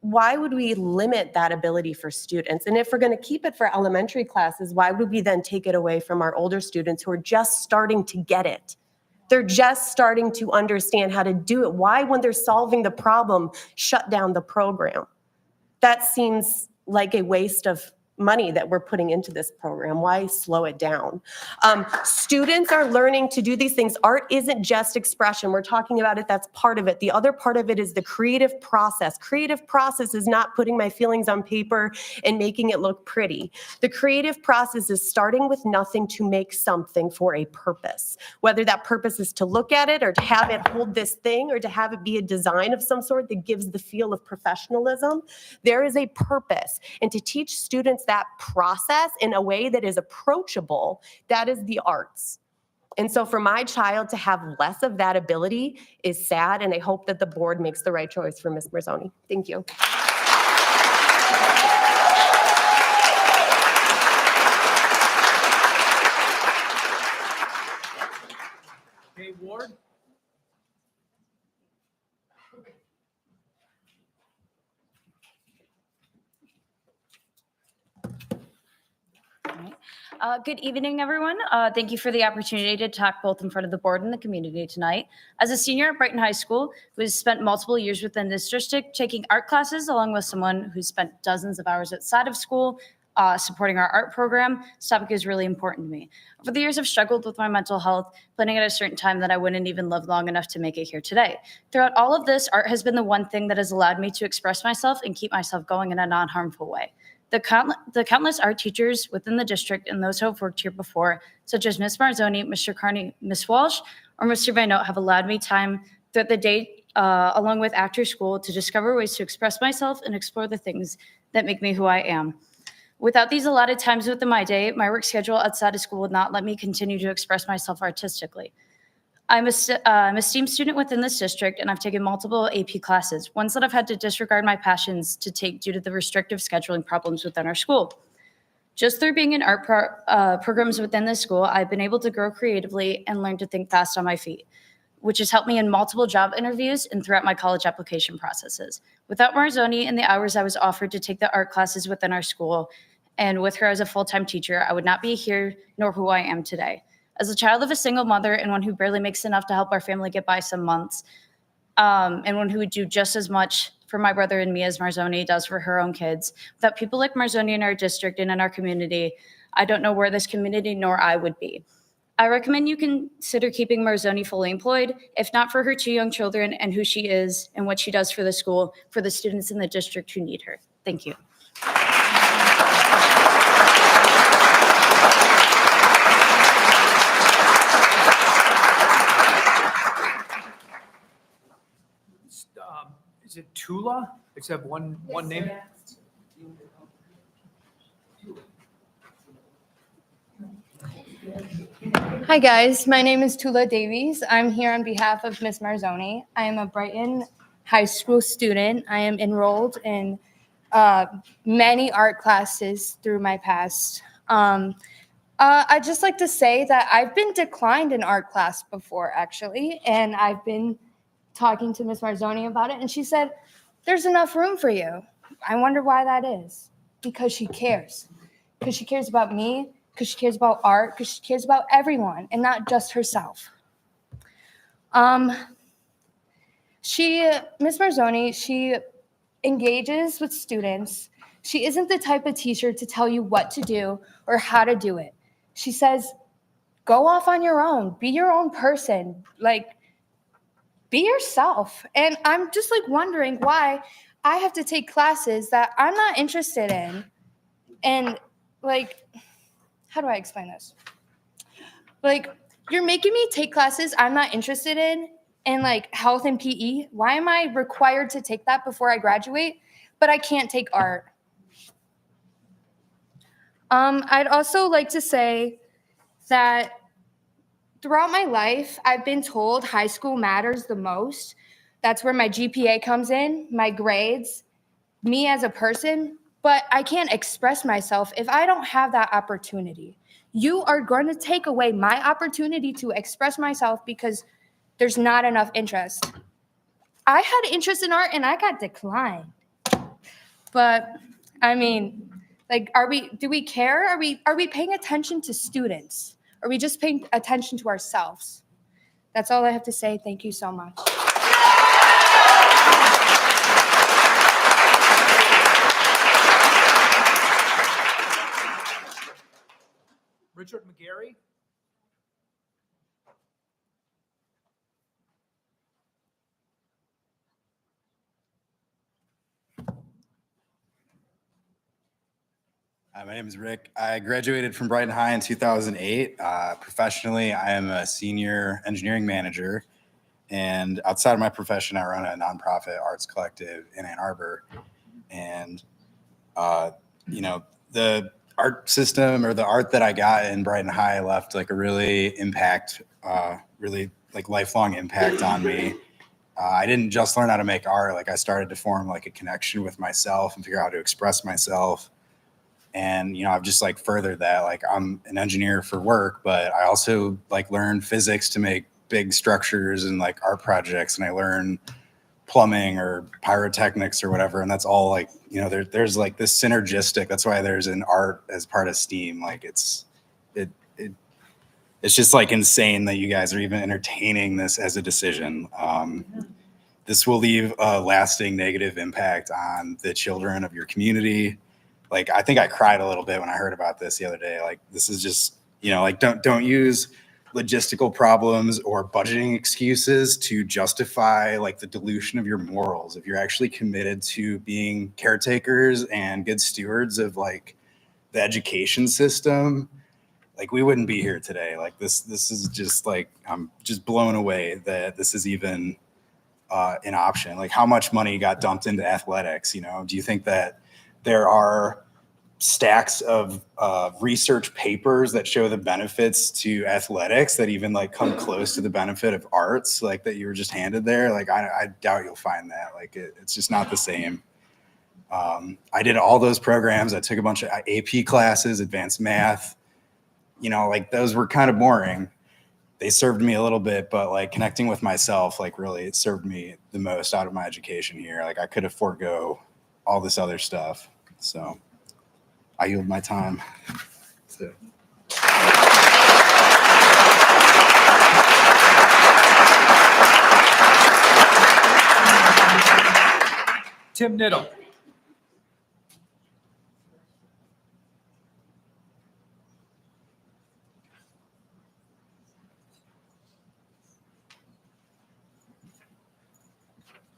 why would we limit that ability for students? And if we're going to keep it for elementary classes, why would we then take it away from our older students who are just starting to get it? They're just starting to understand how to do it. Why, when they're solving the problem, shut down the program? That seems like a waste of money that we're putting into this program. Why slow it down? Students are learning to do these things. Art isn't just expression. We're talking about it. That's part of it. The other part of it is the creative process. Creative process is not putting my feelings on paper and making it look pretty. The creative process is starting with nothing to make something for a purpose. Whether that purpose is to look at it or to have it hold this thing or to have it be a design of some sort that gives the feel of professionalism, there is a purpose. And to teach students that process in a way that is approachable, that is the arts. And so for my child to have less of that ability is sad, and I hope that the board makes the right choice for Ms. Marzoni. Thank you. Okay, Ward. Good evening, everyone. Thank you for the opportunity to talk both in front of the board and the community tonight. As a senior at Brighton High School, who has spent multiple years within this district taking art classes, along with someone who's spent dozens of hours outside of school supporting our art program, this topic is really important to me. Over the years, I've struggled with my mental health, planning at a certain time that I wouldn't even live long enough to make it here today. Throughout all of this, art has been the one thing that has allowed me to express myself and keep myself going in a non-harmful way. The countless art teachers within the district and those who have worked here before, such as Ms. Marzoni, Mr. Carney, Ms. Walsh, or Mr. Van Note, have allowed me time throughout the day, along with after school, to discover ways to express myself and explore the things that make me who I am. Without these allotted times within my day, my work schedule outside of school would not let me continue to express myself artistically. I'm a STEAM student within this district, and I've taken multiple AP classes, ones that I've had to disregard my passions to take due to the restrictive scheduling problems within our school. Just through being in art programs within this school, I've been able to grow creatively and learn to think fast on my feet, which has helped me in multiple job interviews and throughout my college application processes. Without Marzoni and the hours I was offered to take the art classes within our school, and with her as a full-time teacher, I would not be here nor who I am today. As a child of a single mother and one who barely makes enough to help our family get by some months, and one who would do just as much for my brother and me as Marzoni does for her own kids, without people like Marzoni in our district and in our community, I don't know where this community nor I would be. I recommend you consider keeping Marzoni fully employed, if not for her 2 young children and who she is and what she does for the school, for the students in the district who need her. Thank you. Is it Tula Tula, except one name. Hi guys, my name is Tula Davies. I'm here on behalf of Ms. Marzoni. I am a Brighton High School student. I am enrolled in many art classes through my past. I'd just like to say that I've been declined in art class before, actually, and I've been talking to Ms. Marzoni about it, and she said, there's enough room for you. I wonder why that is. Because she cares. Because she cares about me, because she cares about art, because she cares about everyone, and not just herself. Ms. Marzoni, she engages with students. She isn't the type of teacher to tell you what to do or how to do it. She says, go off on your own, be your own person, like, be yourself. And I'm just like wondering why I have to take classes that I'm not interested in. And like, how do I explain this? Like, you're making me take classes I'm not interested in and like health and PE. Why am I required to take that before I graduate, but I can't take art? I'd also like to say that throughout my life, I've been told high school matters the most. That's where my GPA comes in, my grades, me as a person, but I can't express myself if I don't have that opportunity. You are going to take away my opportunity to express myself because there's not enough interest. I had interest in art and I got declined. But I mean, like, do we care? Are we paying attention to students? Are we just paying attention to ourselves? That's all I have to say. Thank you so much. Richard McGarry. Hi, my name is Rick. I graduated from Brighton High in 2008. Professionally, I am a senior engineering manager. And outside of my profession, I run a nonprofit arts collective in Ann Arbor. And, the art system or the art that I got in Brighton High left like a really lifelong impact on me. I didn't just learn how to make art. Like I started to form like a connection with myself and figure out how to express myself. And, I've just like furthered that. Like I'm an engineer for work, but I also like learned physics to make big structures and like art projects. And I learned plumbing or pyrotechnics or whatever. And that's all like, there's like this synergistic, that's why there's an art as part of STEAM. Like it's just like insane that you guys are even entertaining this as a decision. This will leave a lasting negative impact on the children of your community. Like, I think I cried a little bit when I heard about this the other day. Like, this is just, like don't use logistical problems or budgeting excuses to justify like the dilution of your morals. If you're actually committed to being caretakers and good stewards of like the education system, like we wouldn't be here today. Like this is just like, I'm just blown away that this is even an option. Like how much money got dumped into athletics? Do you think that there are stacks of research papers that show the benefits to athletics that even like come close to the benefit of arts, like that you were just handed there? Like I doubt you'll find that. Like it's just not the same. I did all those programs. I took a bunch of AP classes, advanced math. Like those were kind of boring. They served me a little bit, but like connecting with myself, like really it served me the most out of my education here. Like I could have forego all this other stuff. So I yield my time. So. Tim Niddle.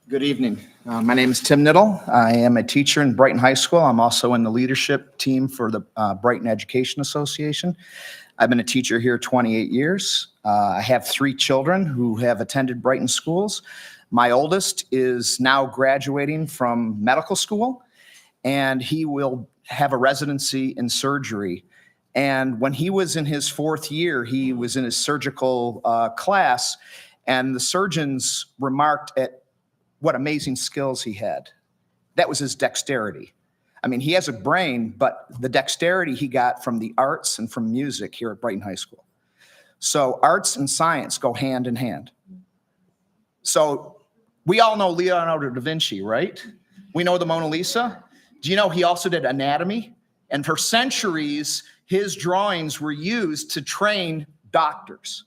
Good evening. My name is Tim Niddle. I am a teacher in Brighton High School. I'm also in the leadership team for the Brighton Education Association. I've been a teacher here 28 years. I have 3 children who have attended Brighton schools. My oldest is now graduating from medical school, and he will have a residency in surgery. And when he was in his 4th year, he was in his surgical class, and the surgeons remarked at what amazing skills he had. That was his dexterity. I mean, he has a brain, but the dexterity he got from the arts and from music here at Brighton High School. So arts and science go hand in hand. So we all know Leonardo da Vinci, right? We know the Mona Lisa. Do you know he also did anatomy? And for centuries, his drawings were used to train doctors.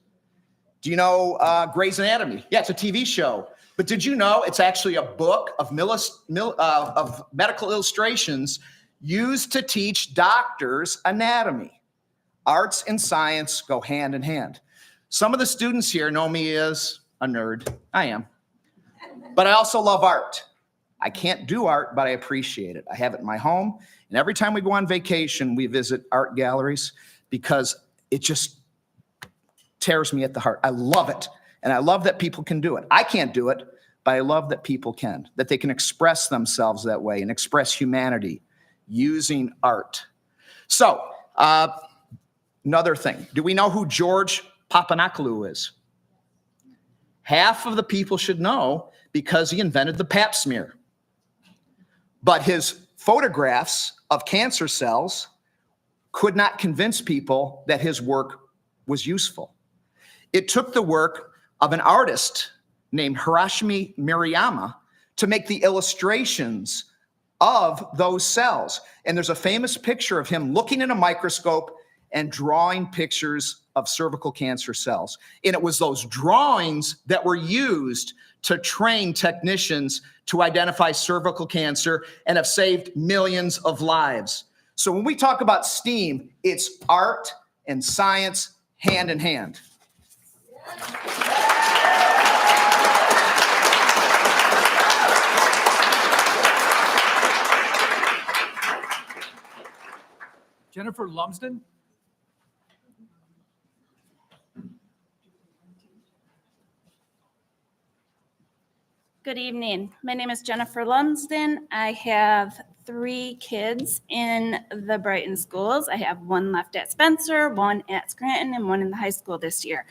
Do you know Grey's Anatomy? Yeah, it's a TV show. But did you know it's actually a book of medical illustrations used to teach doctors anatomy? Arts and science go hand in hand. Some of the students here know me as a nerd. I am. But I also love art. I can't do art, but I appreciate it. I have it in my home. And every time we go on vacation, we visit art galleries because it just tears me at the heart. I love it. And I love that people can do it. I can't do it, but I love that people can, that they can express themselves that way and express humanity using art. So, another thing. Do we know who George Papanicolaou is? Half of the people should know because he invented the pap smear. But his photographs of cancer cells could not convince people that his work was useful. It took the work of an artist named Hiroshima Murayama to make the illustrations of those cells. And there's a famous picture of him looking in a microscope and drawing pictures of cervical cancer cells. And it was those drawings that were used to train technicians to identify cervical cancer and have saved millions of lives. So when we talk about STEAM, it's art and science hand in hand. Jennifer Lumsden. Good evening. My name is Jennifer Lumsden. I have 3 kids in the Brighton schools. I have 1 left at Spencer, 1 at Scranton, and 1 in the high school this year.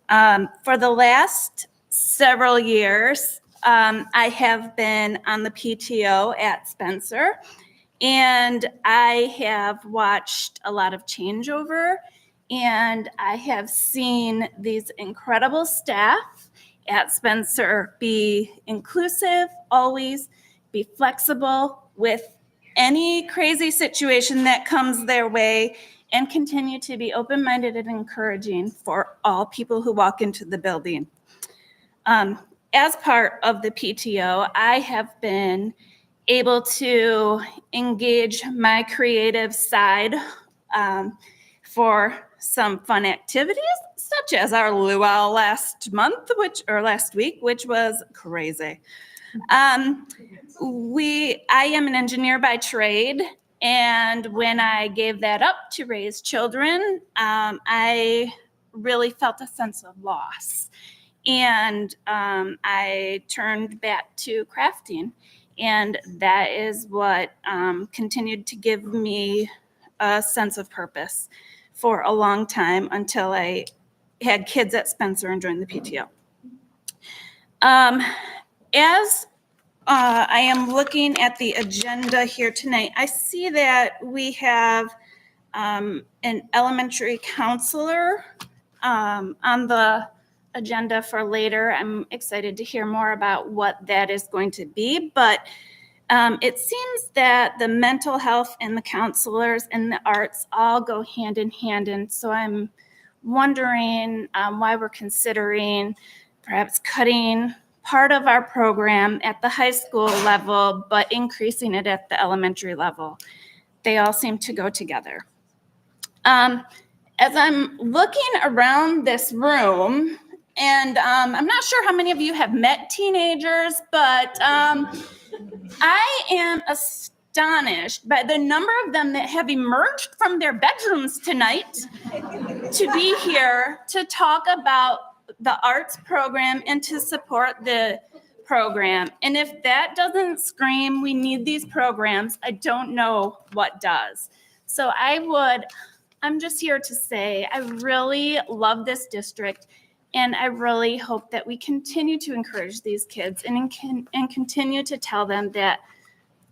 For the last several years, I have been on the PTO at Spencer, and I have watched a lot of changeover, and I have seen these incredible staff at Spencer be inclusive, always be flexible with any crazy situation that comes their way, and continue to be open-minded and encouraging for all people who walk into the building. As part of the PTO, I have been able to engage my creative side for some fun activities, such as our luau last week, which was crazy. I am an engineer by trade, and when I gave that up to raise children, I really felt a sense of loss. And I turned back to crafting, and that is what continued to give me a sense of purpose for a long time until I had kids at Spencer and joined the PTO. As I am looking at the agenda here tonight, I see that we have an elementary counselor on the agenda for later. I'm excited to hear more about what that is going to be, but it seems that the mental health and the counselors and the arts all go hand in hand, and so I'm wondering why we're considering perhaps cutting part of our program at the high school level, but increasing it at the elementary level. They all seem to go together. As I'm looking around this room, and I'm not sure how many of you have met teenagers, but I am astonished by the number of them that have emerged from their bedrooms tonight to be here to talk about the arts program and to support the program. And if that doesn't scream, we need these programs, I don't know what does. So I'm just here to say, I really love this district, and I really hope that we continue to encourage these kids and continue to tell them that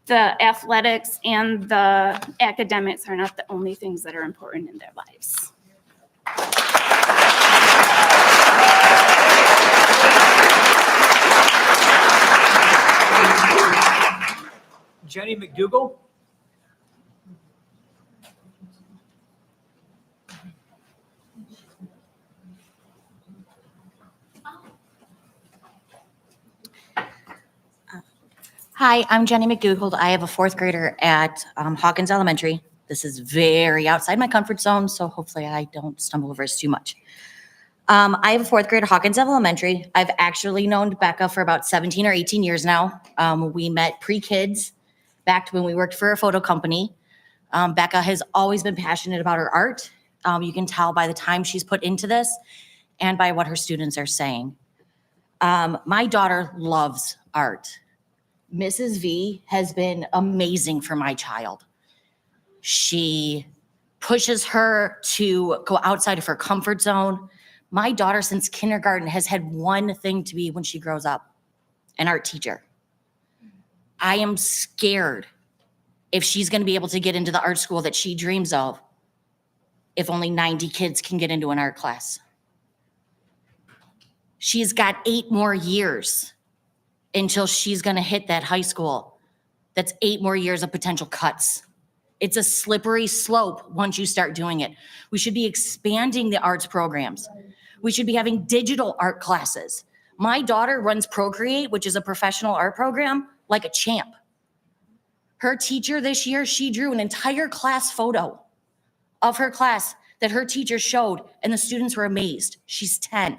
the athletics and the academics are not the only things that are important in their lives. Jenny McDougall. Hi, I'm Jenny McDougall. I have a fourth grader at Hawkins Elementary. This is very outside my comfort zone, so hopefully I don't stumble over this too much. I have a fourth grade at Hawkins Elementary. I've actually known Becca for about 17 or 18 years now. We met pre-kids back when we worked for a photo company. Becca has always been passionate about her art. You can tell by the time she's put into this and by what her students are saying. My daughter loves art. Mrs. V has been amazing for my child. She pushes her to go outside of her comfort zone. My daughter, since kindergarten, has had one thing to be when she grows up, an art teacher. I am scared if she's going to be able to get into the art school that she dreams of, if only 90 kids can get into an art class. She's got 8 more years until she's going to hit that high school. That's 8 more years of potential cuts. It's a slippery slope once you start doing it. We should be expanding the arts programs. We should be having digital art classes. My daughter runs Procreate, which is a professional art program, like a champ. Her teacher this year, she drew an entire class photo of her class that her teacher showed, and the students were amazed. She's 10.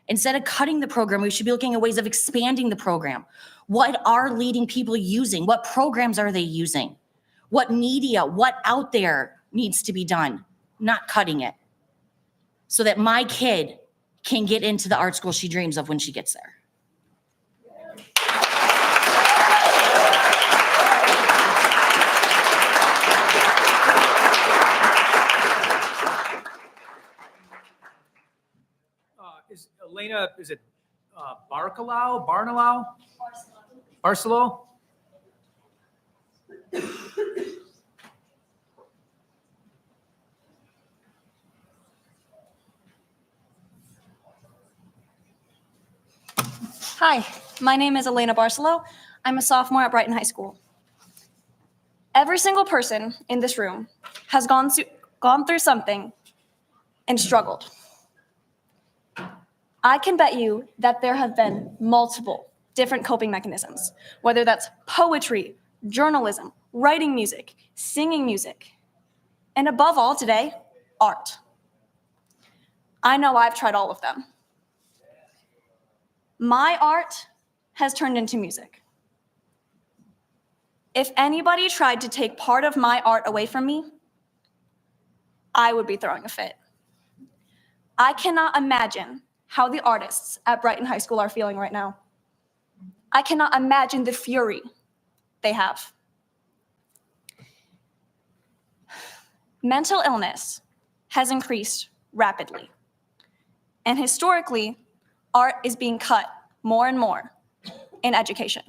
Instead of cutting the program, we should be looking at ways of expanding the program. What are leading people using? What programs are they using? What media, what out there needs to be done? Not cutting it. So that my kid can get into the art school she dreams of when she gets there. Is Elena, is it Barnalau? Barcelo? Hi, my name is Elena Barcelo. I'm a sophomore at Brighton High School. Every single person in this room has gone through something and struggled. I can bet you that there have been multiple different coping mechanisms, whether that's poetry, journalism, writing music, singing music, and above all today, art. I know I've tried all of them. My art has turned into music. If anybody tried to take part of my art away from me, I would be throwing a fit. I cannot imagine how the artists at Brighton High School are feeling right now. I cannot imagine the fury they have. Mental illness has increased rapidly. And historically, art is being cut more and more in education.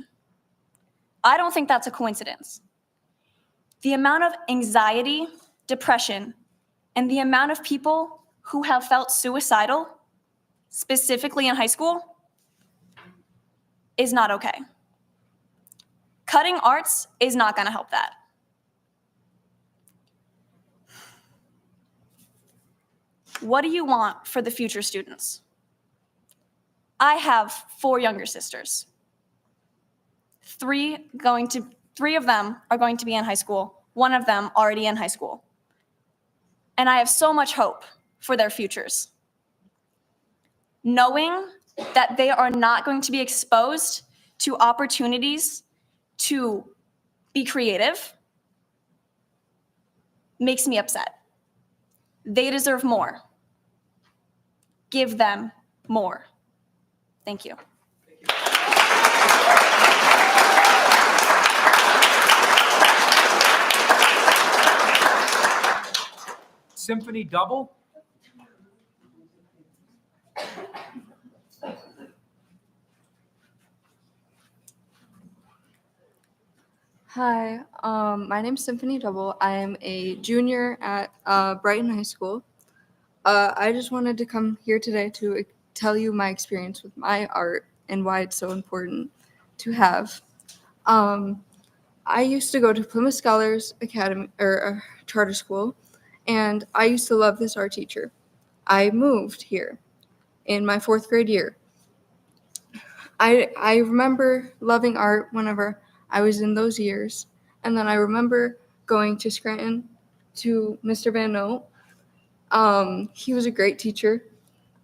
I don't think that's a coincidence. The amount of anxiety, depression, and the amount of people who have felt suicidal, specifically in high school, is not okay. Cutting arts is not going to help that. What do you want for the future students? I have 4 younger sisters. 3 of them are going to be in high school. 1 of them already in high school. And I have so much hope for their futures. Knowing that they are not going to be exposed to opportunities to be creative makes me upset. They deserve more. Give them more. Thank you. Symphony Double. Hi, my name's Symphony Double. I am a junior at Brighton High School. I just wanted to come here today to tell you my experience with my art and why it's so important to have. I used to go to Plymouth Scholars Academy or charter school, and I used to love this art teacher. I moved here in my 4th grade year. I remember loving art whenever I was in those years, and then I remember going to Scranton to Mr. Van Note. He was a great teacher.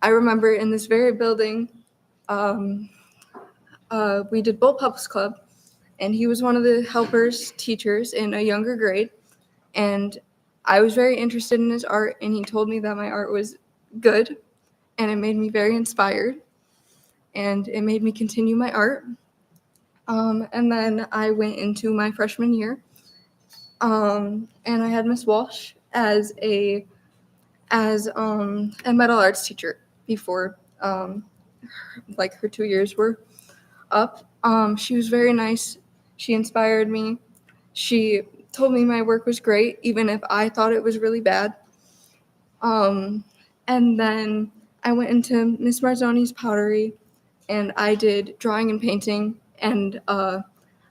I remember in this very building, we did Bolt Pups Club, and he was one of the helpers teachers in a younger grade, and I was very interested in his art, and he told me that my art was good, and it made me very inspired, and it made me continue my art. And then I went into my freshman year, and I had Miss Walsh as a metal arts teacher before like her 2 years were up. She was very nice. She inspired me. She told me my work was great, even if I thought it was really bad. And then I went into Miss Marzoni's pottery, and I did drawing and painting. And I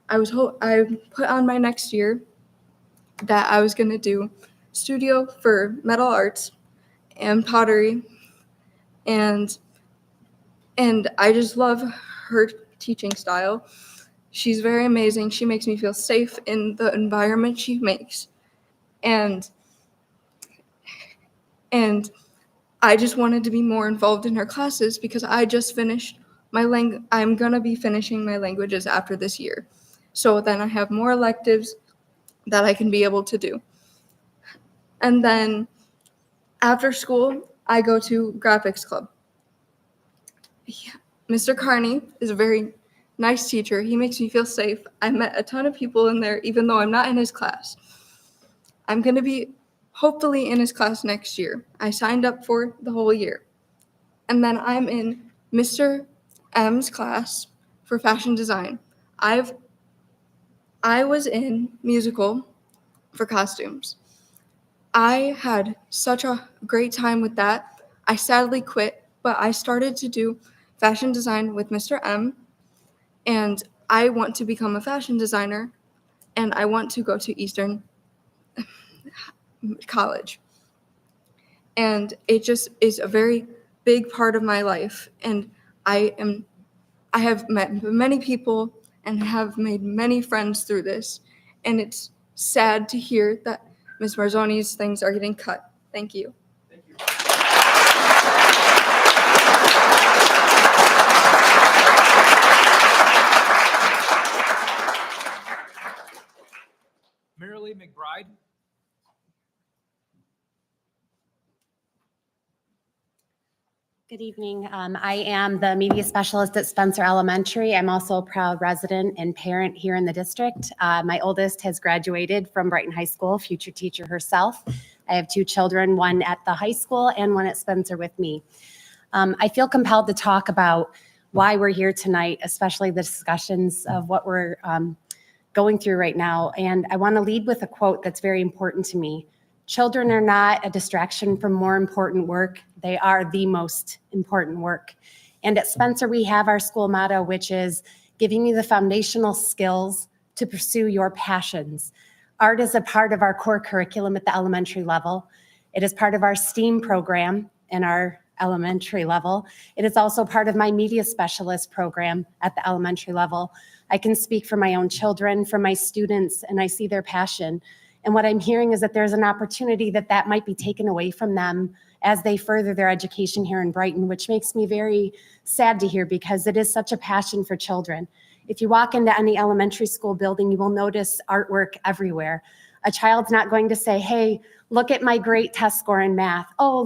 put on my next year that I was gonna do studio for metal arts and pottery, and I just love her teaching style. She's very amazing. She makes me feel safe in the environment she makes, and I just wanted to be more involved in her classes because I just finished I'm gonna be finishing my languages after this year, so then I have more electives that I can be able to do. And then after school, I go to graphics club. Mr. Carney is a very nice teacher. He makes me feel safe. I met a ton of people in there, even though I'm not in his class. I'm going to be hopefully in his class next year. I signed up for the whole year. And then I'm in Mr. M's class for fashion design. I was in musical for costumes. I had such a great time with that. I sadly quit, but I started to do fashion design with Mr. M, and I want to become a fashion designer, and I want to go to Eastern College. And it just is a very big part of my life, and I have met many people and have made many friends through this, and it's sad to hear that Ms. Marzoni's things are getting cut. Thank you. Marilee McBride. Good evening. I am the media specialist at Spencer Elementary. I'm also a proud resident and parent here in the district. My oldest has graduated from Brighton High School, future teacher herself. I have 2 children, one at the high school and one at Spencer with me. I feel compelled to talk about why we're here tonight, especially the discussions of what we're going through right now. And I want to lead with a quote that's very important to me. Children are not a distraction from more important work. They are the most important work. And at Spencer, we have our school motto, which is giving you the foundational skills to pursue your passions. Art is a part of our core curriculum at the elementary level. It is part of our STEAM program in our elementary level. It is also part of my media specialist program at the elementary level. I can speak for my own children, for my students, and I see their passion. And what I'm hearing is that there's an opportunity that might be taken away from them as they further their education here in Brighton, which makes me very sad to hear because it is such a passion for children. If you walk into any elementary school building, you will notice artwork everywhere. A child's not going to say, hey, look at my great test score in math. Oh,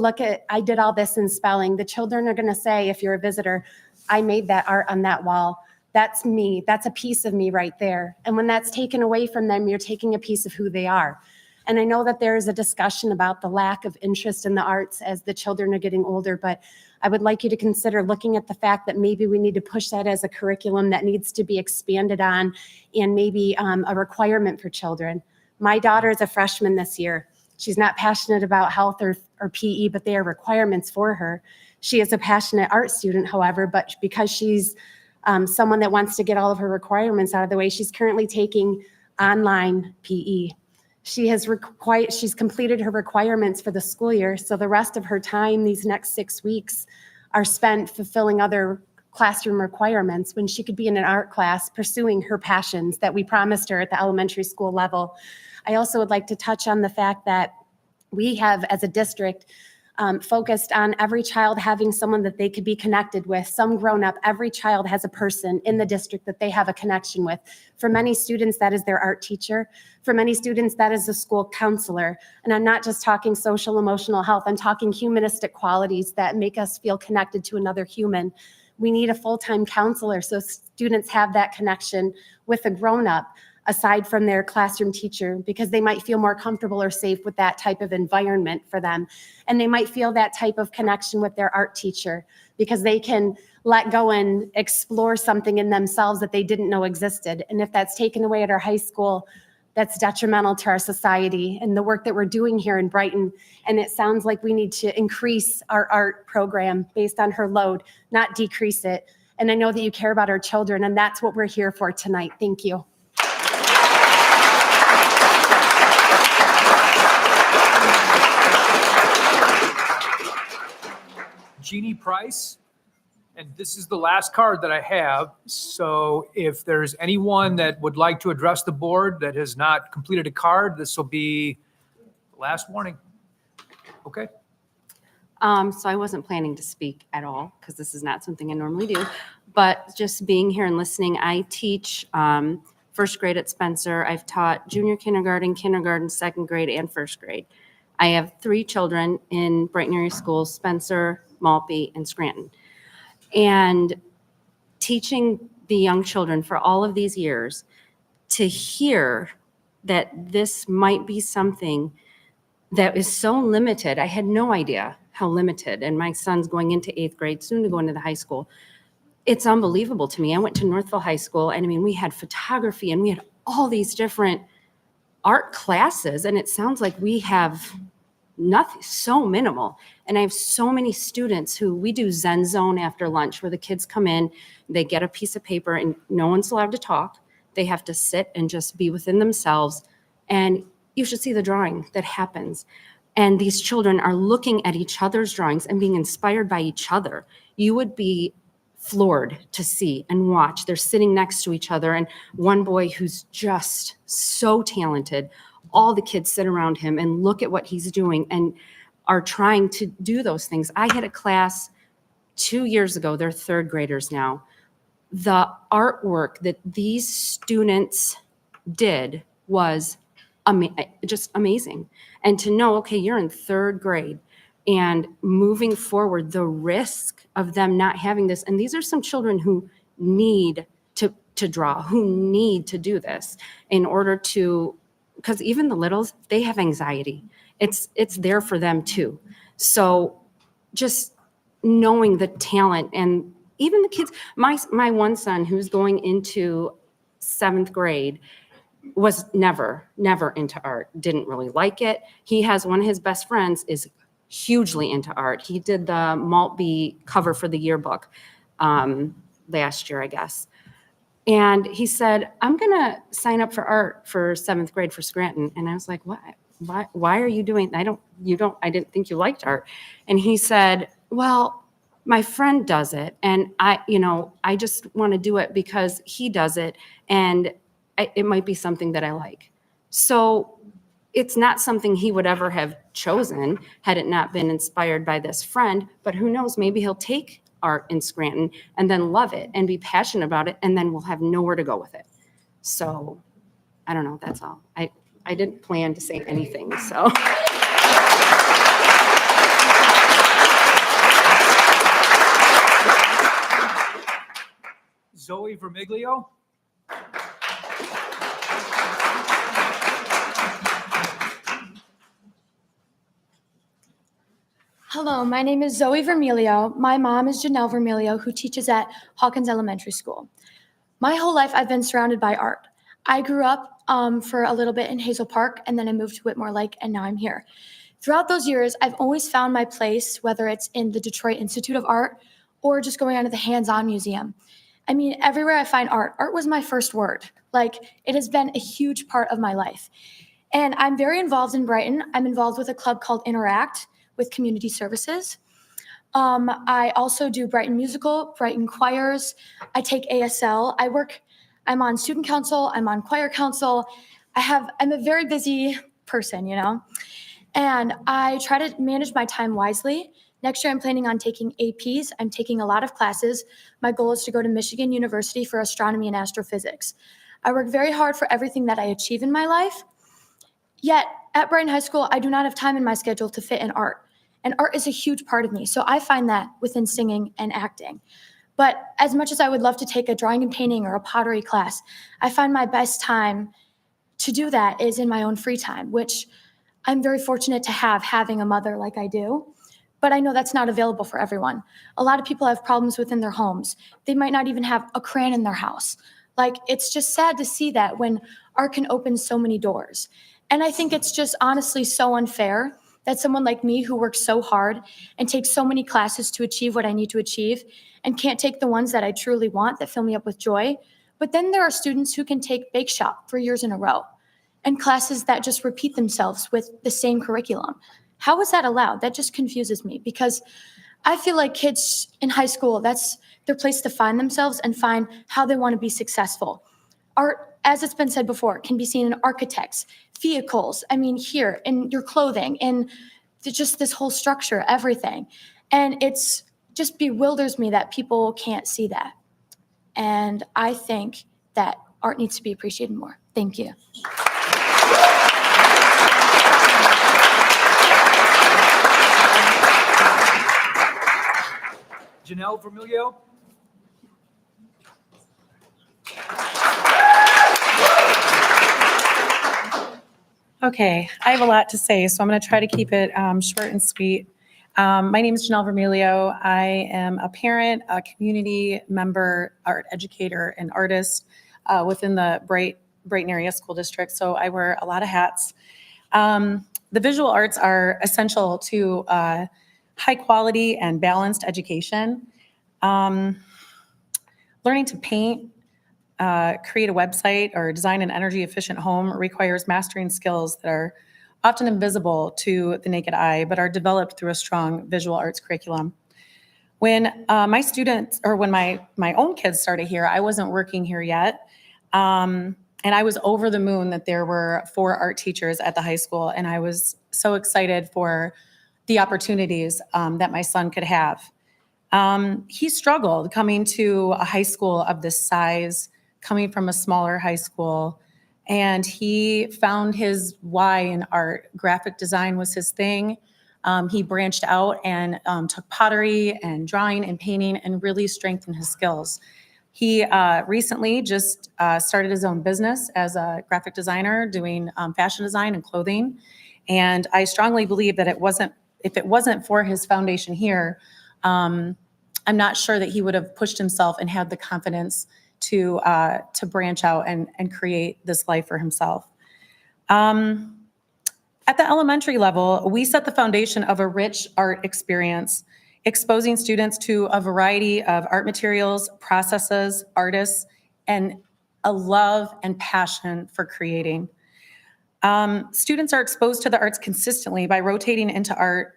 I did all this in spelling. The children are going to say, if you're a visitor, I made that art on that wall. That's me. That's a piece of me right there. And when that's taken away from them, you're taking a piece of who they are. And I know that there is a discussion about the lack of interest in the arts as the children are getting older, but I would like you to consider looking at the fact that maybe we need to push that as a curriculum that needs to be expanded on, and maybe a requirement for children. My daughter is a freshman this year. She's not passionate about health or PE, but they are requirements for her. She is a passionate art student, however, but because she's someone that wants to get all of her requirements out of the way, she's currently taking online PE. She's completed her requirements for the school year, so the rest of her time, these next 6 weeks, are spent fulfilling other classroom requirements when she could be in an art class pursuing her passions that we promised her at the elementary school level. I also would like to touch on the fact that we have, as a district, focused on every child having someone that they could be connected with. Some grown up, every child has a person in the district that they have a connection with. For many students, that is their art teacher. For many students, that is the school counselor. And I'm not just talking social emotional health, I'm talking humanistic qualities that make us feel connected to another human. We need a full-time counselor so students have that connection with a grown-up aside from their classroom teacher, because they might feel more comfortable or safe with that type of environment for them. And they might feel that type of connection with their art teacher because they can let go and explore something in themselves that they didn't know existed. And if that's taken away at our high school, that's detrimental to our society and the work that we're doing here in Brighton. And it sounds like we need to increase our art program based on her load, not decrease it. And I know that you care about our children, and that's what we're here for tonight. Thank you. Jeannie Price, and this is the last card that I have. So if there's anyone that would like to address the board that has not completed a card, this will be the last warning. Okay. So I wasn't planning to speak at all because this is not something I normally do, but just being here and listening. I teach first grade at Spencer. I've taught junior kindergarten, second grade, and first grade. I have 3 children in Brighton area schools, Spencer, Maltby, and Scranton. And teaching the young children for all of these years, to hear that this might be something that is so limited. I had no idea how limited, and my son's going into 8th grade, soon to go into the high school. It's unbelievable to me. I went to Northville High School, and I mean, we had photography and we had all these different art classes, and it sounds like we have nothing, so minimal. And I have so many students who we do Zen Zone after lunch, where the kids come in, they get a piece of paper and no one's allowed to talk. They have to sit and just be within themselves. And you should see the drawing that happens. And these children are looking at each other's drawings and being inspired by each other. You would be floored to see and watch. They're sitting next to each other. And one boy who's just so talented, all the kids sit around him and look at what he's doing and are trying to do those things. I had a class 2 years ago, they're 3rd graders now. The artwork that these students did was just amazing. And to know, okay, you're in 3rd grade and moving forward, the risk of them not having this, and these are some children who need to draw, who need to do this in order to, because even the littles, they have anxiety. It's there for them too. So just knowing the talent, and even the kids, my one son who's going into 7th grade was never into art, didn't really like it. He has one of his best friends is hugely into art. He did the Maltby cover for the yearbook last year, I guess. And he said, I'm going to sign up for art for 7th grade for Scranton. And I was like, what? Why are you doing? I didn't think you liked art. And he said, well, my friend does it. And I just want to do it because he does it. And it might be something that I like. So it's not something he would ever have chosen had it not been inspired by this friend. But who knows, maybe he'll take art in Scranton and then love it and be passionate about it, and then we'll have nowhere to go with it. So I don't know, that's all. I didn't plan to say anything, so. Zoe Vermiglio. Hello, my name is Zoe Vermilio. My mom is Janelle Vermilio, who teaches at Hawkins Elementary School. My whole life, I've been surrounded by art. I grew up for a little bit in Hazel Park, and then I moved to Whitmore Lake, and now I'm here. Throughout those years, I've always found my place, whether it's in the Detroit Institute of Art or just going on to the Hands-On Museum. I mean, everywhere I find art, art was my first word. Like, it has been a huge part of my life. And I'm very involved in Brighton. I'm involved with a club called Interact with Community Services. I also do Brighton Musical, Brighton Choirs. I take ASL. I'm on student council. I'm on choir council. I'm a very busy person, you know? And I try to manage my time wisely. Next year, I'm planning on taking APs. I'm taking a lot of classes. My goal is to go to Michigan University for astronomy and astrophysics. I work very hard for everything that I achieve in my life. Yet, at Brighton High School, I do not have time in my schedule to fit in art. And art is a huge part of me. So I find that within singing and acting. But as much as I would love to take a drawing and painting or a pottery class, I find my best time to do that is in my own free time, which I'm very fortunate to having a mother like I do. But I know that's not available for everyone. A lot of people have problems within their homes. They might not even have a crayon in their house. Like, it's just sad to see that when art can open so many doors. And I think it's just honestly so unfair that someone like me who works so hard and takes so many classes to achieve what I need to achieve and can't take the ones that I truly want that fill me up with joy. But then there are students who can take Bake Shop for years in a row and classes that just repeat themselves with the same curriculum. How is that allowed? That just confuses me because I feel like kids in high school, that's their place to find themselves and find how they want to be successful. Art, as it's been said before, can be seen in architects, vehicles, here, in your clothing, in just this whole structure, everything. And it's just bewilders me that people can't see that. And I think that art needs to be appreciated more. Thank you. Janelle Vermilio. Okay, I have a lot to say, so I'm going to try to keep it short and sweet. My name is Janelle Vermilio. I am a parent, a community member, art educator, and artist within the Brighton area school district, so I wear a lot of hats. The visual arts are essential to high quality and balanced education. Learning to paint, create a website, or design an energy efficient home requires mastering skills that are often invisible to the naked eye, but are developed through a strong visual arts curriculum. When my students, or when my own kids started here, I wasn't working here yet. And I was over the moon that there were 4 art teachers at the high school. And I was so excited for the opportunities that my son could have. He struggled coming to a high school of this size, coming from a smaller high school, and he found his why in art. Graphic design was his thing. He branched out and took pottery and drawing and painting and really strengthened his skills. He recently just started his own business as a graphic designer, doing fashion design and clothing. And I strongly believe that if it wasn't for his foundation here, I'm not sure that he would have pushed himself and had the confidence to branch out and create this life for himself. At the elementary level, we set the foundation of a rich art experience, exposing students to a variety of art materials, processes, artists, and a love and passion for creating. Students are exposed to the arts consistently by rotating into art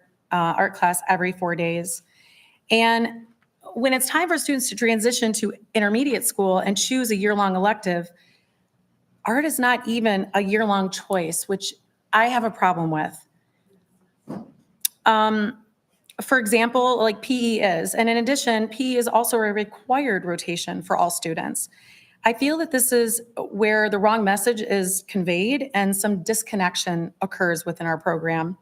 class every 4 days. And when it's time for students to transition to intermediate school and choose a year-long elective, art is not even a year-long choice, which I have a problem with. For example, like PE is, and in addition, PE is also a required rotation for all students. I feel that this is where the wrong message is conveyed and some disconnection occurs within our program.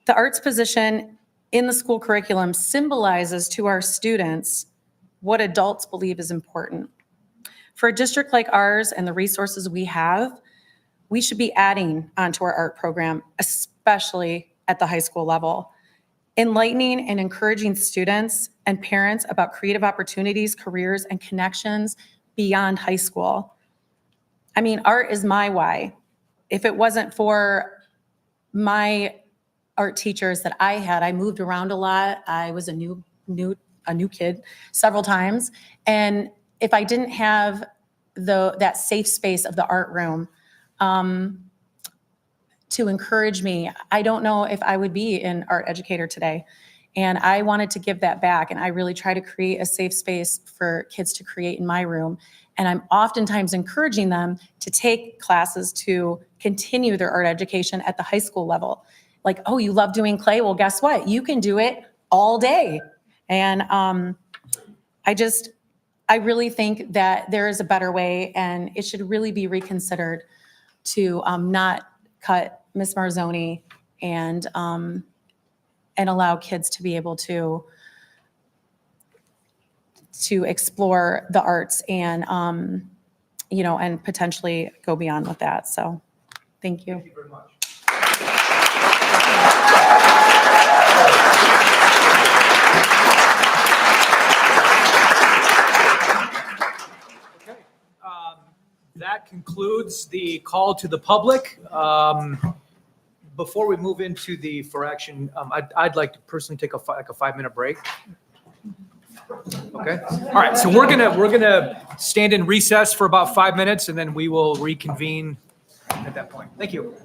The arts position in the school curriculum symbolizes to our students what adults believe is important. For a district like ours and the resources we have, we should be adding onto our art program, especially at the high school level. enlightening and encouraging students and parents about creative opportunities, careers, and connections beyond high school. I mean, art is my why. If it wasn't for my art teachers that I had, I moved around a lot. I was a new kid several times. And if I didn't have that safe space of the art room to encourage me, I don't know if I would be an art educator today. And I wanted to give that back. And I really try to create a safe space for kids to create in my room. And I'm oftentimes encouraging them to take classes to continue their art education at the high school level. Like, oh, you love doing clay? Well, guess what? You can do it all day. And I really think that there is a better way, and it should really be reconsidered to not cut Ms. Marzoni and allow kids to be able to explore the arts and and potentially go beyond with that. So, thank you. Thank you very much. Okay. That concludes the call to the public. Before we move into the for action, I'd like to personally take a 5-minute break. Okay. All right. So we're gonna stand in recess for about 5 minutes, and then we will reconvene at that point. Thank you.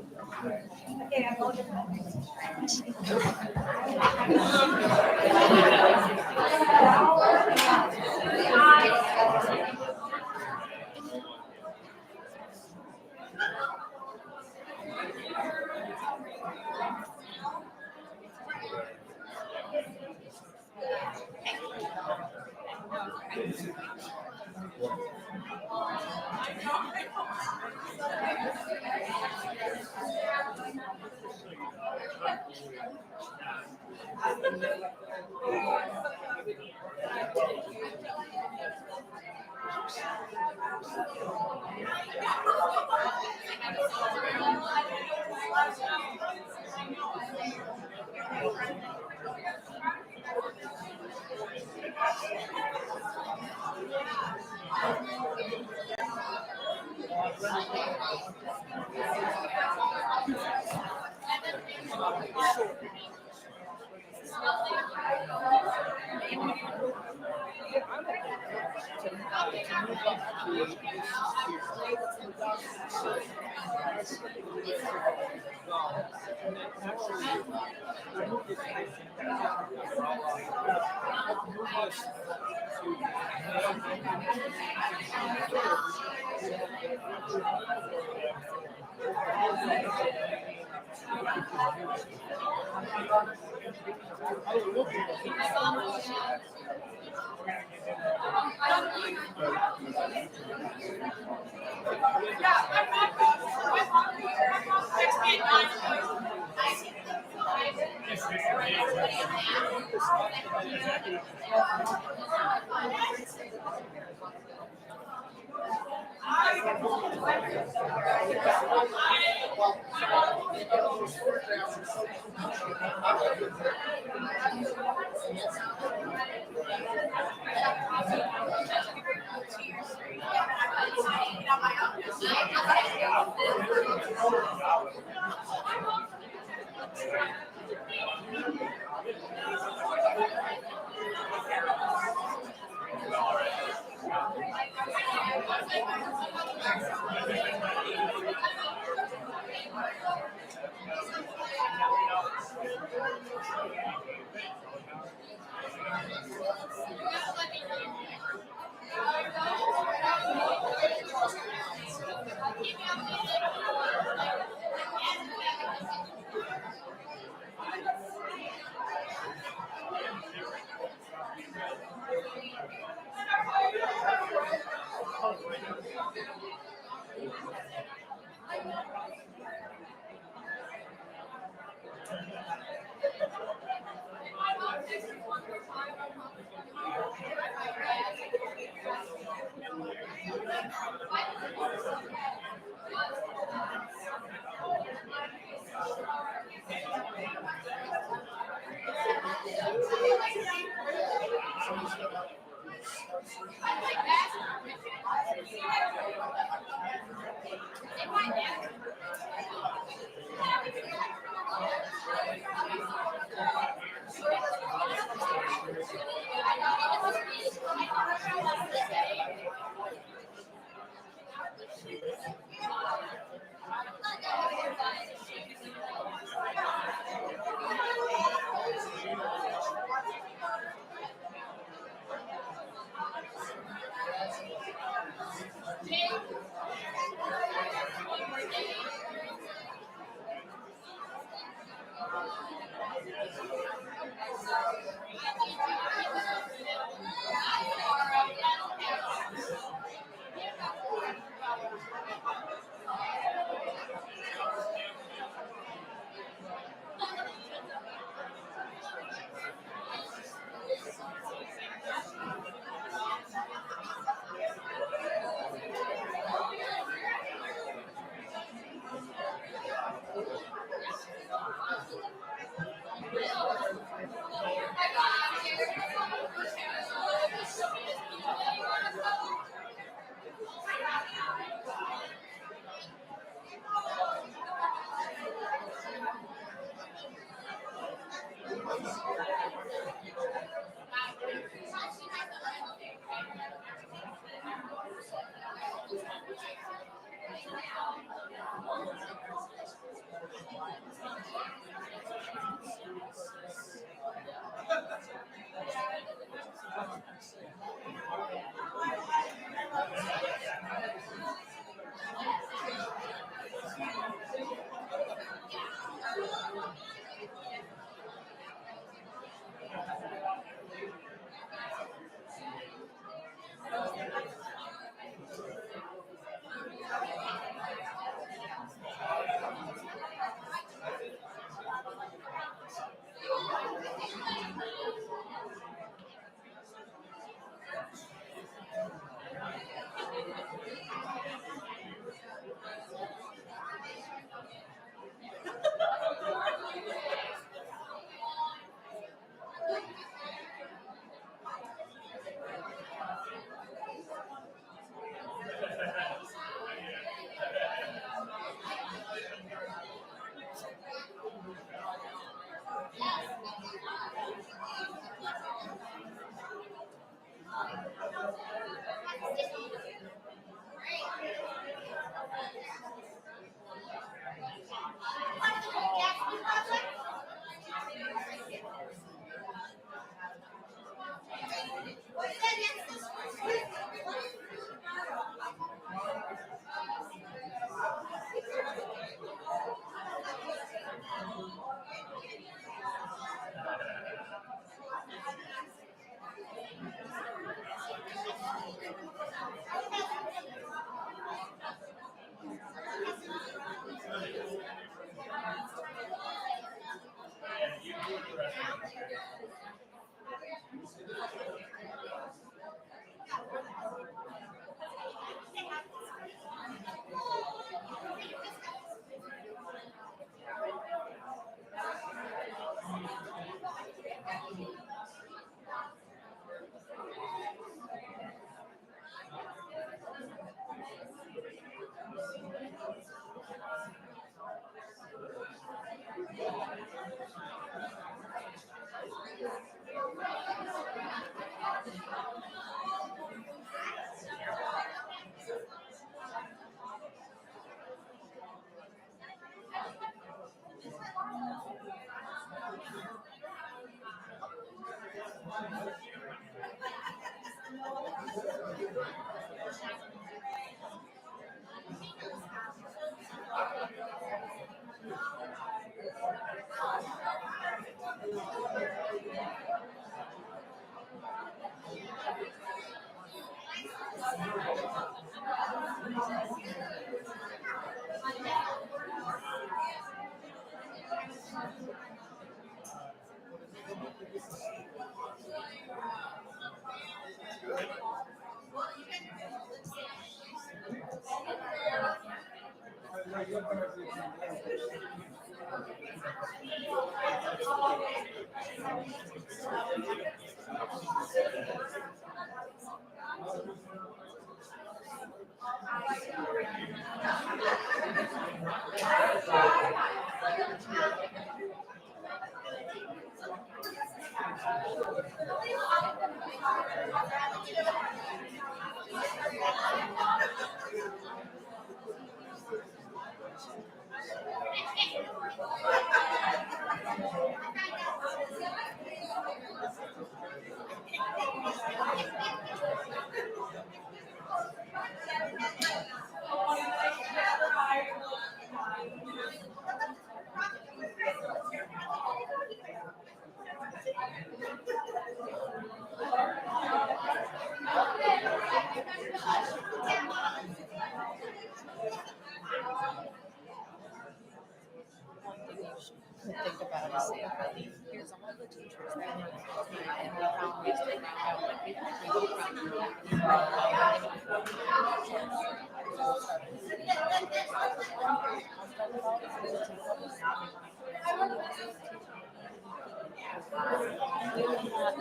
Here's all the teachers that work with me, and we found ways to find out what we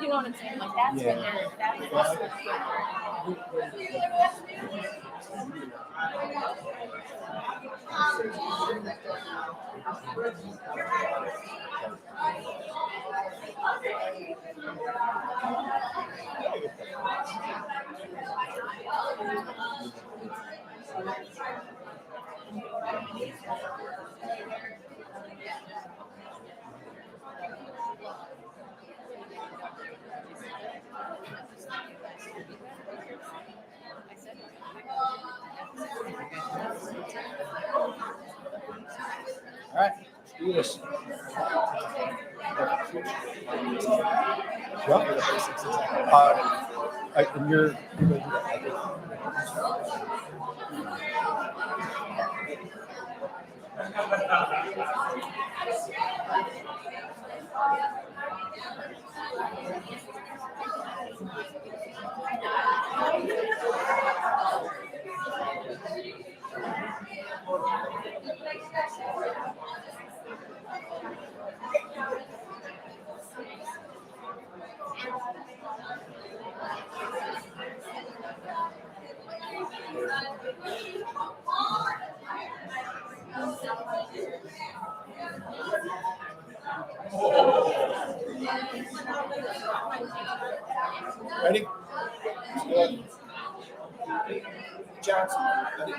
you know what I'm saying? Like that's when All right, let's do this. And you're ready? Johnson, ready?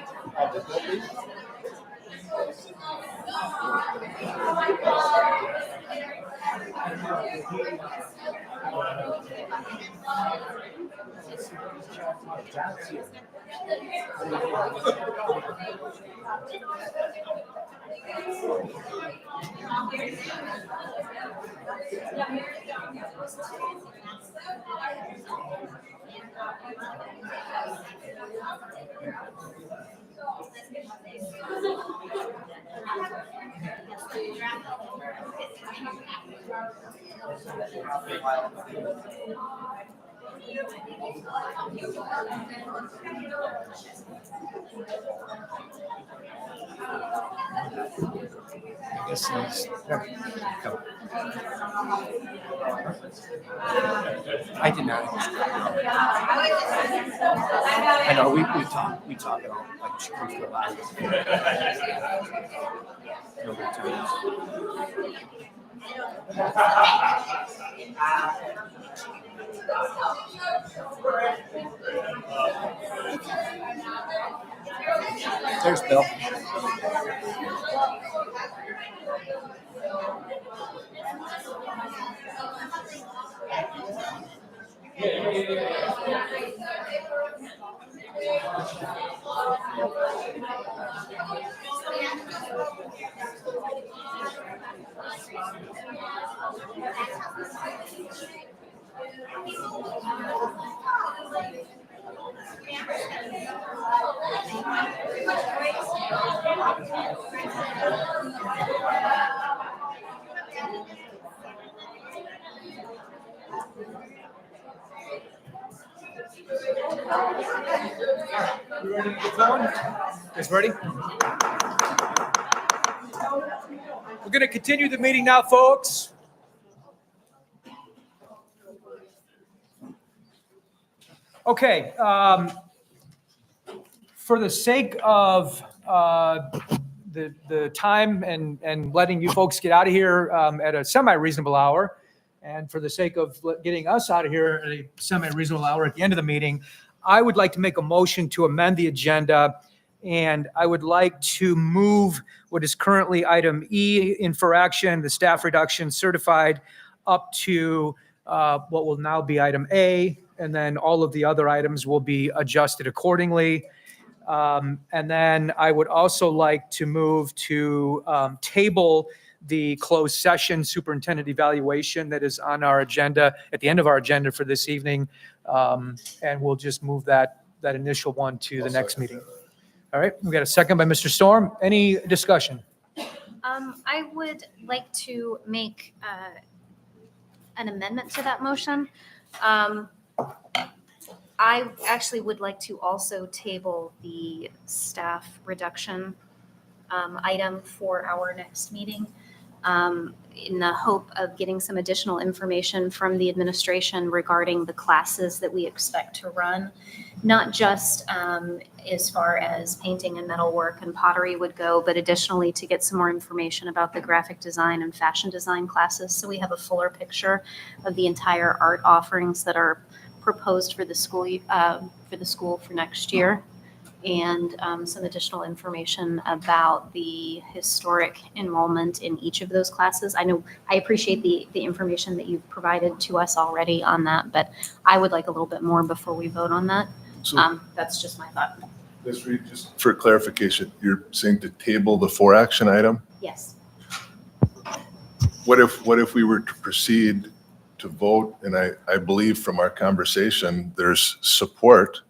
This is, I did not. I know we talk it all like she comes to the live. There's Bill. You ready to get going? Guys ready? We're going to continue the meeting now, folks. Okay. For the sake of the time and letting you folks get out of here at a semi-reasonable hour, and for the sake of getting us out of here at a semi-reasonable hour at the end of the meeting, I would like to make a motion to amend the agenda, and I would like to move what is currently item E in for action, the staff reduction certified, up to what will now be item A, and then all of the other items will be adjusted accordingly. And then I would also like to move to table the closed session superintendent evaluation that is on our agenda, at the end of our agenda for this evening. And we'll just move that initial one to the next meeting. All right, we got a second by Mr. Storm. Any discussion? I would like to make an amendment to that motion. I actually would like to also table the staff reduction item for our next meeting, in the hope of getting some additional information from the administration regarding the classes that we expect to run, not just as far as painting and metalwork and pottery would go, but additionally to get some more information about the graphic design and fashion design classes, so we have a fuller picture of the entire art offerings that are proposed for the school for next year, and some additional information about the historic enrollment in each of those classes. I appreciate the information that you've provided to us already on that, but I would like a little bit more before we vote on that. That's just my thought. Ms. Reed, just for clarification, you're saying to table the 4 action item? Yes. What if we were to proceed to vote, and I believe from our conversation, there's support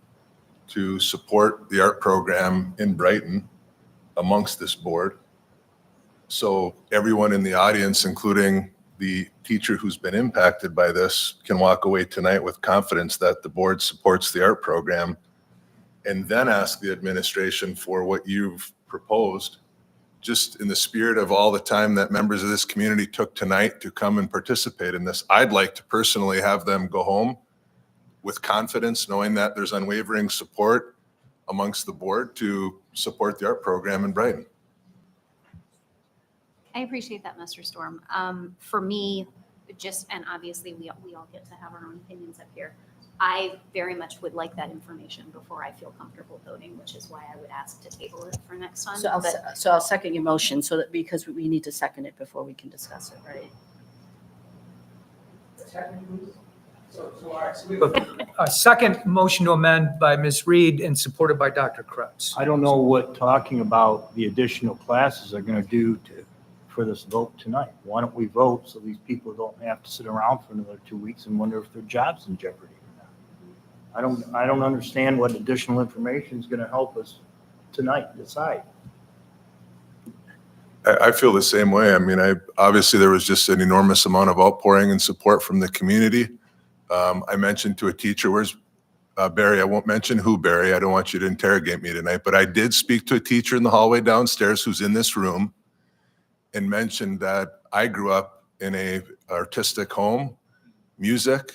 to support the art program in Brighton amongst this board. So everyone in the audience, including the teacher who's been impacted by this, can walk away tonight with confidence that the board supports the art program, and then ask the administration for what you've proposed, just in the spirit of all the time that members of this community took tonight to come and participate in this. I'd like to personally have them go home with confidence, knowing that there's unwavering support amongst the board to support the art program in Brighton. I appreciate that, Mr. Storm. For me, and obviously we all get to have our own opinions up here, I very much would like that information before I feel comfortable voting, which is why I would ask to table it for next time. So I'll second your motion, so that, because we need to second it before we can discuss it, right? We have a second motion to amend by Ms. Reed and supported by Dr. Krebs. I don't know what talking about the additional classes are going to do for this vote tonight. Why don't we vote so these people don't have to sit around for another 2 weeks and wonder if their job's in jeopardy or not? I don't understand what additional information is going to help us tonight decide. I feel the same way. I mean, obviously there was just an enormous amount of outpouring and support from the community. I mentioned to a teacher, where's Barry? I won't mention who, Barry. I don't want you to interrogate me tonight, but I did speak to a teacher in the hallway downstairs who's in this room and mentioned that I grew up in a artistic home, music.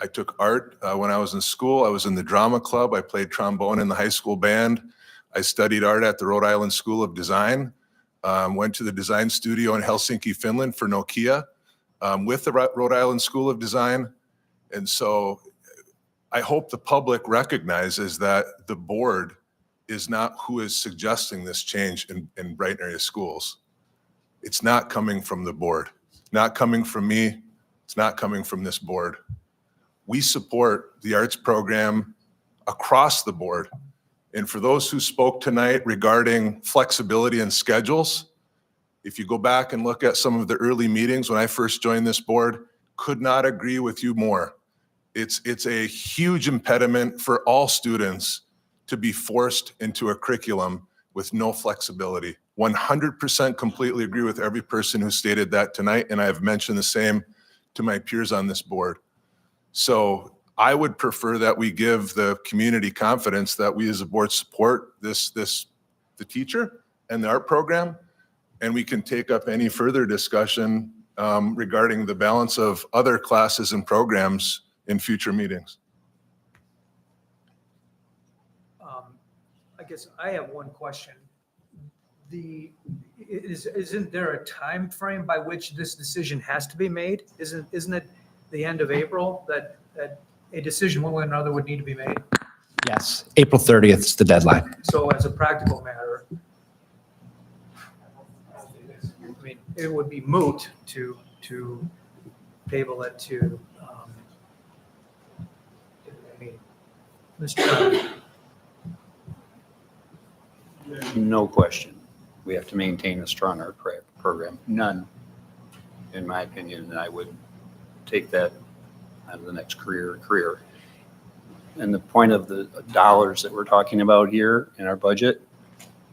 I took art when I was in school. I was in the drama club. I played trombone in the high school band. I studied art at the Rhode Island School of Design. Went to the design studio in Helsinki, Finland for Nokia with the Rhode Island School of Design. And so I hope the public recognizes that the board is not who is suggesting this change in Brighton area schools. It's not coming from the board, not coming from me. It's not coming from this board. We support the arts program across the board. And for those who spoke tonight regarding flexibility and schedules, if you go back and look at some of the early meetings when I first joined this board, could not agree with you more. It's a huge impediment for all students to be forced into a curriculum with no flexibility. 100% completely agree with every person who stated that tonight, and I have mentioned the same to my peers on this board. So I would prefer that we give the community confidence that we as a board support the teacher and the art program, and we can take up any further discussion regarding the balance of other classes and programs in future meetings. I guess I have one question. Isn't there a time frame by which this decision has to be made? Isn't it the end of April that a decision one way or another would need to be made? Yes, April 30th is the deadline. So as a practical matter, I mean, it would be moot to table it to, Mr. Conley. No question. We have to maintain a strong art program. None, in my opinion, and I would take that out of the next career. And the point of the dollars that we're talking about here in our budget,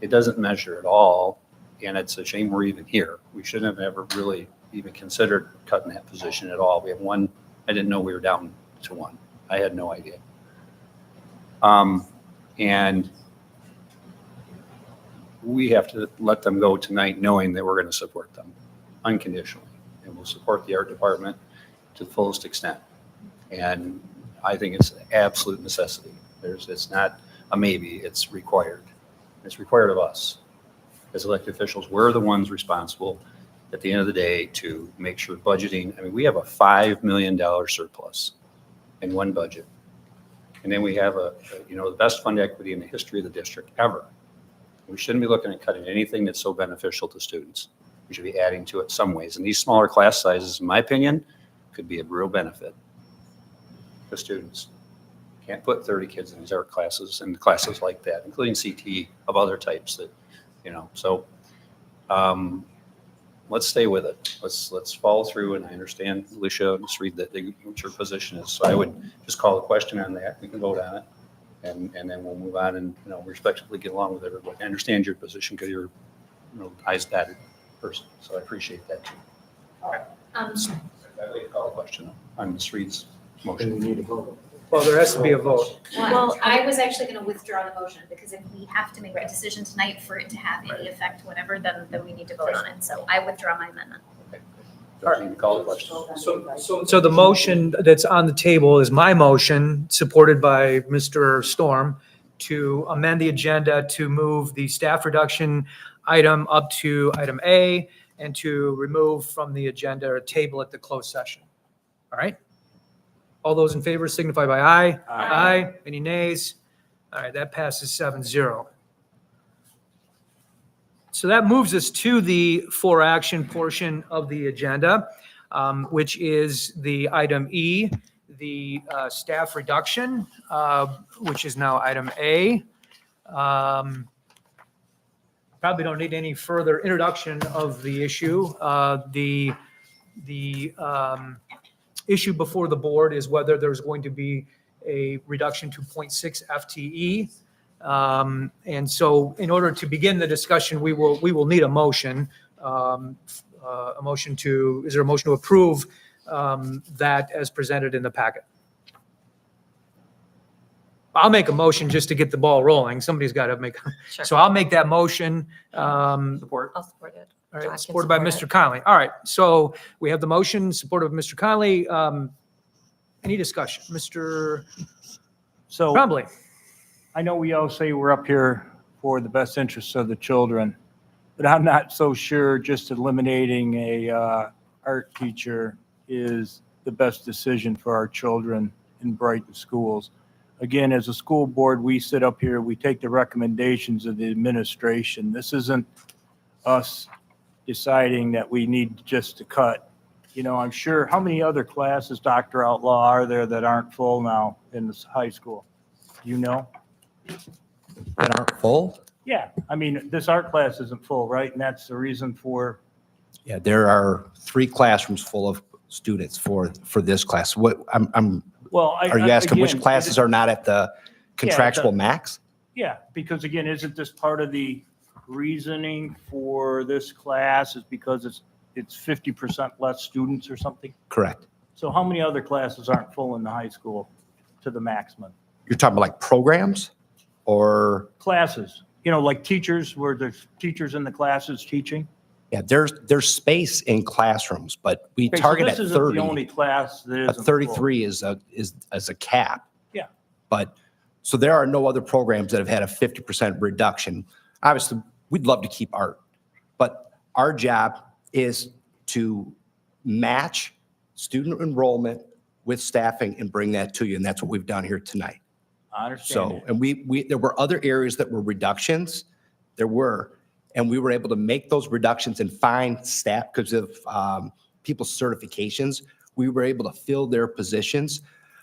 it doesn't measure at all. And it's a shame we're even here. We shouldn't have ever really even considered cutting that position at all. We have one, I didn't know we were down to one. I had no idea. And we have to let them go tonight knowing that we're going to support them unconditionally. And we'll support the art department to the fullest extent. And I think it's an absolute necessity. It's not a maybe, it's required. It's required of us. As elected officials, we're the ones responsible at the end of the day to make sure budgeting, I mean, we have a $5 million surplus in one budget. And then we have the best fund equity in the history of the district ever. We shouldn't be looking at cutting anything that's so beneficial to students. We should be adding to it some ways. And these smaller class sizes, in my opinion, could be a real benefit to students. Can't put 30 kids in these art classes and classes like that, including CT of other types that, so let's stay with it. Let's follow through. And I understand, Alicia, let's read what your position is. So I would just call a question on that. We can vote on it. And then we'll move on and, respectively get along with everybody. I understand your position because you're, eyes dotted person. So I appreciate that too. All right. So I'd like to call a question on Ms. Reed's motion. We need a vote. Well, there has to be a vote. Well, I was actually going to withdraw the motion because if we have to make a decision tonight for it to have any effect, whatever, then we need to vote on it. So I withdraw my amendment. Call the question. So the motion that's on the table is my motion, supported by Mr. Storm, to amend the agenda to move the staff reduction item up to item A and to remove from the agenda or table at the closed session. All right? All those in favor signify by aye. Aye. Any nays? All right, that passes 7-0. So that moves us to the for action portion of the agenda, which is the item E, the staff reduction, which is now item A. Probably don't need any further introduction of the issue. The issue before the board is whether there's going to be a reduction to 0.6 FTE. And so in order to begin the discussion, we will need a motion. Is there a motion to approve that as presented in the packet? I'll make a motion just to get the ball rolling. Somebody's got to make, so I'll make that motion. Support. I'll support it. All Jack right, can supported by support Mr. it. Conley. All right, so we have the motion supported by Mr. Conley. Any discussion? Mr. So Tremblay? I know we all say we're up here for the best interests of the children, but I'm not so sure just eliminating a art teacher is the best decision for our children in Brighton schools. Again, as a school board, we sit up here, we take the recommendations of the administration. This isn't us deciding that we need just to cut. I'm sure, how many other classes, Dr. Outlaw, are there that aren't full now in this high school? You know? That aren't full? Yeah, I mean, this art class isn't full, right? And that's the reason for, Yeah, there are 3 classrooms full of students for this class. What, well, are you asking which again, classes are not at the contractual max? Yeah, because again, isn't this part of the reasoning for this class is because it's 50% less students or something? Correct. So how many other classes aren't full in the high school to the maximum? You're talking about like programs or? Classes, like teachers, where there's teachers in the classes teaching? Yeah, there's space in classrooms, but we Okay, so target this at isn't 30. the only class that A isn't full. 33 is a cap. Yeah. But, so there are no other programs that have had a 50% reduction. Obviously, we'd love to keep art, but our job is to match student enrollment with staffing and bring that to you, and that's what we've done here tonight. I understand So, that. and there were other areas that were reductions, and we were able to make those reductions and find staff because of people's certifications. We were able to fill their positions,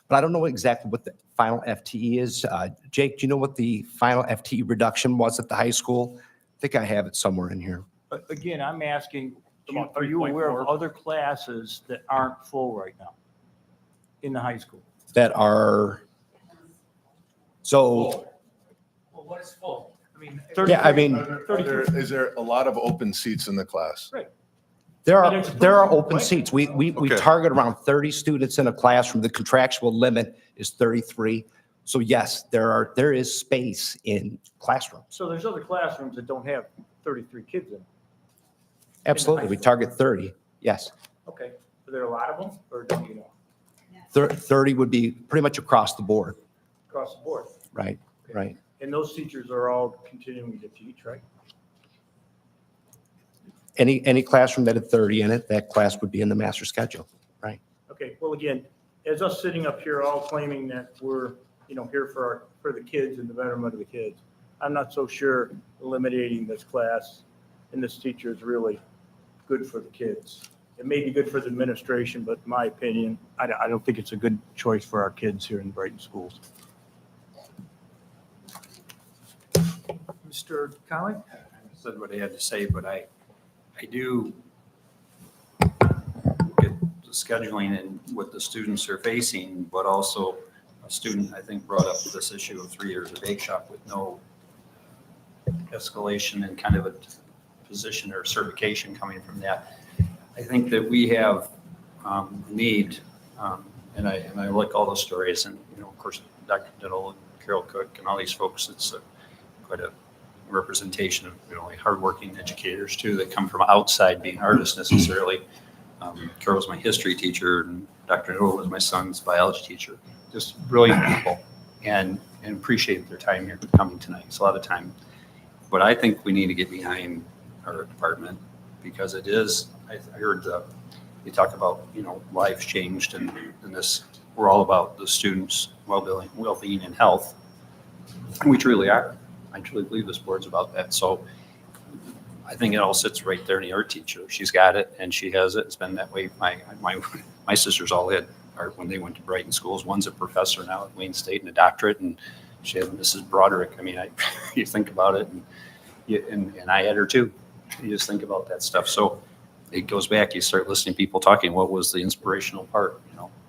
but I don't know exactly what the final FTE is. Jake, do you know what the final FTE reduction was at the high school? I think I have it somewhere in here. But again, I'm asking, are you aware of other classes that aren't full right now in the high school? That are, so, Well, what is full? I mean, yeah, I mean, Is there a lot of open seats in the class? Right. There I mean, it's there are pretty open quick. seats. We Okay. target around 30 students in a classroom. The contractual limit is 33. So yes, there is space in classrooms. So there's other classrooms that don't have 33 kids in them. Absolutely. We target 30. Yes. Okay. Are there a lot of them, or don't you know? 30 would be pretty much across the board. Across the board? Right, right. And those teachers are all continuing to teach, right? Any classroom that had 30 in it, that class would be in the master schedule. Right. Okay, well, again, as us sitting up here all claiming that we're, here for the kids and the betterment of the kids, I'm not so sure eliminating this class and this teacher is really good for the kids. It may be good for the administration, but in my opinion, I don't think it's a good choice for our kids here in Brighton schools. Mr. Conley? I said what I had to say, but I do get the scheduling and what the students are facing, but also a student, I think, brought up this issue of 3 years of bake shop with no escalation and kind of a position or certification coming from that. I think that we have need, and I like all the stories, and of course, Dr. Diddle and Carol Cook and all these folks. It's quite a representation of like hardworking educators too that come from outside being artists necessarily. Carol's my history teacher, and Dr. Diddle was my son's biology teacher. Just brilliant people, and appreciate their time here coming tonight. It's a lot of time, but I think we need to get behind our department because it is. I heard you talk about lives changed and this. We're all about the students' well-being, and health. We truly are. I truly believe this board's about that. So I think it all sits right there in the art teacher. She's got it and she has it. It's been that way. My sisters all had art when they went to Brighton schools. One's a professor now at Wayne State and a doctorate, and she had Mrs. Broderick. I mean, you think about it, and I had her too. You just think about that stuff. So it goes back. You start listening to people talking. What was the inspirational part?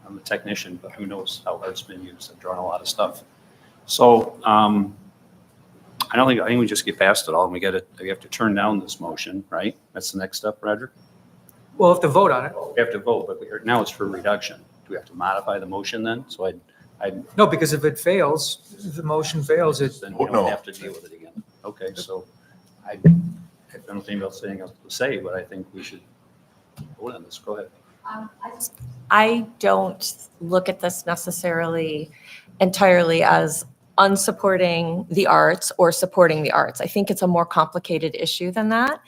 I'm a technician, but who knows how art's been used? I've drawn a lot of stuff. So I think we just get past it all, and we have to turn down this motion, right? That's the next step, Roger. We'll have to vote on it. We have to vote, but now it's for reduction. Do we have to modify the motion then? So No, because if it fails, if the motion fails, then we don't have to deal with it again. Okay, so I don't think else anything else to say, but I think we should vote on this. Go ahead. I don't look at this necessarily entirely as unsupporting the arts or supporting the arts. I think it's a more complicated issue than that.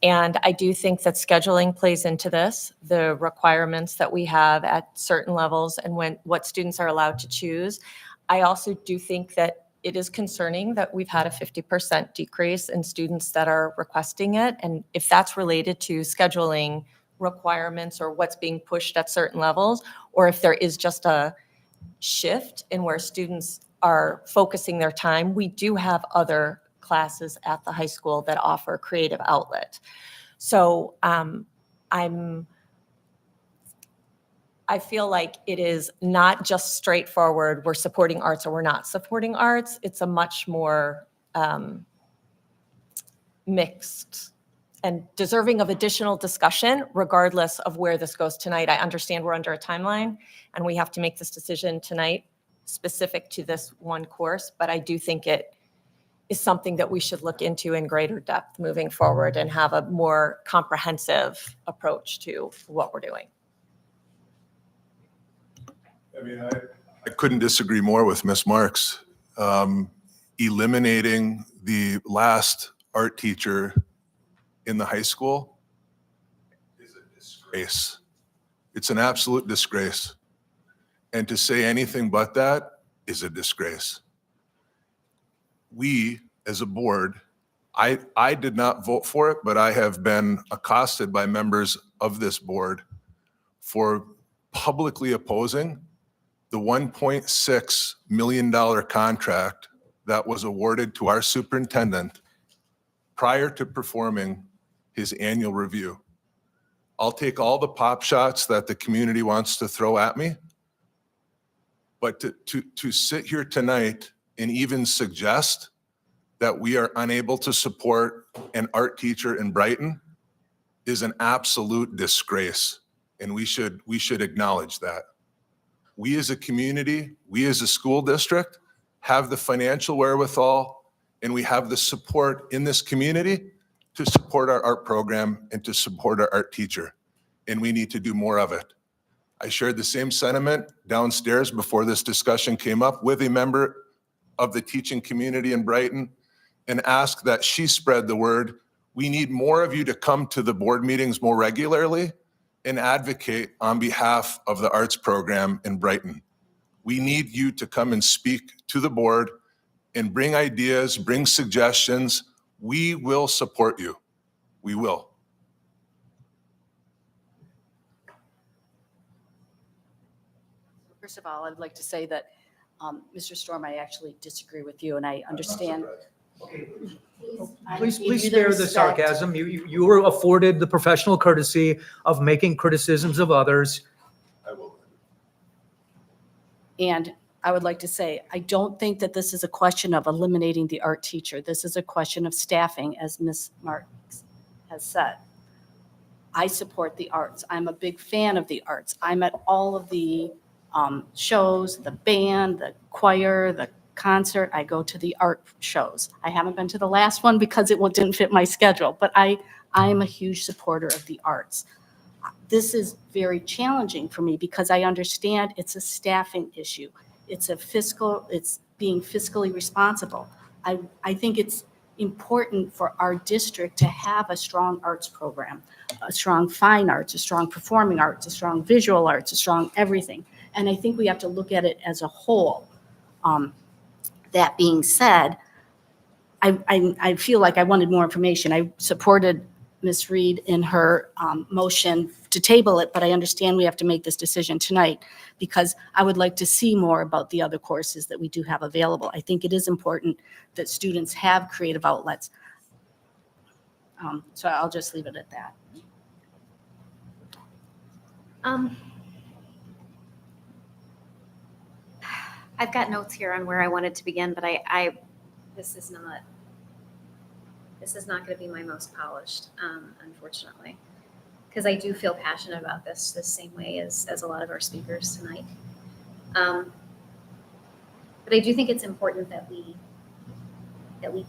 And I do think that scheduling plays into this, the requirements that we have at certain levels and what students are allowed to choose. I also do think that it is concerning that we've had a 50% decrease in students that are requesting it. And if that's related to scheduling requirements or what's being pushed at certain levels, or if there is just a shift in where students are focusing their time, we do have other classes at the high school that offer creative outlet. So I feel like it is not just straightforward, we're supporting arts or we're not supporting arts. It's a much more mixed and deserving of additional discussion, regardless of where this goes tonight. I understand we're under a timeline and we have to make this decision tonight specific to this one course, but I do think it is something that we should look into in greater depth moving forward and have a more comprehensive approach to what we're doing. I mean, I couldn't disagree more with Ms. Marks. Eliminating the last art teacher in the high school is a disgrace. It's an absolute disgrace. And to say anything but that is a disgrace. We, as a board, I did not vote for it, but I have been accosted by members of this board for publicly opposing the $1.6 million contract that was awarded to our superintendent prior to performing his annual review. I'll take all the pop shots that the community wants to throw at me, but to sit here tonight and even suggest that we are unable to support an art teacher in Brighton is an absolute disgrace, and we should acknowledge that. We as a community, we as a school district have the financial wherewithal, and we have the support in this community to support our art program and to support our art teacher, and we need to do more of it. I shared the same sentiment downstairs before this discussion came up with a member of the teaching community in Brighton and asked that she spread the word. We need more of you to come to the board meetings more regularly and advocate on behalf of the arts program in Brighton. We need you to come and speak to the board and bring ideas, bring suggestions. We will support you. We will. First of all, I'd like to say that, Mr. Storm, I actually disagree with you, and I understand. Please spare the sarcasm. You were afforded the professional courtesy of making criticisms of others. I will. And I would like to say, I don't think that this is a question of eliminating the art teacher. This is a question of staffing, as Ms. Marks has said. I support the arts. I'm a big fan of the arts. I'm at all of the shows, the band, the choir, the concert. I go to the art shows. I haven't been to the last one because it didn't fit my schedule, but I'm a huge supporter of the arts. This is very challenging for me because I understand it's a staffing issue. It's being fiscally responsible. I think it's important for our district to have a strong arts program, a strong fine arts, a strong performing arts, a strong visual arts, a strong everything. And I think we have to look at it as a whole. That being said, I feel like I wanted more information. I supported Ms. Reed in her motion to table it, but I understand we have to make this decision tonight because I would like to see more about the other courses that we do have available. I think it is important that students have creative outlets. So I'll just leave it at that. I've got notes here on where I wanted to begin, but this is not going to be my most polished, unfortunately, because I do feel passionate about this the same way as a lot of our speakers tonight. But I do think it's important that we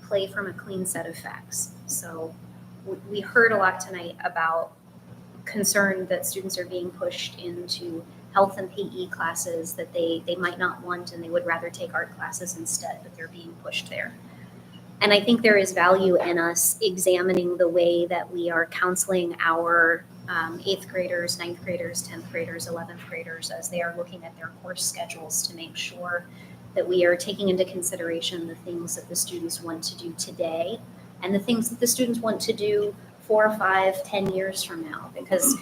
play from a clean set of facts. So we heard a lot tonight about concern that students are being pushed into health and PE classes that they might not want and they would rather take art classes instead, but they're being pushed there. And I think there is value in us examining the way that we are counseling our 8th graders, 9th graders, 10th graders, 11th graders as they are looking at their course schedules to make sure that we are taking into consideration the things that the students want to do today and the things that the students want to do 4, 5, 10 years from now. Because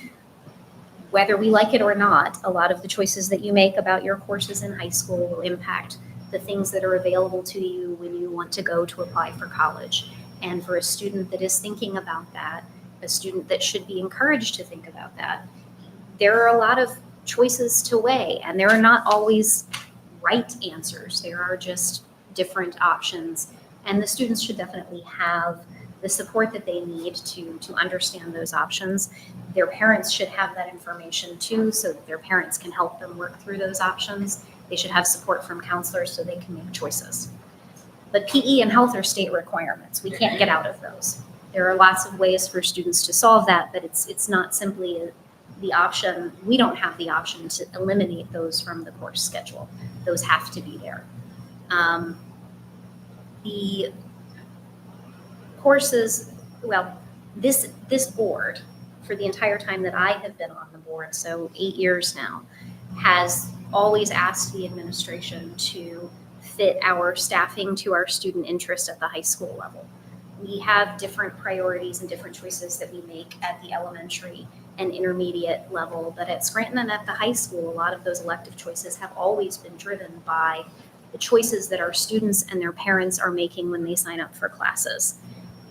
whether we like it or not, a lot of the choices that you make about your courses in high school will impact the things that are available to you when you want to go to apply for college. And for a student that is thinking about that, a student that should be encouraged to think about that, there are a lot of choices to weigh, and there are not always right answers. There are just different options, and the students should definitely have the support that they need to understand those options. Their parents should have that information too, so that their parents can help them work through those options. They should have support from counselors so they can make choices. But PE and health are state requirements. We can't get out of those. There are lots of ways for students to solve that, but it's not simply the option. We don't have the option to eliminate those from the course schedule. Those have to be there. The courses, well, this board, for the entire time that I have been on the board, so 8 years now, has always asked the administration to fit our staffing to our student interest at the high school level. We have different priorities and different choices that we make at the elementary and intermediate level, but at Scranton and at the high school, a lot of those elective choices have always been driven by the choices that our students and their parents are making when they sign up for classes.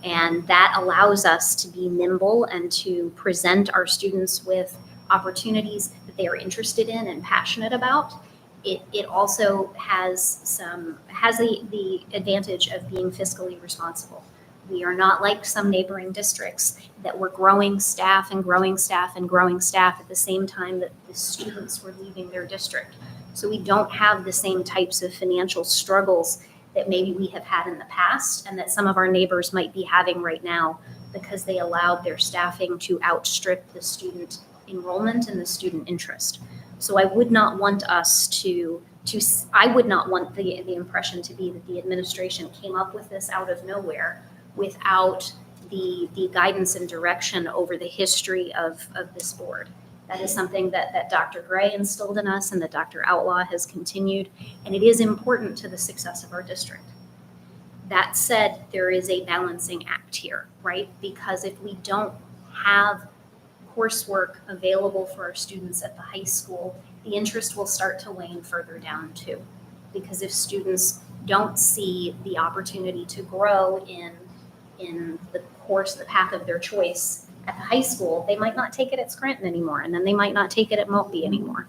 And that allows us to be nimble and to present our students with opportunities that they are interested in and passionate about. It also has the advantage of being fiscally responsible. We are not like some neighboring districts that were growing staff and growing staff and growing staff at the same time that the students were leaving their district. So we don't have the same types of financial struggles that maybe we have had in the past and that some of our neighbors might be having right now because they allowed their staffing to outstrip the student enrollment and the student interest. So I would not want us I would not want the impression to be that the administration came up with this out of nowhere without the guidance and direction over the history of this board. That is something that Dr. Gray instilled in us and that Dr. Outlaw has continued, and it is important to the success of our district. That said, there is a balancing act here, right? Because if we don't have coursework available for our students at the high school, the interest will start to wane further down too. Because if students don't see the opportunity to grow in the course, the path of their choice at the high school, they might not take it at Scranton anymore, and then they might not take it at Moby anymore.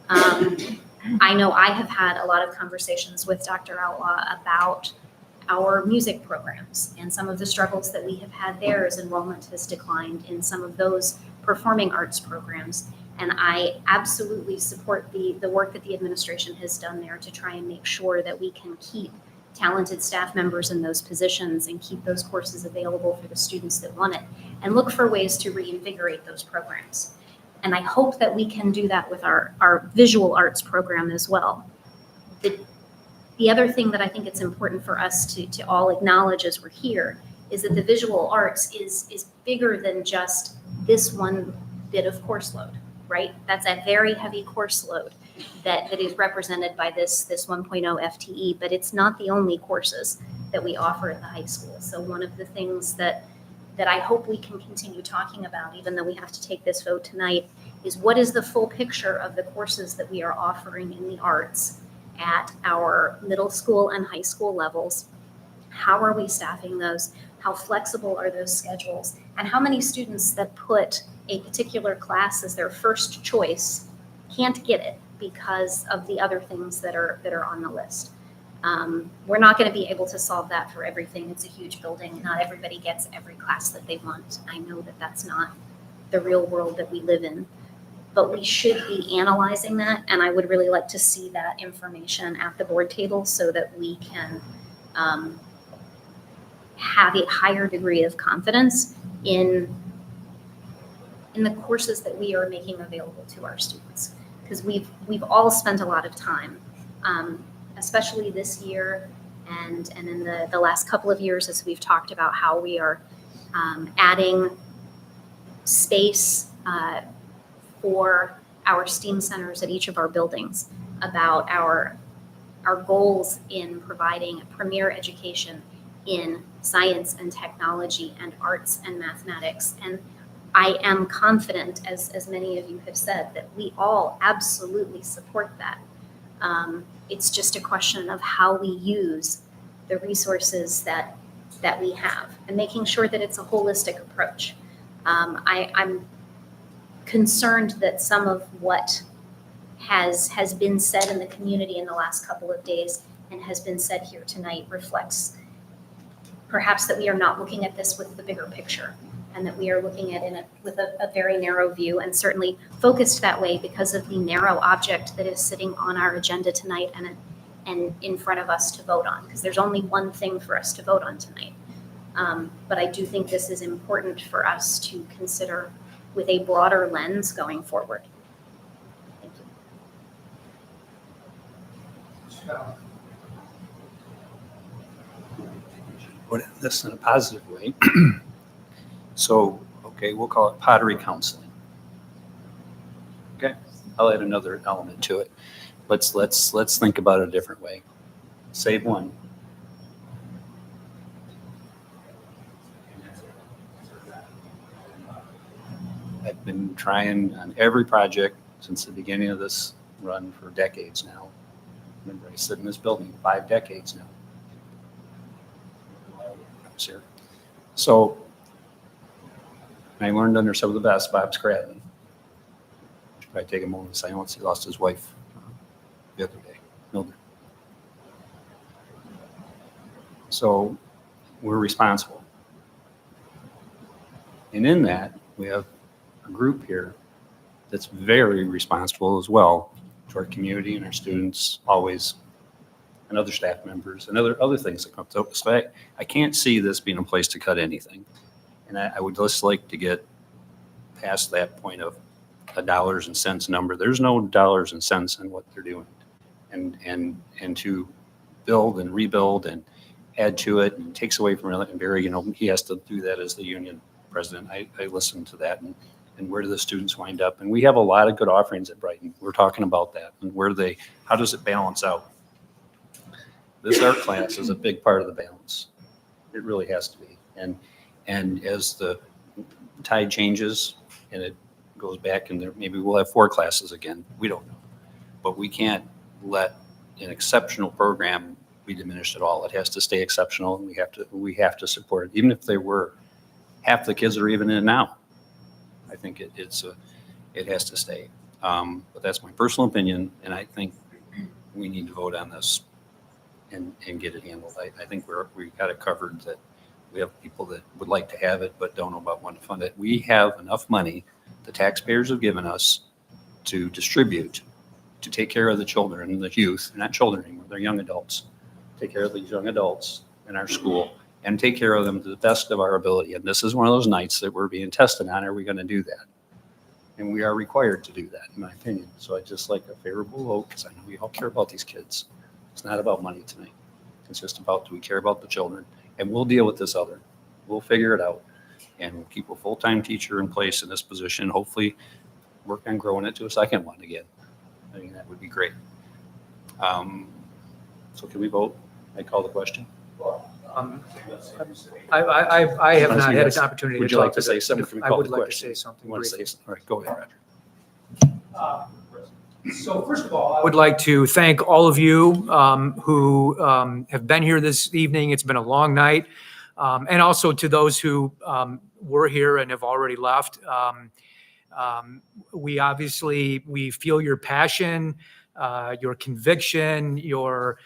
I know I have had a lot of conversations with Dr. Outlaw about our music programs and some of the struggles that we have had there as enrollment has declined in some of those performing arts programs. And I absolutely support the work that the administration has done there to try and make sure that we can keep talented staff members in those positions and keep those courses available for the students that want it and look for ways to reinvigorate those programs. And I hope that we can do that with our visual arts program as well. The other thing that I think it's important for us to all acknowledge as we're here is that the visual arts is bigger than just this one bit of course load, right? That's a very heavy course load that is represented by this 1.0 FTE, but it's not the only courses that we offer at the high school. So one of the things that I hope we can continue talking about, even though we have to take this vote tonight, is what is the full picture of the courses that we are offering in the arts at our middle school and high school levels? How are we staffing those? How flexible are those schedules? And how many students that put a particular class as their first choice can't get it because of the other things that are on the list? We're not going to be able to solve that for everything. It's a huge building. Not everybody gets every class that they want. I know that that's not the real world that we live in. But we should be analyzing that, and I would really like to see that information at the board table so that we can have a higher degree of confidence in the courses that we are making available to our students. Because we've all spent a lot of time, especially this year and in the last couple of years as we've talked about how we are adding space for our STEAM centers at each of our buildings, about our goals in providing a premier education in science and technology and arts and mathematics. And I am confident, as many of you have said, that we all absolutely support that. It's just a question of how we use the resources that we have and making sure that it's a holistic approach. I'm concerned that some of what has been said in the community in the last couple of days and has been said here tonight reflects perhaps that we are not looking at this with the bigger picture and that we are looking at it with a very narrow view, and certainly focused that way because of the narrow object that is sitting on our agenda tonight and in front of us to vote on, because there's only one thing for us to vote on tonight. But I do think this is important for us to consider with a broader lens going forward. Thank you. Put this in a positive way. So, okay, we'll call it pottery counseling. Okay, I'll add another element to it. Let's think about it a different way. Save one. I've been trying on every project since the beginning of this run for decades now. Remember, I sit in this building 5 decades now. I was here. So I learned under some of the best, Bob Scratton. Should probably take a moment of silence. He lost his wife the other day, Mildred. So we're responsible. And in that, we have a group here that's very responsible as well to our community and our students always, and other staff members and other things that come up. So I can't see this being a place to cut anything. And I would just like to get past that point of a dollars and cents number. There's no dollars and cents in what they're doing. And to build and rebuild and add to it and takes away from it. And Barry, he has to do that as the union president. I listened to that and where do the students wind up? And we have a lot of good offerings at Brighton. We're talking about that and how does it balance out? This art class is a big part of the balance. It really has to be. And as the tide changes and it goes back and maybe we'll have 4 classes again. We don't know. But we can't let an exceptional program be diminished at all. It has to stay exceptional and we have to support it. Even if they were half the kids are even in it now. I think it has to stay. But that's my personal opinion. And I think we need to vote on this and get it handled. I think we got it covered that we have people that would like to have it, but don't know about when to fund it. We have enough money the taxpayers have given us to distribute, to take care of the children and the youth. They're not children anymore, they're young adults. Take care of these young adults in our school and take care of them to the best of our ability. And this is one of those nights that we're being tested on. Are we going to do that? And we are required to do that, in my opinion. So I just like a favorable vote because I know we all care about these kids. It's not about money tonight. It's just about, do we care about the children? And we'll deal with this other. We'll figure it out. And we'll keep a full-time teacher in place in this position. Hopefully work on growing it to a second one again. I mean, that would be great. So can we vote? I call the question. I have not had an opportunity to Would you talk like to say something? Can we I call would the like to question? say something. You want to say briefly. something? All right, go ahead, Roger. So first of all, I would like to thank all of you who have been here this evening. It's been a long night. And also to those who were here and have already left. We feel your passion, your conviction, your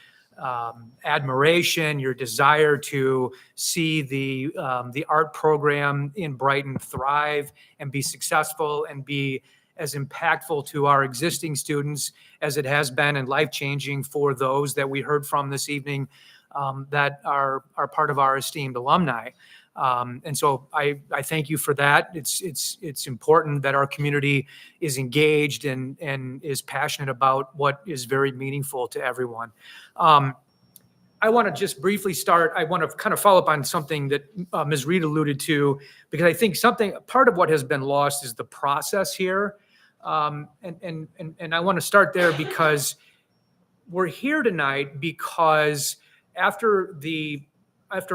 admiration, your desire to see the art program in Brighton thrive and be successful and be as impactful to our existing students as it has been and life-changing for those that we heard from this evening that are part of our esteemed alumni. And so I thank you for that. It's important that our community is engaged and is passionate about what is very meaningful to everyone. I want to just briefly start. I want to kind of follow up on something that Ms. Reed alluded to, because I think part of what has been lost is the process here. And I want to start there because we're here tonight because after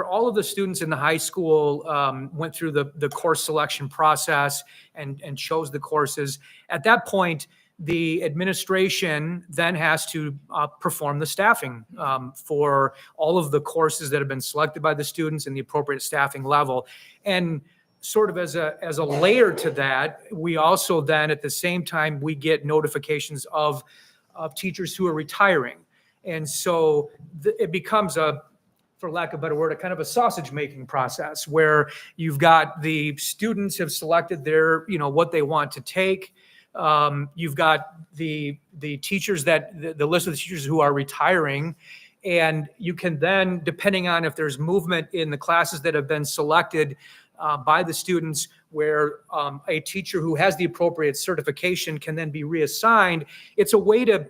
all of the students in the high school went through the course selection process and chose the courses, at that point, the administration then has to perform the staffing for all of the courses that have been selected by the students and the appropriate staffing level. And sort of as a layer to that, we also then at the same time, we get notifications of teachers who are retiring. And so it becomes for lack of a better word, a kind of a sausage making process where you've got the students have selected their, what they want to take. You've got the teachers the list of the teachers who are retiring. And you can then, depending on if there's movement in the classes that have been selected by the students, where a teacher who has the appropriate certification can then be reassigned. It's a way to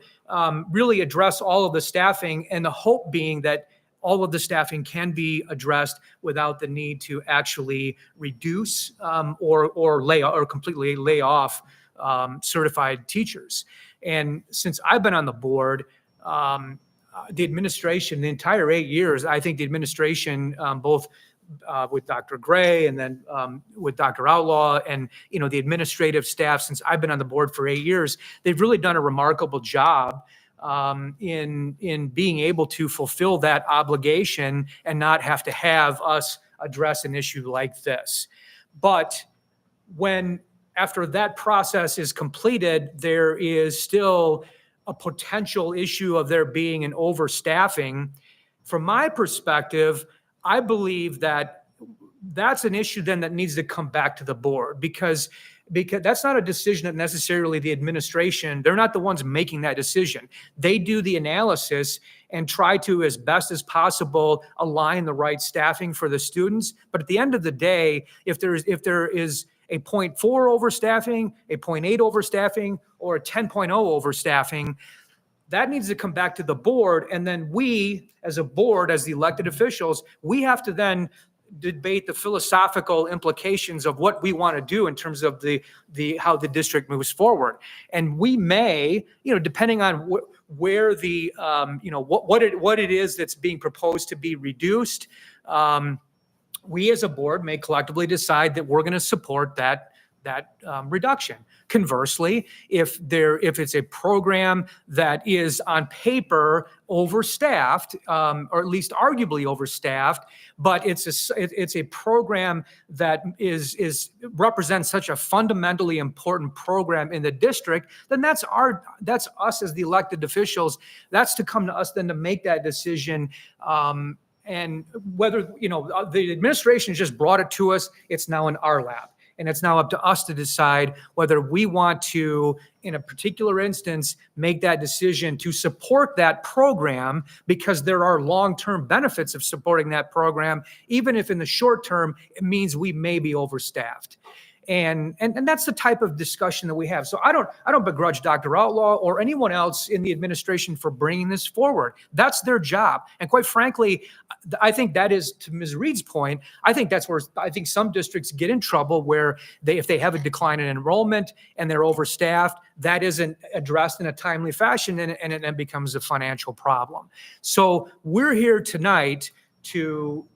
really address all of the staffing, and the hope being that all of the staffing can be addressed without the need to actually reduce or completely lay off certified teachers. And since I've been on the board, the administration, the entire 8 years, I think the administration, both with Dr. Gray and then with Dr. Outlaw and, the administrative staff, since I've been on the board for 8 years, they've really done a remarkable job in being able to fulfill that obligation and not have to have us address an issue like this. But after that process is completed, there is still a potential issue of there being an overstaffing. From my perspective, I believe that that's an issue then that needs to come back to the board because that's not a decision that necessarily the administration, they're not the ones making that decision. They do the analysis and try to, as best as possible, align the right staffing for the students. But at the end of the day, if there is a 0.4 overstaffing, a 0.8 overstaffing, or a 10.0 overstaffing, that needs to come back to the board. And then we, as a board, as the elected officials, we have to then debate the philosophical implications of what we want to do in terms of the how the district moves forward. And we may, depending on where the, what it is that's being proposed to be reduced, we as a board may collectively decide that we're going to support that reduction. Conversely, if it's a program that is on paper overstaffed, or at least arguably overstaffed, but it's a program that represents such a fundamentally important program in the district, then that's us as the elected officials. That's to come to us then to make that decision. And whether, the administration just brought it to us, it's now in our lap. And it's now up to us to decide whether we want to, in a particular instance, make that decision to support that program because there are long-term benefits of supporting that program, even if in the short term, it means we may be overstaffed. And that's the type of discussion that we have. So I don't begrudge Dr. Outlaw or anyone else in the administration for bringing this forward. That's their job. And quite frankly, I think that is, to Ms. Reed's point, I think that's where I think some districts get in trouble where if they have a decline in enrollment and they're overstaffed, that isn't addressed in a timely fashion and it then becomes a financial problem. So we're here tonight to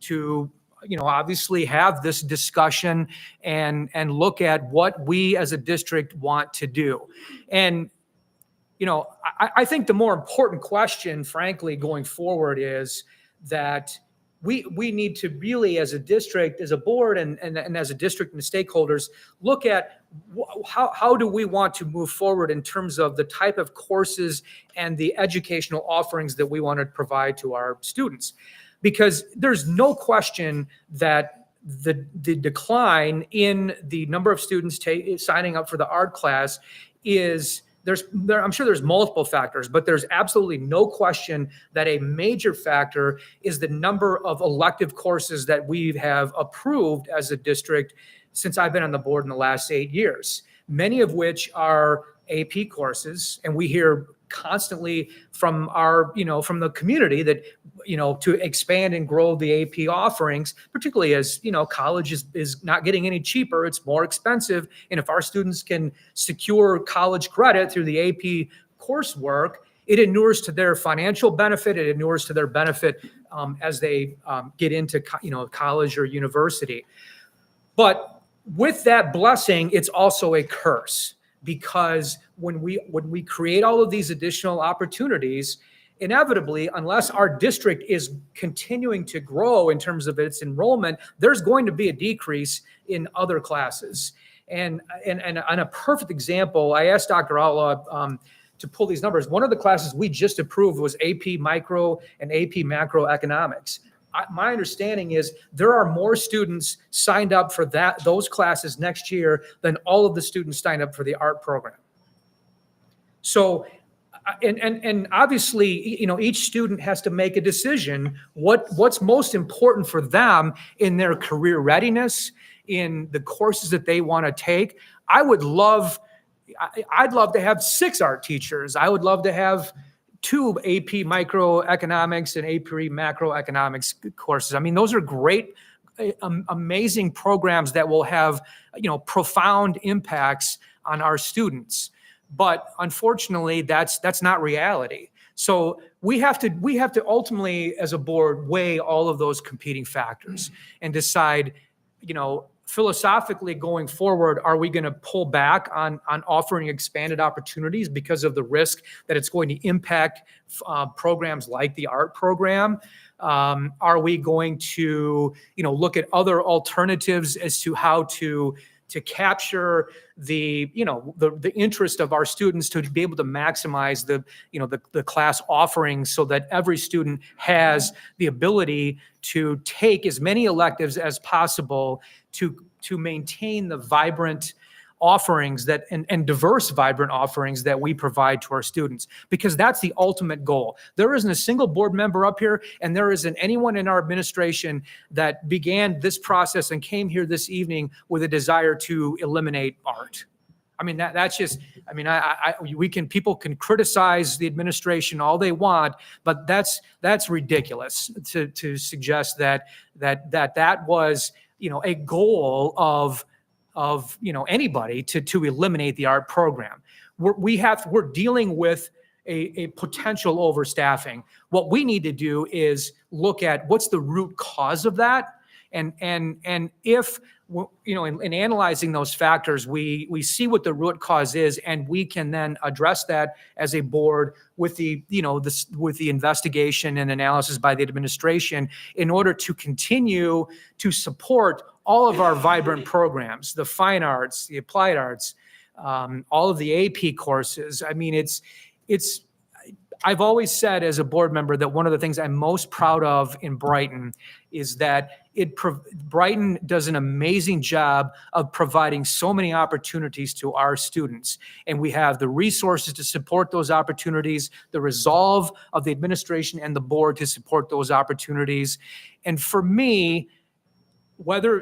obviously have this discussion and look at what we as a district want to do. And, I think the more important question, frankly, going forward is that we need to really, as a district, as a board, and as a district and the stakeholders, look at how do we want to move forward in terms of the type of courses and the educational offerings that we want to provide to our students. Because there's no question that the decline in the number of students signing up for the art class is, I'm sure there's multiple factors, but there's absolutely no question that a major factor is the number of elective courses that we have approved as a district since I've been on the board in the last 8 years, many of which are AP courses. And we hear constantly from from the community that, to expand and grow the AP offerings, particularly as, college is not getting any cheaper, it's more expensive. And if our students can secure college credit through the AP coursework, it inures to their financial benefit, it inures to their benefit as they get into, college or university. But with that blessing, it's also a curse. Because when we create all of these additional opportunities, inevitably, unless our district is continuing to grow in terms of its enrollment, there's going to be a decrease in other classes. And on a perfect example, I asked Dr. Outlaw to pull these numbers. One of the classes we just approved was AP Micro and AP Macroeconomics. My understanding is there are more students signed up for those classes next year than all of the students signed up for the art program. So, and obviously, each student has to make a decision what's most important for them in their career readiness, in the courses that they want to take. I'd love to have 6 art teachers. I would love to have 2 AP microeconomics and AP macroeconomics courses. I mean, those are great, amazing programs that will have, profound impacts on our students. But unfortunately, that's not reality. So we have to ultimately, as a board, weigh all of those competing factors and decide, philosophically going forward, are we going to pull back on offering expanded opportunities because of the risk that it's going to impact programs like the art program? Are we going to, look at other alternatives as to how to to capture the, the interest of our students, to be able to maximize the class offerings so that every student has the ability to take as many electives as possible to maintain the vibrant offerings and diverse, vibrant offerings that we provide to our students, because that's the ultimate goal. There isn't a single board member up here, and there isn't anyone in our administration that began this process and came here this evening with a desire to eliminate art. I mean, that's just, I mean, people can criticize the administration all they want, but that's ridiculous to suggest that was, a goal of anybody to eliminate the art program. We're dealing with a potential overstaffing. What we need to do is look at what's the root cause of that. And if, in analyzing those factors, we see what the root cause is, and we can then address that as a board with the investigation and analysis by the administration in order to continue to support all of our vibrant programs, the fine arts, the applied arts, all of the AP courses. I mean, I've always said as a board member that one of the things I'm most proud of in Brighton is that Brighton does an amazing job of providing so many opportunities to our students. And we have the resources to support those opportunities, the resolve of the administration and the board to support those opportunities. And for me,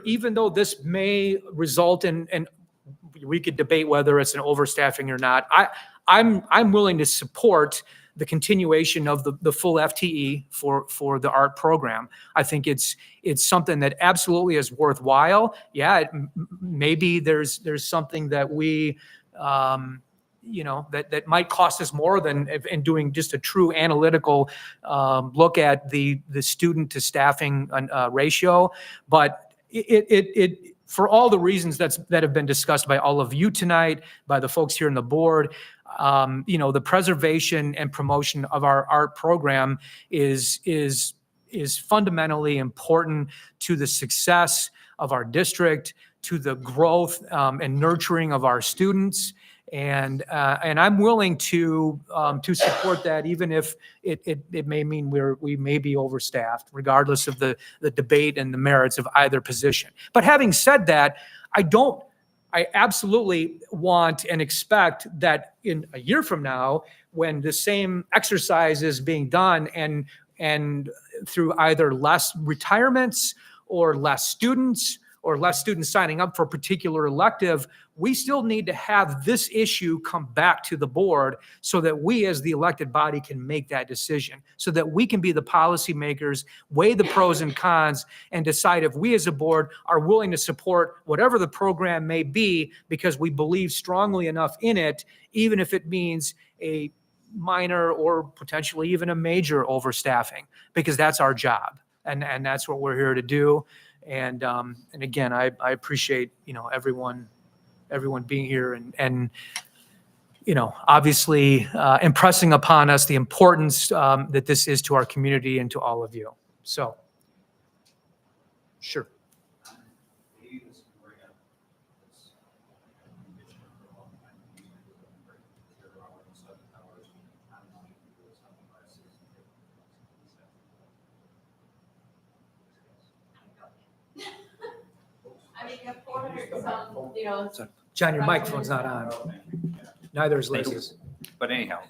even though this may result in, and we could debate whether it's an overstaffing or not, I'm willing to support the continuation of the full FTE for the art program. I think it's something that absolutely is worthwhile. Yeah, maybe there's something that we that might cost us more than in doing just a true analytical look at the student to staffing ratio, but it for all the reasons that have been discussed by all of you tonight, by the folks here on the board, the preservation and promotion of our art program is fundamentally important to the success of our district, to the growth and nurturing of our students. And I'm willing to support that, even if it may mean we may be overstaffed, regardless of the debate and the merits of either position. But having said that, I absolutely want and expect that in a year from now, when the same exercise is being done and through either less retirements or less students signing up for a particular elective, we still need to have this issue come back to the board so that we as the elected body can make that decision, so that we can be the policymakers, weigh the pros and cons, and decide if we as a board are willing to support whatever the program may be because we believe strongly enough in it, even if it means a minor or potentially even a major overstaffing, because that's our job and that's what we're here to do. And again, I appreciate, everyone being here and obviously impressing upon us the importance that this is to our community and to all of you. So, sure. John, your microphone's not on. Neither is Lisa's. But anyhow,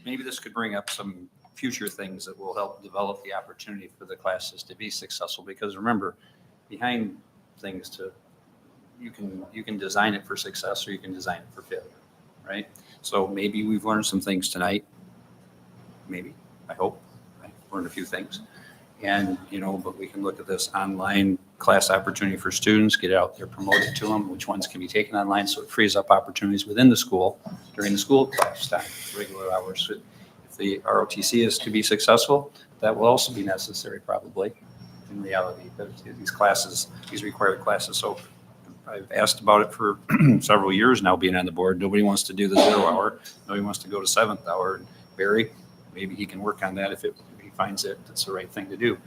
maybe this could bring up some future things that will help develop the opportunity for the classes to be successful. Because remember, behind things you can design it for success or you can design it for failure, right? So maybe we've learned some things tonight. Maybe, I hope, I've learned a few things. And, but we can look at this online class opportunity for students, get it out there, promote it to them, which ones can be taken online, so it frees up opportunities within the school during the school class time, regular hours. If the ROTC is to be successful, that will also be necessary probably in reality, but these required classes. So I've asked about it for several years now being on the board. Nobody wants to do the 0 hour. Nobody wants to go to 7th hour. Barry, maybe he can work on that if he finds it, that's the right thing to do.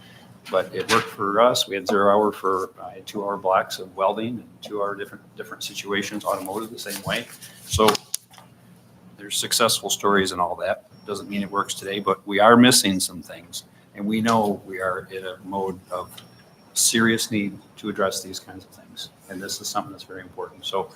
but it worked for us. We had 0 hour for 2-hour blocks of welding and 2-hour different situations, automotive the same way. So there's successful stories and all that. Doesn't mean it works today, but we are missing some things. And we know we are in a mode of serious need to address these kinds of things. And this is something that's very important. So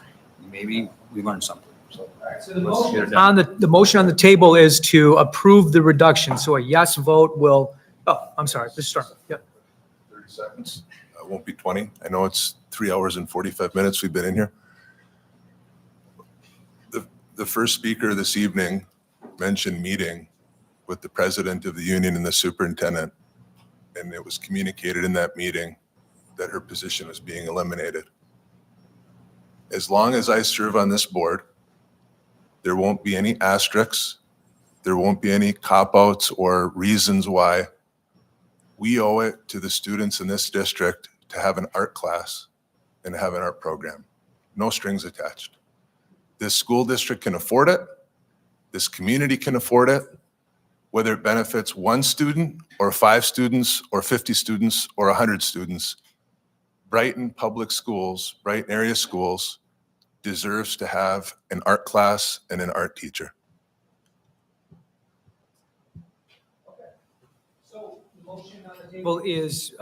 maybe we learned something. So So the let's get it motion done. on the motion on the table is to approve the reduction. So a yes vote will, oh, I'm sorry, Mr. Storm. Yep. 30 seconds. It won't be 20. I know it's 3 hours and 45 minutes we've been in here. The first speaker this evening mentioned meeting with the president of the union and the superintendent, and it was communicated in that meeting that her position was being eliminated. As long as I serve on this board, there won't be any asterisks, there won't be any cop-outs or reasons why. We owe it to the students in this district to have an art class and have an art program. No strings attached. This school district can afford it. This community can afford it. Whether it benefits 1 student or 5 students or 50 students or 100 students, Brighton Public Schools, Brighton area schools deserves to have an art class and an art teacher. So the motion on the table is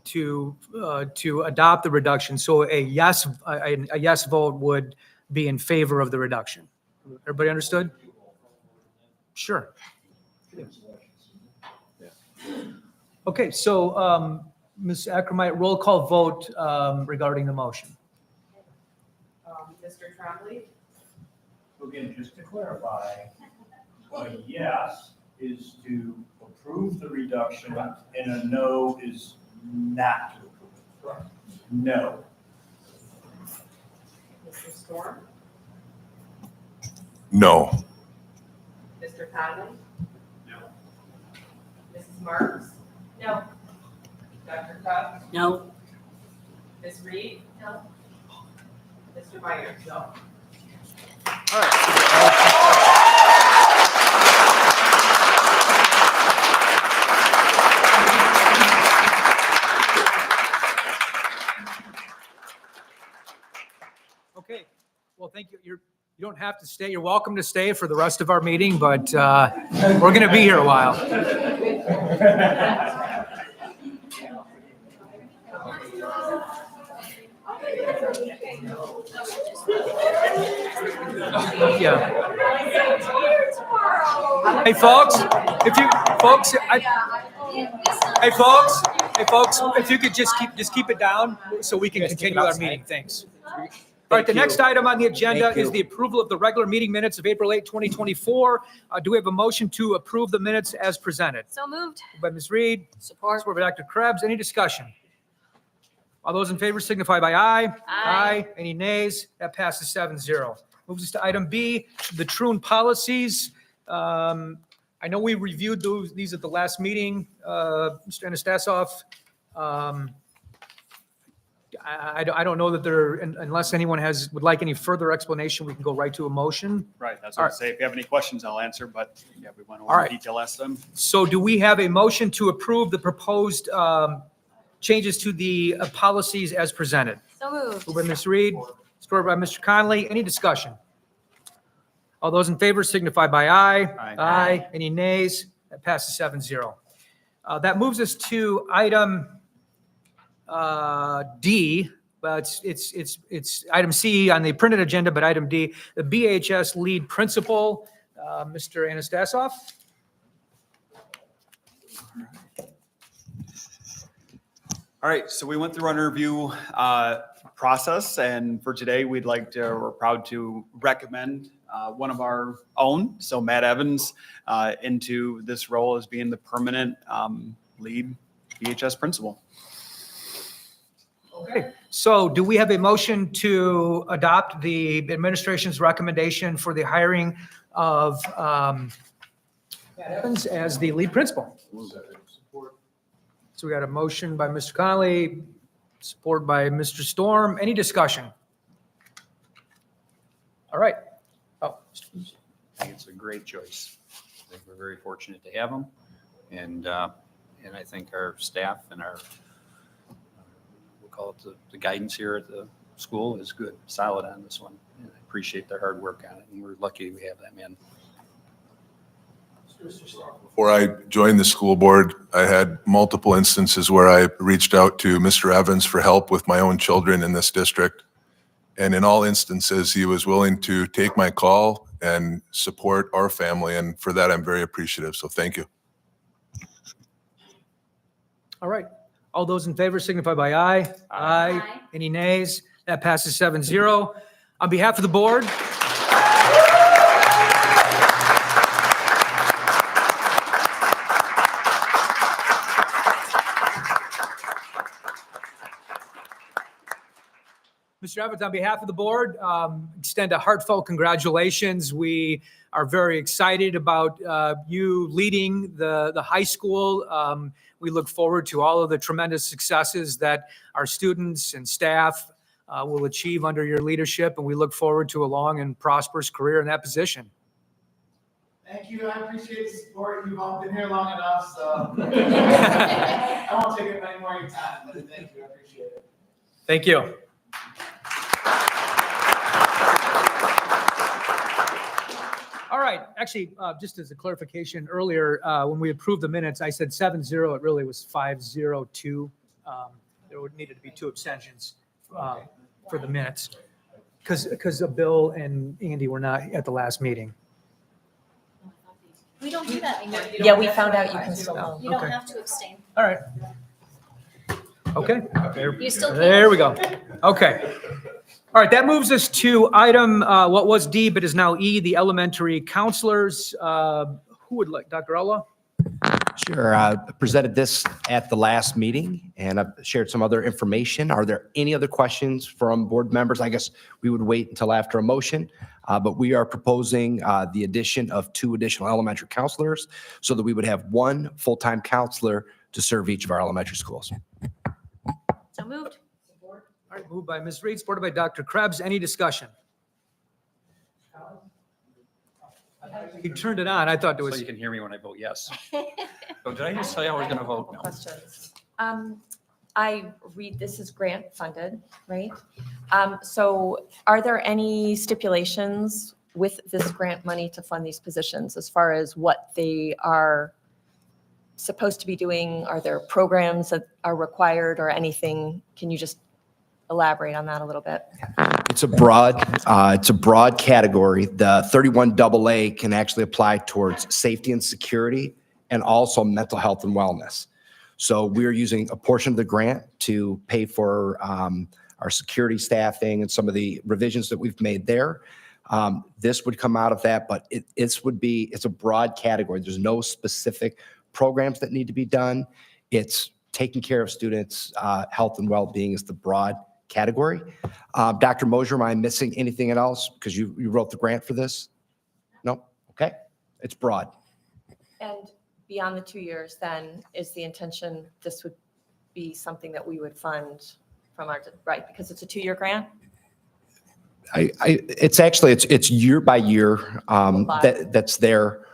to adopt the reduction. So a yes vote would be in favor of the reduction. Everybody understood? Sure. Okay, so Ms. Ackermite, roll call vote regarding the motion. Mr. Trombley? So again, just to clarify, a yes is to approve the reduction and a no is not to approve it. No. Mr. Storm? No. Mr. Conley? No. Mrs. Marks? No. Dr. Cook? No. Ms. Reed? No. Mr. Meyer? No. Okay, well, thank you. You don't have to stay. You're welcome to stay for the rest of our meeting, but we're going to be here a while. Yeah. Hey, folks, if you could just keep it down so we can continue our meeting. Thanks. All right, the next item on the agenda is the approval of the regular meeting minutes of April 8, 2024. Do we have a motion to approve the minutes as presented? So moved. Moved by Ms. Reed. Support by Dr. Krebs. Any discussion? All those in favor signify by aye. Aye. Any nays? That passes 7-0. Moves us to item B, the Troon policies. I know we reviewed these at the last meeting, Mr. Anastasoff. I don't know that unless anyone would like any further explanation, we can go right to a motion. Right, that's what I say. If you have any questions, I'll answer, but yeah, we went All over right. in detail last time. So do we have a motion to approve the proposed changes to the policies as presented? So moved. Moved by Ms. Reed, supported by Mr. Conley. Any discussion? All those in favor signify by aye. Aye. Any nays? That passes 7-0. That moves us to item D. Well, it's item C on the printed agenda, but item D, the BHS lead principal, Mr. Anastasoff. All right, so we went through our interview process, and for today, we're proud to recommend one of our own, so Matt Evans, into this role as being the permanent lead BHS principal. Okay, so do we have a motion to adopt the administration's recommendation for the hiring of Matt Evans as the lead principal? So we got a motion by Mr. Conley, support by Mr. Storm. Any discussion? All right. Oh, I think it's a great choice. I think we're very fortunate to have him. And And I think our staff and our, we'll call it the guidance here at the school is good, solid on this one. And I appreciate their hard work on it, and we're lucky we have them in. Before I joined the school board, I had multiple instances where I reached out to Mr. Evans for help with my own children in this district. And in all instances, he was willing to take my call and support our family. And for that, I'm very appreciative. So thank you. All right. All those in favor signify by aye. Aye. Any nays? That passes 7-0. On behalf of the board, Mr. Evans, on behalf of the board, extend a heartfelt congratulations. We are very excited about you leading the high school. We look forward to all of the tremendous successes that our students and staff will achieve under your leadership, and we look forward to a long and prosperous career in that position. Thank you. I appreciate the support. You've all been here long enough, so I won't take up any more of your time, but thank you. I appreciate it. Thank you. All right, actually, just as a clarification, earlier, when we approved the minutes, I said 7-0, it really was 5-0-2. There would needed to be 2 abstentions for the minutes, because Bill and Andy were not at the last meeting. We don't do that anymore. Yeah, we found out you can still vote. You don't Okay. have to abstain. All right. Okay. You still can. There we go. Okay. All right, that moves us to item, what was D, but is now E, the elementary counselors. Who would like, Dr. Ella? Sure. I presented this at the last meeting, and I've shared some other information. Are there any other questions from board members? I guess we would wait until after a motion, but we are proposing the addition of 2 additional elementary counselors so that we would have 1 full-time counselor to serve each of our elementary schools. So moved. All right, moved by Ms. Reed, supported by Dr. Krebs. Any discussion? You turned it on. I thought there So was. you can hear me when I vote yes. Oh, did I just say I was going to vote no? Questions. I read this is grant funded, right? So are there any stipulations with this grant money to fund these positions as far as what they are supposed to be doing? Are there programs that are required or anything? Can you just elaborate on that a little bit? It's a broad category. The 31AA can actually apply towards safety and security and also mental health and wellness. So we're using a portion of the grant to pay for our security staffing and some of the revisions that we've made there. This would come out of that, but it's a broad category. There's no specific programs that need to be done. It's taking care of students' health and well-being is the broad category. Dr. Mosier, am I missing anything else? Because you wrote the grant for this? No? Okay. It's broad. And beyond the 2 years, then, is the intention this would be something that we would fund from our, right, because it's a 2-year grant? It's year by year that's there.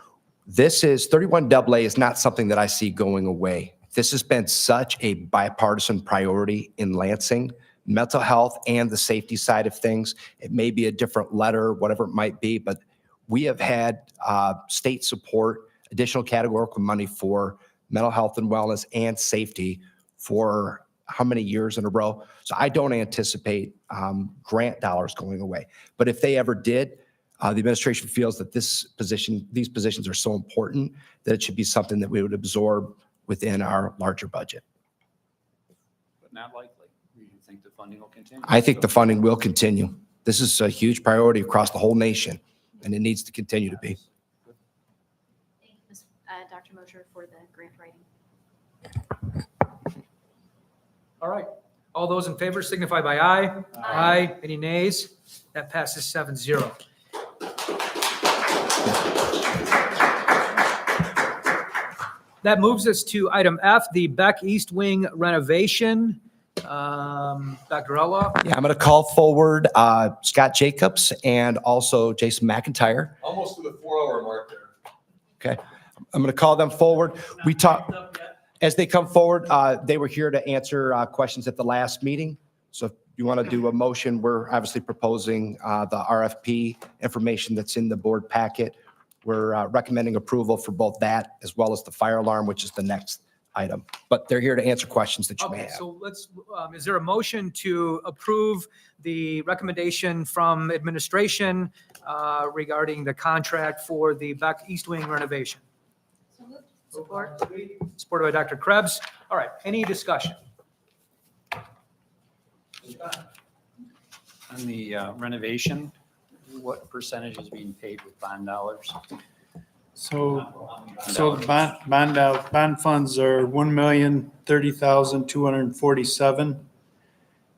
This is 31AA is not something that I see going away. This has been such a bipartisan priority in Lansing, mental health and the safety side of things. It may be a different letter, whatever it might be, but we have had state support, additional categorical money for mental health and wellness and safety for how many years in a row? So I don't anticipate grant dollars going away. But if they ever did, the administration feels that these positions are so important that it should be something that we would absorb within our larger budget. But not likely. You think the funding will continue? I think the funding will continue. This is a huge priority across the whole nation, and it needs to continue to be. Thank you, Dr. Mosier, for the grant writing. All right. All those in favor signify by aye. Aye. Any nays? That passes 7-0. That moves us to item F, the Beck East Wing renovation. Dr. Ella? Yeah, I'm going to call forward Scott Jacobs and also Jason McIntyre. Almost to the 4-hour mark there. Okay. I'm going to call them forward. We talked. As they come forward, they were here to answer questions at the last meeting. So if you want to do a motion, we're obviously proposing the RFP information that's in the board packet. We're recommending approval for both that as well as the fire alarm, which is the next item. But they're here to answer questions that you may Okay, have. so is there a motion to approve the recommendation from administration regarding the contract for the back east wing renovation? Support. Supported by Dr. Krebs. All right, any discussion? On the renovation, what percentage is being paid with bond dollars? So the bond funds are 1,030,247.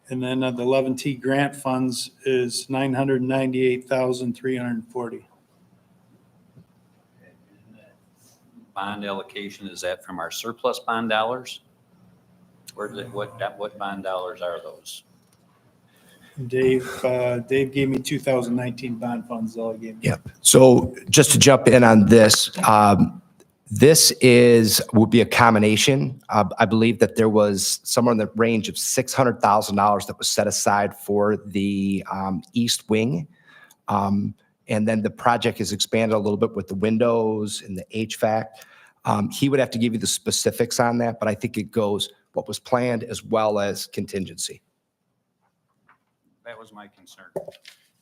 And then the 11T grant funds is 998,340. Bond allocation, is that from our surplus bond dollars? Where did it, what bond dollars are those? Dave gave me 2019 bond funds, all he gave me. Yep. So just to jump in on this, this would be a combination. I believe that there was somewhere in the range of $600,000 that was set aside for the east wing. And then the project is expanded a little bit with the windows and the HVAC. He would have to give you the specifics on that, but I think it goes what was planned as well as contingency. That was my concern,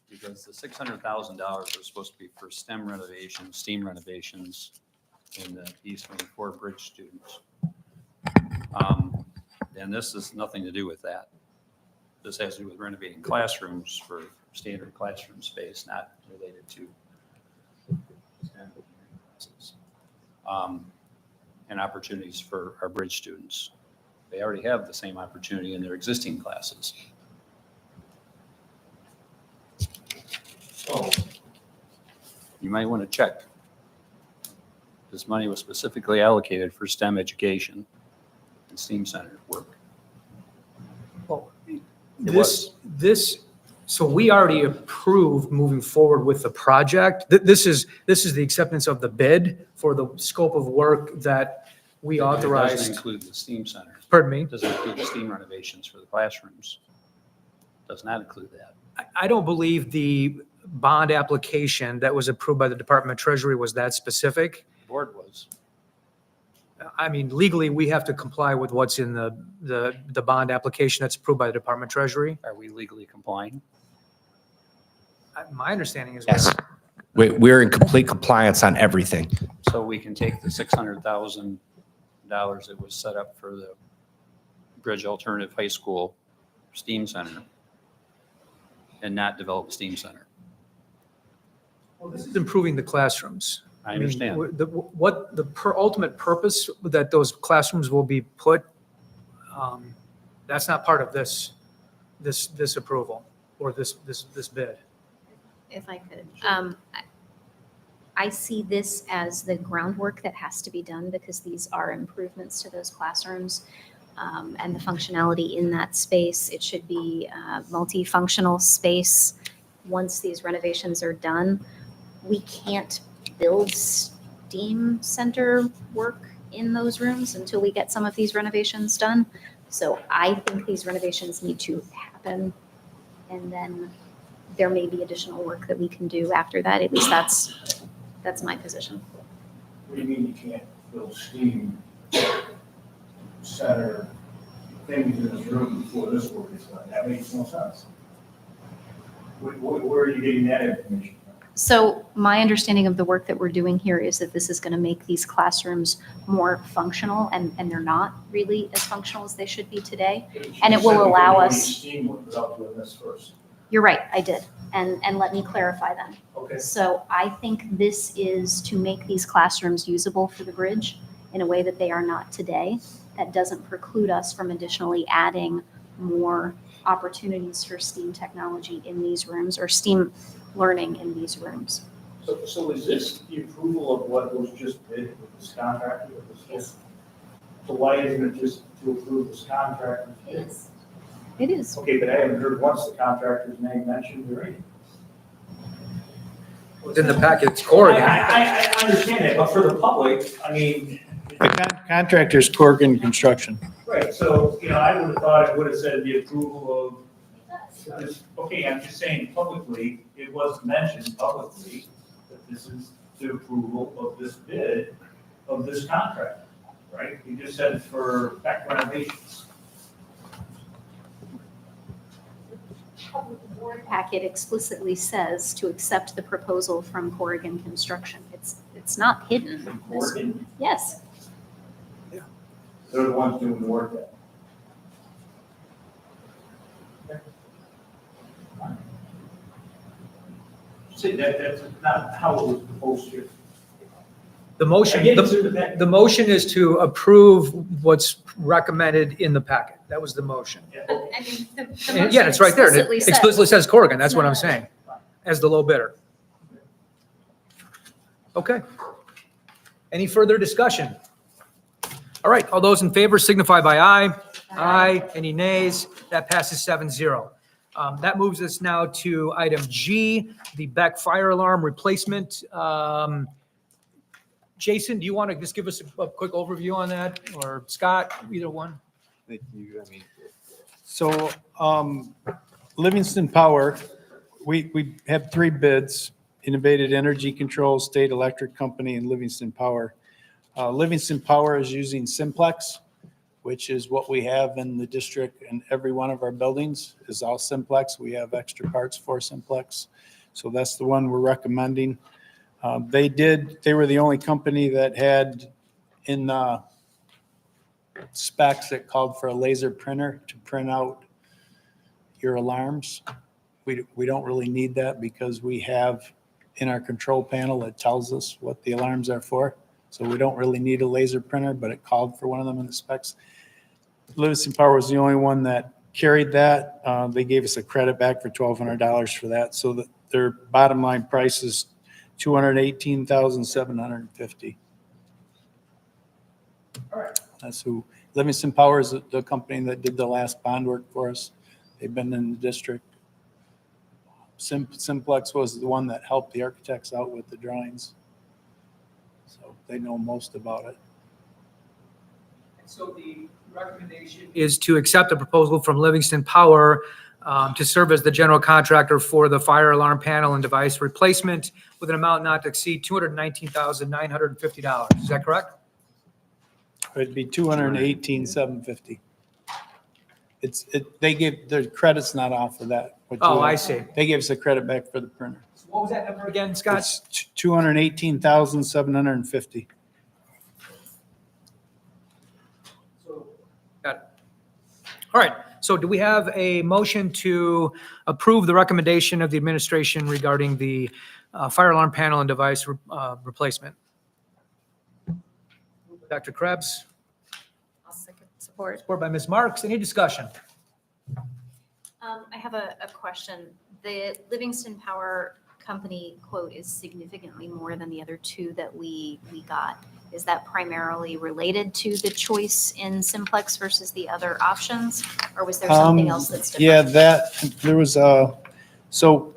because the $600,000 was supposed to be for STEM renovations, STEAM renovations in the East Wing for bridge students. And this has nothing to do with that. This has to do with renovating classrooms for standard classroom space, not related to and opportunities for our bridge students. They already have the same opportunity in their existing classes. So you might want to check. This money was specifically allocated for STEM education and STEAM center work. So we already approved moving forward with the project. This is the acceptance of the bid for the scope of work that we It authorized. doesn't include the STEAM center. Pardon me? It doesn't include the STEAM renovations for the classrooms. Does not include that. I don't believe the bond application that was approved by the Department of Treasury was that specific. The board was. I mean, legally, we have to comply with what's in the bond application that's approved by the Department of Treasury. Are we legally complying? My understanding is. Yes. We're in complete compliance on everything. So we can take the $600,000 that was set up for the Bridge Alternative High School STEAM Center and not develop a STEAM Center. Well, this is improving the classrooms. I understand. What the ultimate purpose that those classrooms will be put, that's not part of this approval or this bid. If I could, I see this as the groundwork that has to be done because these are improvements to those classrooms and the functionality in that space. It should be a multifunctional space. Once these renovations are done, we can't build STEAM center work in those rooms until we get some of these renovations done. So I think these renovations need to happen, and then there may be additional work that we can do after that. At least that's my position. What do you mean you can't build STEAM center things in this room before this work is done? That makes no sense. Where are you getting that information? So my understanding of the work that we're doing here is that this is going to make these classrooms more functional, and they're not really as functional as they should be today. And it will allow us. STEAM work without doing this first. You're right, I did. And let me clarify then. Okay. So I think this is to make these classrooms usable for the bridge in a way that they are not today. That doesn't preclude us from additionally adding more opportunities for STEAM technology in these rooms or STEAM learning in these rooms. So is this the approval of what was just bid with this contractor? Yes. So why isn't it just to approve this contractor? Yes. It is. Okay, but I haven't heard once the contractor's name mentioned or anything. Within the packet, it's Corrigan. I understand that, but for the public, I mean, Contractor's Corrigan Construction. Right, so, I would have thought it would have said the approval of this, okay, I'm just saying publicly, it was mentioned publicly that this is the approval of this bid of this contract, right? You just said it's for back renovations. The board packet explicitly says to accept the proposal from Corrigan Construction. It's not hidden. From Corrigan, Yes. they're the ones doing the work there. See, that's not how it was proposed here. The motion, I get it, sir, the motion is to approve what's recommended in the packet. That was the motion. But, I mean, the And motion yeah, it's right there. It explicitly says- explicitly says Corrigan. That's what I'm It's not- saying, as the low bidder. Okay. Any further discussion? All right, all those in favor signify by aye. Aye. Any nays? That passes 7-0. That moves us now to item G, the Beck fire alarm replacement. Jason, do you want to just give us a quick overview on that, or Scott, either one? Thank you. I mean, So Livingston Power, we have 3 bids, Innovative Energy Control, State Electric Company, and Livingston Power. Livingston Power is using Simplex, which is what we have in the district, and every one of our buildings is all Simplex. We have extra parts for Simplex. So that's the one we're recommending. They were the only company that had in specs that called for a laser printer to print out your alarms. We don't really need that because we have in our control panel, it tells us what the alarms are for. So we don't really need a laser printer, but it called for one of them in the specs. Livingston Power was the only one that carried that. They gave us a credit back for $1,200 for that. So that their bottom line price is $218,750. All right. That's who, Livingston Power is the company that did the last bond work for us. They've been in the district. Simplex was the one that helped the architects out with the drawings. So they know most about it. So the recommendation is to accept a proposal from Livingston Power to serve as the general contractor for the fire alarm panel and device replacement with an amount not to exceed $219,950. Is that correct? It'd be $218,750. They give, their credit's not off of that. Oh, I see. They gave us a credit back for the printer. What was that number again, Scott? It's $218,750. Got it. All right, so do we have a motion to approve the recommendation of the administration regarding the fire alarm panel and device replacement? Dr. Krebs, I'll support. support by Ms. Marks. Any discussion? I have a question. The Livingston Power Company quote is significantly more than the other 2 that we got. Is that primarily related to the choice in Simplex versus the other options? Or was there something else that's different? Yeah, there was so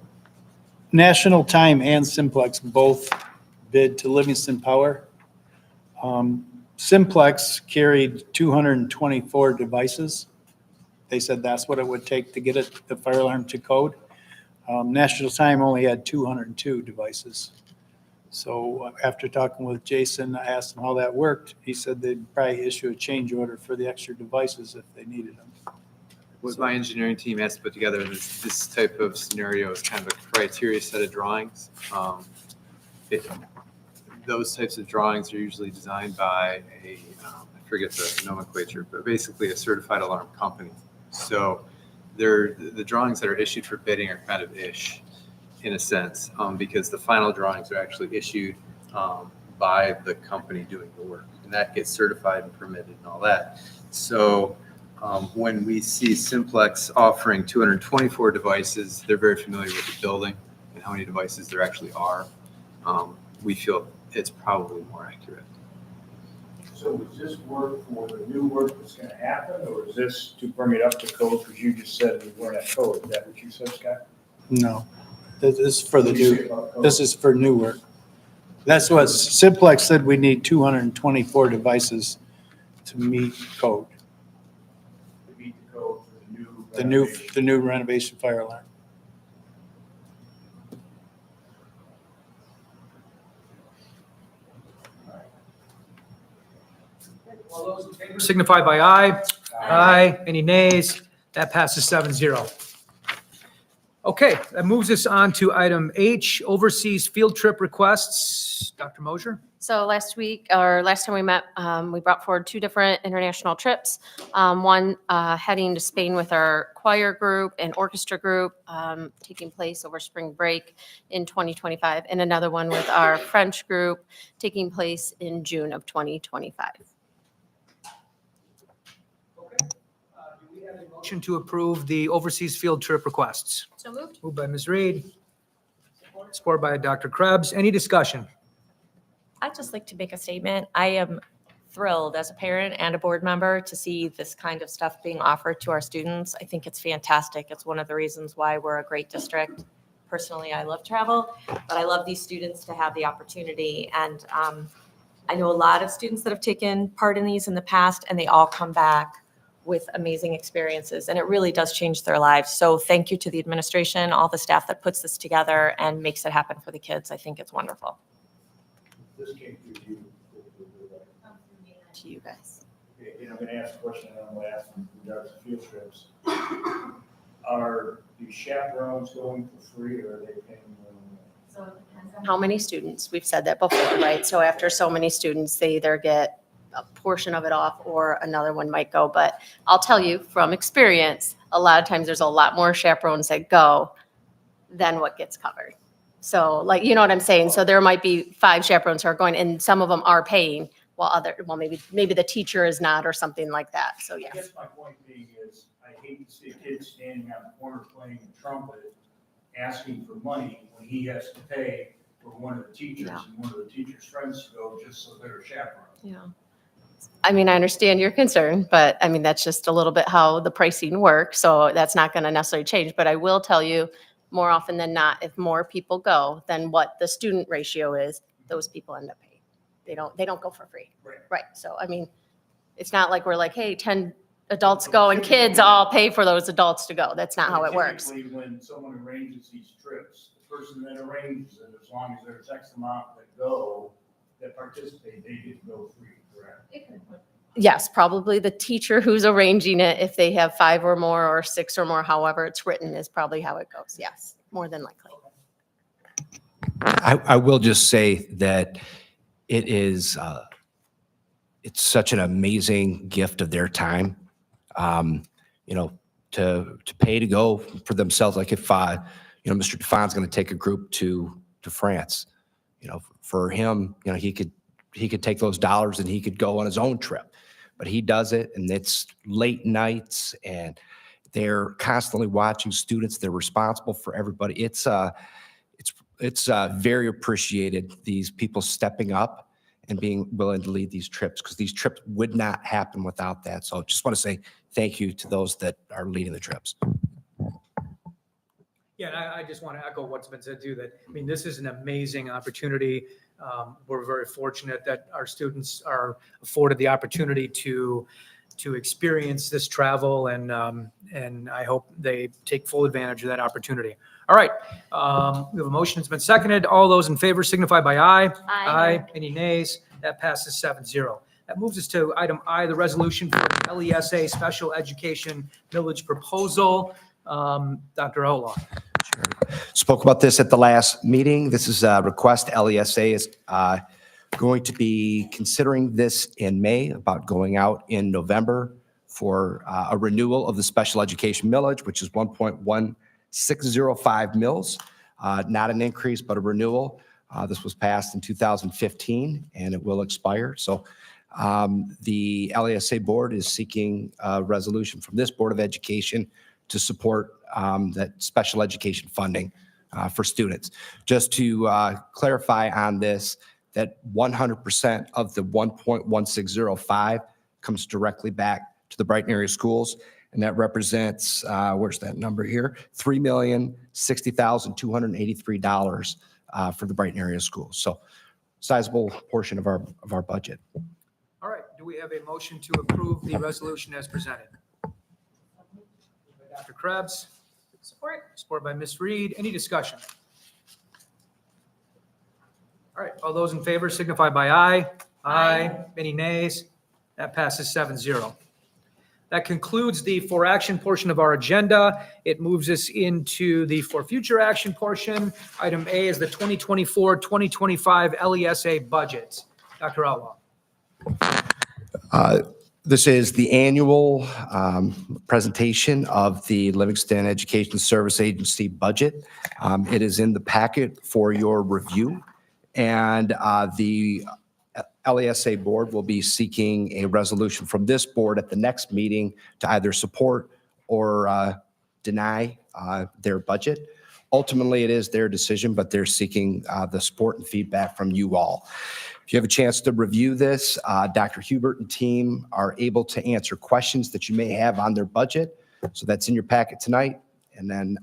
National Time and Simplex both bid to Livingston Power. Simplex carried 224 devices. They said that's what it would take to get the fire alarm to code. National Time only had 202 devices. So after talking with Jason, I asked him how that worked. He said they'd probably issue a change order for the extra devices if they needed them. what my engineering team has to put together this type of scenario is kind of a criteria set of drawings. Those types of drawings are usually designed by I forget the nomenclature, but basically a certified alarm company. So the drawings that are issued for bidding are kind of ish in a sense, because the final drawings are actually issued by the company doing the work, and that gets certified and permitted and all that. So when we see Simplex offering 224 devices, they're very familiar with the building and how many devices there actually are. We feel it's probably more accurate. So is this work for the new work that's going to happen, or is this to bring it up to code because you just said we weren't at code? Is that what you said, Scott? No, this is for the new, this is for new work. That's what Simplex said, we need 224 devices to meet code. To meet the code for the new renovation fire alarm. All those in favor signify by aye. Aye. Any nays? That passes 7-0. Okay, that moves us on to item H, overseas field trip requests. Dr. Mosier? So last time we met, we brought forward 2 different international trips. One heading to Spain with our choir group and orchestra group, taking place over spring break in 2025, and another one with our French group taking place in June of 2025. Motion to approve the overseas field trip requests. So moved. Moved by Ms. Reed. Supported by Dr. Krebs. Any discussion? I'd just like to make a statement. I am thrilled as a parent and a board member to see this kind of stuff being offered to our students. I think it's fantastic. It's one of the reasons why we're a great district. Personally, I love travel, but I love these students to have the opportunity. And I know a lot of students that have taken part in these in the past, and they all come back with amazing experiences, and it really does change their lives. So thank you to the administration, all the staff that puts this together and makes it happen for the kids. I think it's wonderful. This came through you. To you guys. Okay, and I'm going to ask a question, and I'm going to ask in regards to field trips. Are the chaperones going for free, or are they paying more? How many students? We've said that before, right? So after so many students, they either get a portion of it off or another one might go. But I'll tell you from experience, a lot of times there's a lot more chaperones that go than what gets covered. So like, you know what I'm saying? So there might be 5 chaperones who are going, and some of them are paying while maybe the teacher is not, or something like that. So I yes. guess my point being is, I hate to see a kid standing on the corner playing the trumpet, asking for money when he has to pay for one of the teachers and one of the teacher's friends to go just so they're a chaperone. Yeah. I mean, I understand your concern, but I mean, that's just a little bit how the pricing works. So that's not going to necessarily change. But I will tell you, more often than not, if more people go than what the student ratio is, those people end up paying. They don't go for free. Right. So, I mean, it's not like we're like, hey, 10 adults go and kids all pay for those adults to go. That's not how it works. Typically, when someone arranges these trips, the person that arranges it, as long as there's X amount that go, that participate, they get to go free, correct? Yes, probably the teacher who's arranging it, if they have 5 or more or 6 or more, however it's written, is probably how it goes. Yes, more than likely. I will just say that it is, it's such an amazing gift of their time, to pay to go for themselves. Like if, Mr. Defon's going to take a group to France, for him, he could take those dollars and he could go on his own trip, but he does it, and it's late nights, and they're constantly watching students. They're responsible for everybody. It's very appreciated, these people stepping up and being willing to lead these trips, because these trips would not happen without that. So just want to say thank you to those that are leading the trips. Yeah, and I just want to echo what's been said too, that, I mean, this is an amazing opportunity. We're very fortunate that our students are afforded the opportunity to experience this travel, and I hope they take full advantage of that opportunity. All right, we have a motion that's been seconded. All those in favor signify by aye. Aye. Any nays? That passes 7-0. That moves us to item I, the resolution for the LESA Special Education Millage Proposal. Dr. Ola. Spoke about this at the last meeting. This is a request. LESA is going to be considering this in May, about going out in November for a renewal of the special education millage, which is 1.1605 mils. Not an increase, but a renewal. This was passed in 2015, and it will expire. So the LESA board is seeking a resolution from this Board of Education to support that special education funding for students. Just to clarify on this, that 100% of the 1.1605 comes directly back to the Brighton area schools, and that represents, where's that number here? $3,060,283 for the Brighton area schools. So sizable portion of our budget. All right, do we have a motion to approve the resolution as presented? Dr. Krebs, support by Ms. Reed. Any discussion? All right, all those in favor signify by aye. Aye. Any nays? That passes 7-0. That concludes the for action portion of our agenda. It moves us into the for future action portion. Item A is the 2024-2025 LESA budget. Dr. Outlaw. This is the annual presentation of the Livingston Education Service Agency budget. It is in the packet for your review, and the LESA board will be seeking a resolution from this board at the next meeting to either support or deny their budget. Ultimately, it is their decision, but they're seeking the support and feedback from you all. If you have a chance to review this, Dr. Hubert and team are able to answer questions that you may have on their budget. So that's in your packet tonight. And then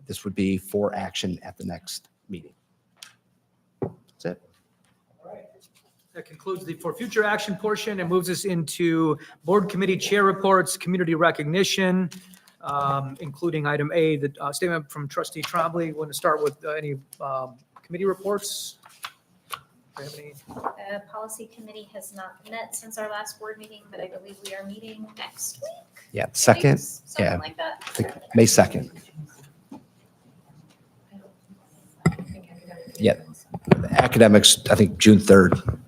this would be for action at the next meeting. That's it. That concludes the for future action portion and moves us into board committee chair reports, community recognition, including item A, the statement from trustee Trombley. Want to start with any committee reports? Do you have any? The policy committee has not met since our last board meeting, but I believe we are meeting next week. Yeah, second. Something Yeah, like that. I think May 2nd. Yeah, academics, I think June 3rd.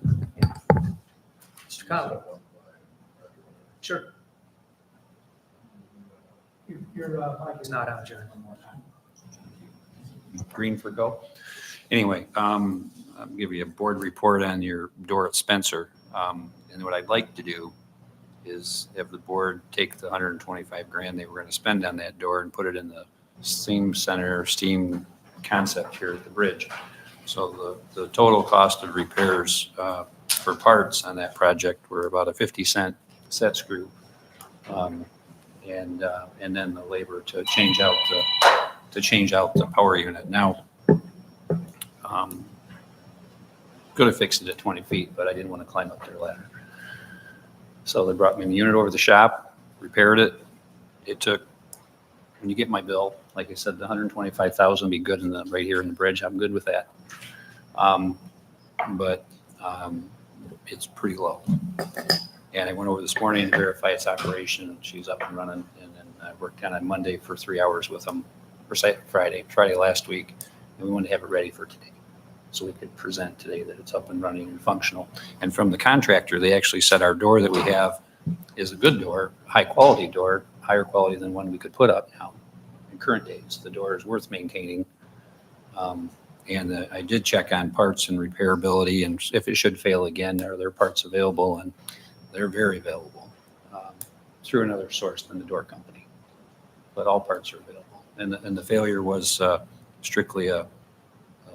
Mr. Conley? Sure. Your mic is not on, John. Green for go. Anyway, I'll give you a board report on your door at Spencer. And what I'd like to do is have the board take the 125 grand they were going to spend on that door and put it in the STEAM center, STEAM concept here at the bridge. So the total cost of repairs for parts on that project were about a 50-cent set screw. And then the labor to change out the power unit. Now, could have fixed it at 20 feet, but I didn't want to climb up their ladder. So they brought me the unit over to the shop, repaired it. It took, when you get my bill, like I said, the 125,000 be good right here in the bridge. I'm good with that. But it's pretty low. And I went over this morning to verify its operation, and she's up and running. And then I worked on it Monday for 3 hours with them, or Friday last week, and we wanted to have it ready for today, so we could present today that it's up and running and functional. And from the contractor, they actually said our door that we have is a good door, high quality door, higher quality than one we could put up now in current days. The door is worth maintaining. And I did check on parts and repairability, and if it should fail again, are there parts available? And they're very available through another source than the door company. But all parts are available. And the failure was strictly a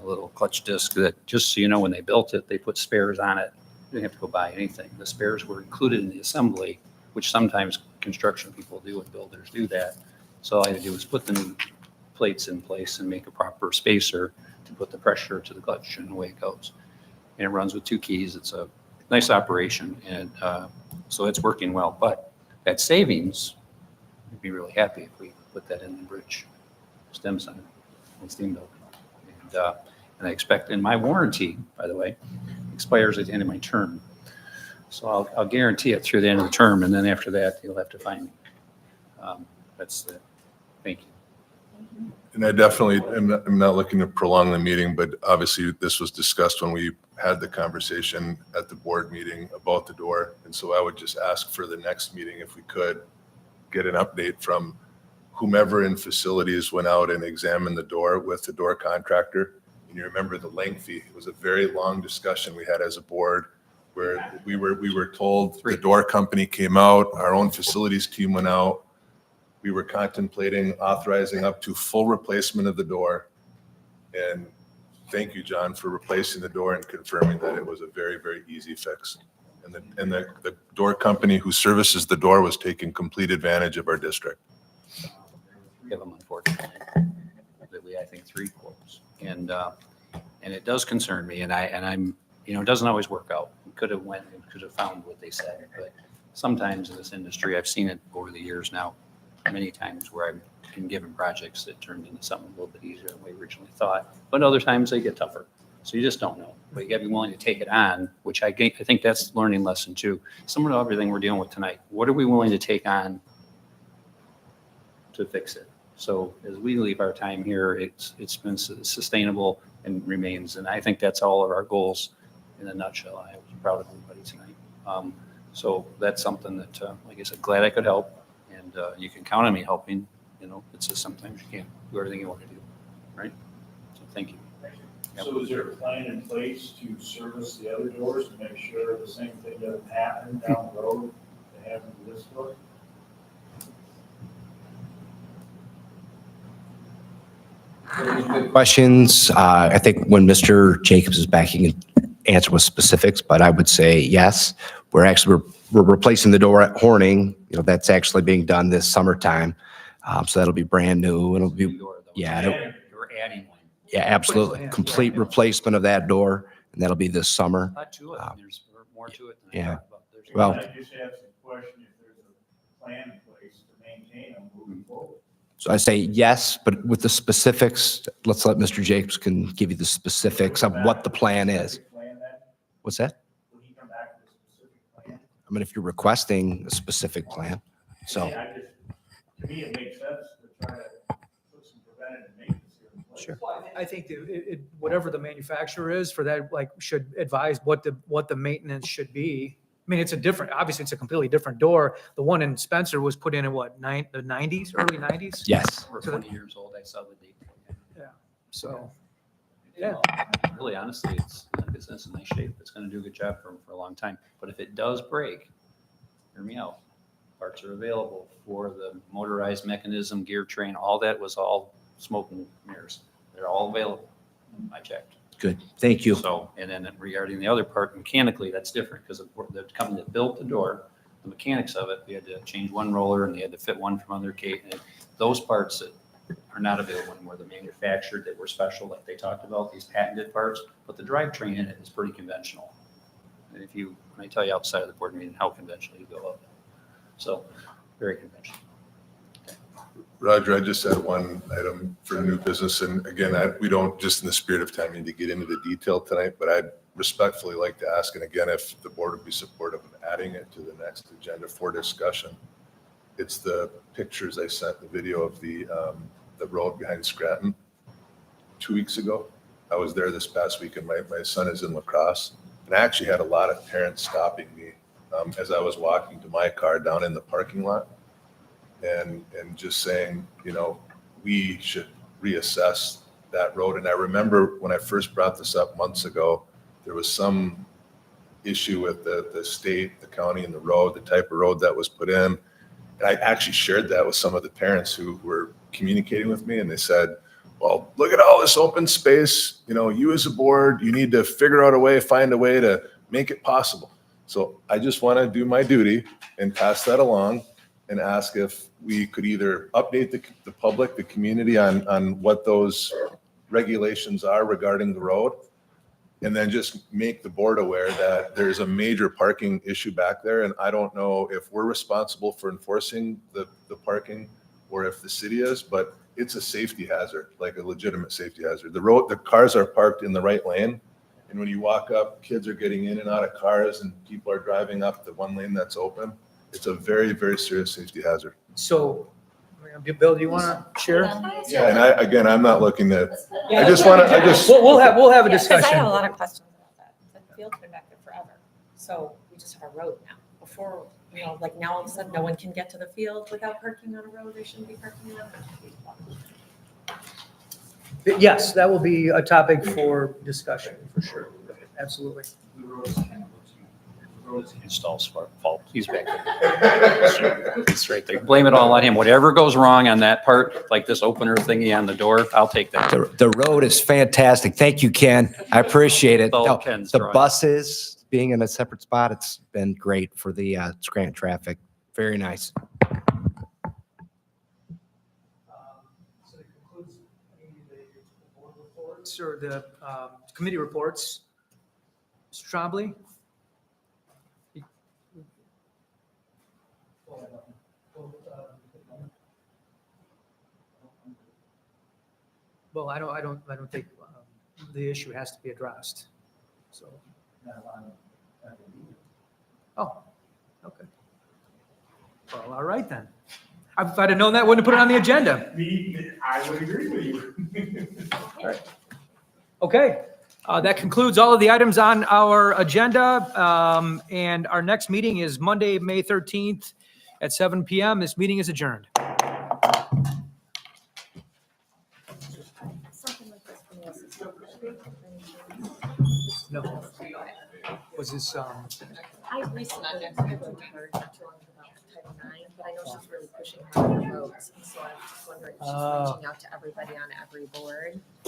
little clutch disc that, just so you know, when they built it, they put spares on it. You didn't have to go buy anything. The spares were included in the assembly, which sometimes construction people do and builders do that. So all I had to do was put the new plates in place and make a proper spacer to put the pressure to the clutch, and away it goes. And it runs with 2 keys. It's a nice operation, and so it's working well. But that savings, I'd be really happy if we put that in the bridge STEM center and STEAM building. And I expect, and my warranty, by the way, expires at the end of my term. So I'll guarantee it through the end of the term, and then after that, you'll have to find me. That's it. Thank you. And I definitely, I'm not looking to prolong the meeting, but obviously this was discussed when we had the conversation at the board meeting about the door. And so I would just ask for the next meeting, if we could get an update from whomever in facilities went out and examined the door with the door contractor. And you remember the lengthy, it was a very long discussion we had as a board, where we were told the door company came out, our own facilities team went out. We were contemplating authorizing up to full replacement of the door. And thank you, John, for replacing the door and confirming that it was a very, very easy fix. And the door company who services the door was taking complete advantage of our district. Give them, unfortunately, I think 3 quotes. And And it does concern me, and I'm, it doesn't always work out. We could have went and could have found what they said, but sometimes in this industry, I've seen it over the years now, many times where I've been given projects that turned into something a little bit easier than we originally thought, but other times they get tougher. So you just don't know, but you gotta be willing to take it on, which I think that's learning lesson too. Similar to everything we're dealing with tonight, what are we willing to take on to fix it? So as we leave our time here, it's been sustainable and remains, and I think that's all of our goals in a nutshell. I was proud of everybody tonight. So that's something that, like I said, glad I could help, and you can count on me helping. It's just sometimes you can't do everything you want to do, right? So thank you. Yep. So is there a plan in place to service the other doors to make sure the same thing doesn't happen down the road that happened to this door? Questions? I think when Mr. Jacobs is back, he can answer with specifics, but I would say yes. We're replacing the door at Horning. That's actually being done this summertime. So that'll be brand new. It'll be, yeah. You're adding one. Yeah, absolutely. Complete replacement of that door, and that'll be this summer. Not to it. There's more to it than I Yeah. thought about. Well, I just asked the question if there's a plan in place to maintain them moving forward. so I say yes, but with the specifics, let's let Mr. Jacobs can give you the specifics of what the plan is. What's that? Will he come back with a specific plan? I mean, if you're requesting a specific plan, so. Yeah, to me, it makes sense to try to put some preventative maintenance here in place. Sure. Well, I think that whatever the manufacturer is for that, should advise what the maintenance should be. I mean, obviously it's a completely different door. The one in Spencer was put in what, the 90s, early 90s? Yes. We're 20 years old. I saw the date. Yeah. So, Really, honestly, it's in nice shape. It's going to do a good job for a long time. But if it does break, hear me out. Parts are available for the motorized mechanism, gear train, all that was all smoke and mirrors. They're all available. I checked. Good. Thank you. So, and then regarding the other part, mechanically, that's different because the company that built the door, the mechanics of it, we had to change one roller and they had to fit one from under Kate. And those parts that are not available anymore, the manufactured that were special, like they talked about, these patented parts, but the drivetrain in it is pretty conventional. And when I tell you outside of the board meeting how conventional you go up. So, very conventional. Roger, I just had one item for new business. And again, we don't, just in the spirit of time, need to get into the detail tonight, but I'd respectfully like to ask, and again, if the board would be supportive of adding it to the next agenda for discussion. It's the pictures I sent, the video of the road behind Scranton 2 weeks ago. I was there this past week and my son is in lacrosse. And I actually had a lot of parents stopping me as I was walking to my car down in the parking lot. And just saying, we should reassess that road. And I remember when I first brought this up months ago, there was some issue with the state, the county, and the road, the type of road that was put in. And I actually shared that with some of the parents who were communicating with me, and they said, well, look at all this open space. You as a board, you need to figure out a way, find a way to make it possible. So I just want to do my duty and pass that along and ask if we could either update the public, the community on what those regulations are regarding the road, and then just make the board aware that there's a major parking issue back there. And I don't know if we're responsible for enforcing the parking or if the city is, but it's a safety hazard, like a legitimate safety hazard. The cars are parked in the right lane. And when you walk up, kids are getting in and out of cars and people are driving up the one lane that's open. It's a very, very serious safety hazard. So, Bill, do you want to share? Yeah, and I'm not looking to, Yeah, I just want to, We'll have a Because discussion. I have a lot of questions about that. The field's been back there forever. So we just have a road now. Before, now all of a sudden, no one can get to the field without parking on a road they shouldn't be parking on. Yes, that will be a topic for discussion, for sure. Absolutely. Install's fault. He's back there. He's right there. Blame it all on him. Whatever goes wrong on that part, like this opener thingy on the door, I'll take that. The road is fantastic. Thank you, Ken. I appreciate it. All No, Ken's the drawing. buses being in a separate spot, it's been great for the Scranton traffic. Very nice. So that concludes the board reports or the committee reports. Mr. Trombley? Well, I don't think the issue has to be addressed, so. Oh, okay. Well, all right then. If I'd have known that, I wouldn't have put it on the agenda. I would agree with you. Okay, that concludes all of the items on our agenda. And our next meeting is Monday, May 13th at 7 PM. This meeting is adjourned. No. Was this, I recently worked hard not too long ago about Title IX, but I know she's really pushing hard for votes. And so I'm just wondering if she's reaching out to everybody on every board.